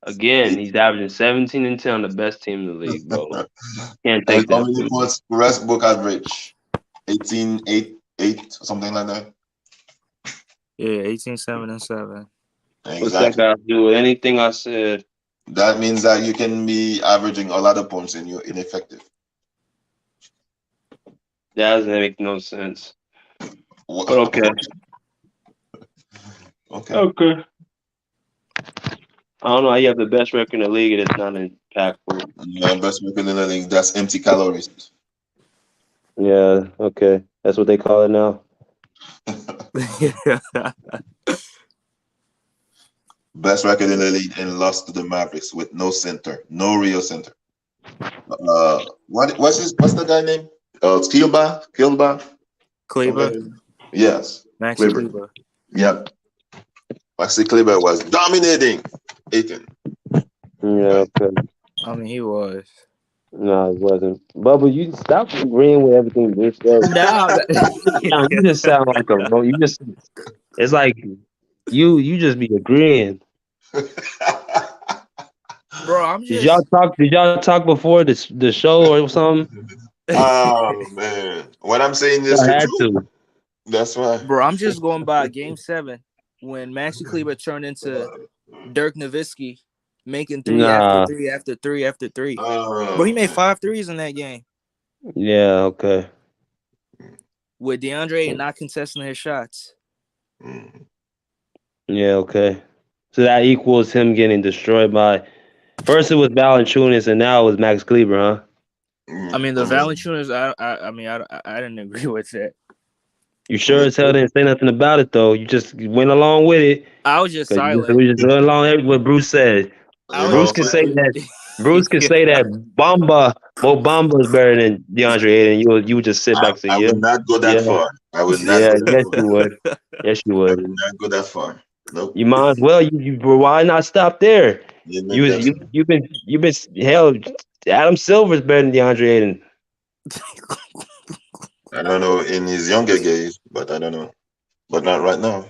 Again, he's averaging 17 and 10 on the best team in the league, bro. Can't take And how that. many points Westbrook average? 18, 8, something like that. Yeah, 18, 7, and 7. What's that got to do with anything I said? That means that you can be averaging a lot of points and you're ineffective. That doesn't make no sense. But okay. Okay. I don't know how you have the best record in the league and it's not impactful. Yeah, best record in the league. That's empty calories. Yeah, okay. That's what they call it now. Best record in the league and lost to the Mavericks with no center, no real center. What's the guy name? Kleber. Yes. Maxi Kleber. Yep. Maxi Kleber was dominating Ayton. Yeah, okay. I mean, he was. No, it wasn't. Bubba, you stop agreeing with everything Bruce says. No, You just sound like a bro. It's like you just be agreeing. bro, I'm just. Did y'all talk before the show or something? Oh man, what I'm saying is I the had truth. to. That's why. Bro, I'm just going by Game 7 when Maxi Kleber turned into Dirk Nowitzki, making three after three after three after three. Bro, he made 5 threes in that game. Yeah, okay. With DeAndre Ayton not contesting his shots. Yeah, okay. So that equals him getting destroyed by. First it was Valanciunas and now it was Max Kleber, huh? I mean, the Valanciunas. I didn't agree with that. You sure as hell didn't say nothing about it though. You just went along with it. I was just silent. We just went along with what Bruce said. Bruce can say that. Bruce can say that Mo Bamba is better than DeAndre Ayton. You would just sit back and say, I would not go that far. I would not. Yeah, yes, you would. Yes, you would. I would not go that far. Nope. You might as well. Why not stop there? You've been hell. Adam Silver's better than DeAndre Ayton. I don't know in his younger days, but I don't know. But not right now.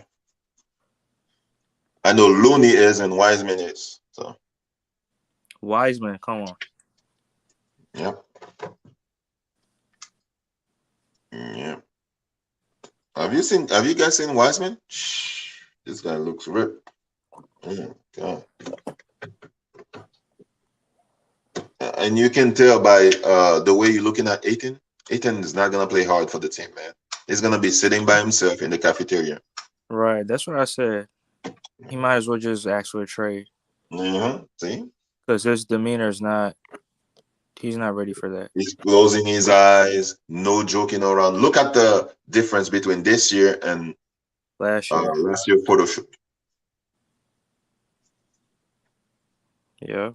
I know Looney is and Wiseman is. So Wiseman, come on. Yep. Yeah. Have you guys seen Wiseman? This guy looks ripped. Oh God. And you can tell by the way you're looking at Ayton. Ayton is not gonna play hard for the team, man. He's gonna be sitting by himself in the cafeteria. Right, that's what I said. He might as well just ask for a trade. See? Because his demeanor is not. He's not ready for that. He's closing his eyes, no joking around. Look at the difference between this year and last year photo shoot. Yeah.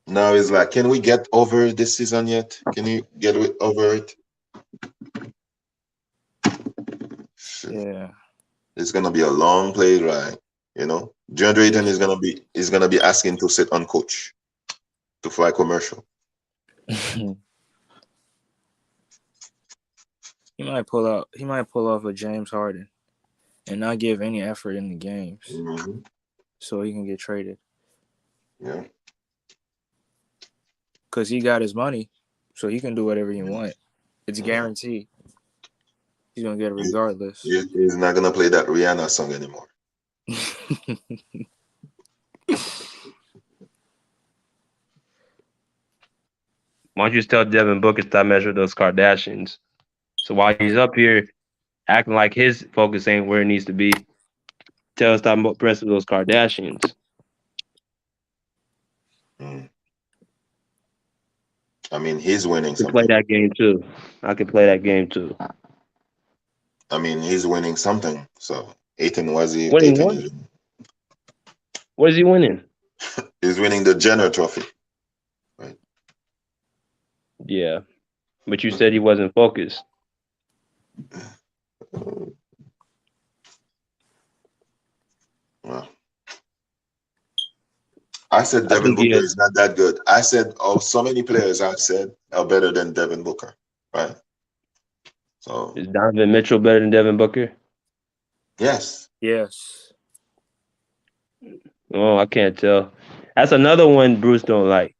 Now it's like, can we get over this season yet? Can you get over it? Yeah. It's gonna be a long play ride, you know. DeAndre Ayton is gonna be asking to sit on coach to fly commercial. He might pull off a James Harden. and not give any effort in the games, Mm-hmm. so he can get traded. Yeah. Because he got his money, so he can do whatever he want. It's guaranteed. He's gonna get it regardless. He's not gonna play that Rihanna song anymore. Why don't you just tell Devin Booker to stop measuring those Kardashians? So while he's up here acting like his focus ain't where it needs to be, tell us stop pressing those Kardashians. Mm. I mean, he's winning I can something. play that game too. I can play that game too. I mean, he's winning something. So Ayton Winning what? What is he winning? He's winning the Jenner Trophy. Right. Yeah, but you said he wasn't focused. Well, I said Devin Booker is not that good. I said, so many players I've said are better than Devin Booker, right? So is Donovan Mitchell better than Devin Booker? Yes. Yes. Oh, I can't tell. That's another one Bruce don't like.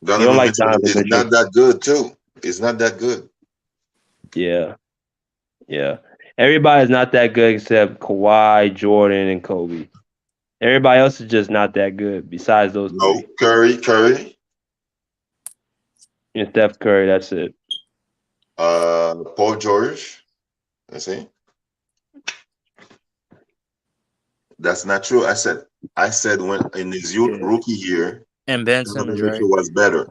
Donovan don't like Mitchell Donovan is Mitchell. not that good too. It's not that good. Yeah. Everybody's not that good except Kawhi, Jordan, and Kobe. Everybody else is just not that good besides those three. Curry. And Steph Curry, that's it. Paul George. I see. That's not true. I said when in his rookie year, and Ben Simmons, right? was better.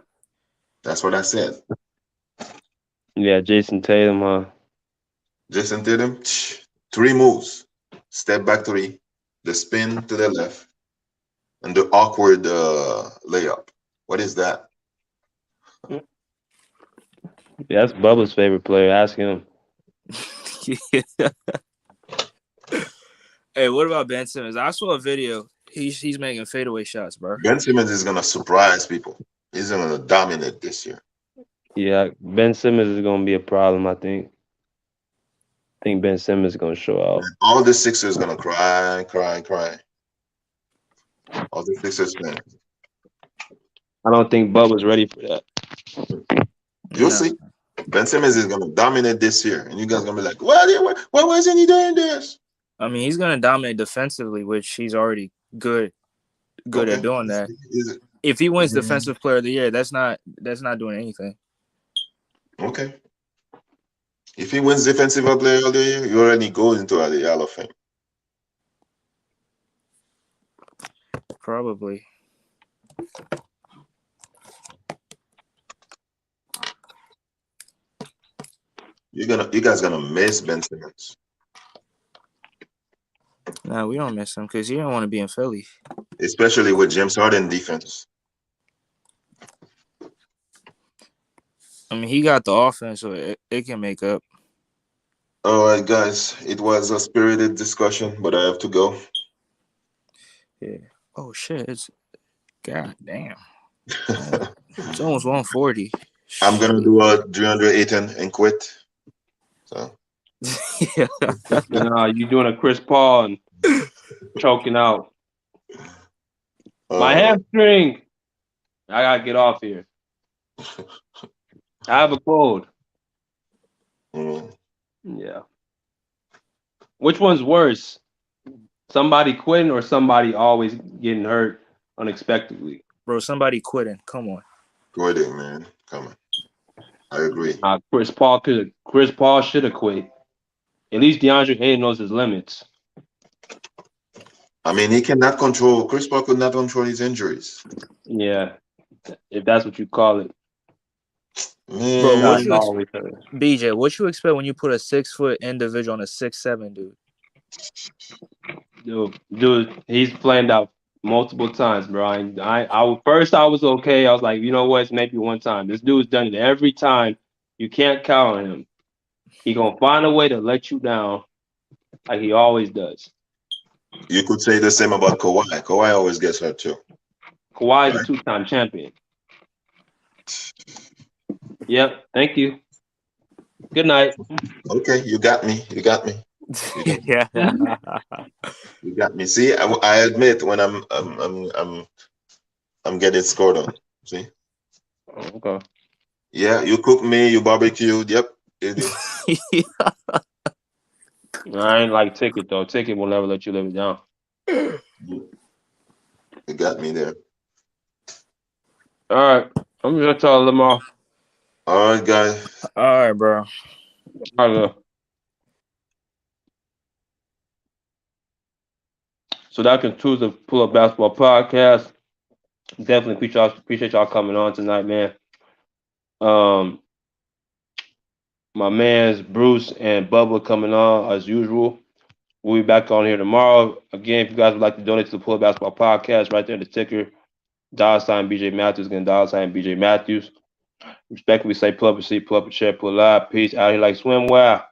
That's what I said. Yeah, Jason Tatum, huh? Jason Tatum, 3 moves. Step back 3, the spin to the left, and the awkward layup. What is that? Yeah, that's Bubba's favorite player. Ask him. Hey, what about Ben Simmons? I saw a video. He's making fadeaway shots, bro. Ben Simmons is gonna surprise people. He's gonna dominate this year. Yeah, Ben Simmons is gonna be a problem, I think. I think Ben Simmons is gonna show out. And all the Sixers gonna cry. All the Sixers fans. I don't think Bubba's ready for that. You'll see. Ben Simmons is gonna dominate this year, and you guys gonna be like, "Why wasn't he doing this?" I mean, he's gonna dominate defensively, which he's already good at doing that. If he wins Defensive Player of the Year, that's not doing anything. Okay. If he wins Defensive Player of the Year, he already goes into the Hall of Fame. Probably. You guys gonna miss Ben Simmons. Nah, we don't miss him because he don't want to be in Philly. Especially with James Harden defense. I mean, he got the offense, so it can make up. All right, guys. It was a spirited discussion, but I have to go. Yeah. Oh, shit. It's God damn. It's almost 140. I'm going to do a DeAndre Ayton and quit. So. Yeah. You doing a Chris Paul and choking out. My hamstring. I got to get off here. I have a cold. Yeah. Which one's worse? Somebody quitting or somebody always getting hurt unexpectedly? Bro, somebody quitting. Come on. Quitting, man. Come on. I agree. Chris Paul should have quit. At least DeAndre Ayton knows his limits. I mean, Chris Paul could not control his injuries. Yeah. If that's what you call it. Man. Bro, BJ, what you expect when you put a 6-foot individual on a 6'7" dude? Dude, he's planned out multiple times, bro. First I was okay. I was like, you know what? It's maybe one time. This dude's done it every time. You can't count on him. He gonna find a way to let you down, like he always does. You could say the same about Kawhi. Kawhi always gets hurt too. Kawhi is a 2-time champion. Yep. Thank you. Good night. Okay, you got me. Yeah. You got me. See, I admit when I'm getting scored on. See? Okay. Yeah, you cook me, you barbecued. Yep. You did. I ain't like Ticket though. Ticket will never let you live it down. You got me there. All right. I'm gonna tell Lamar. All right, guys. All right, bro. All right. So that concludes the Pull Up Basketball podcast. Definitely appreciate y'all coming on tonight, man. My man's Bruce and Bubba coming on as usual. We'll be back on here tomorrow. Again, if you guys would like to donate to the Pull Up Basketball podcast, right there in the ticker, $ BJ Matthews, again, $ BJ Matthews. Respectfully say pull up and see, pull up and share, pull up. Peace out here like swimwear.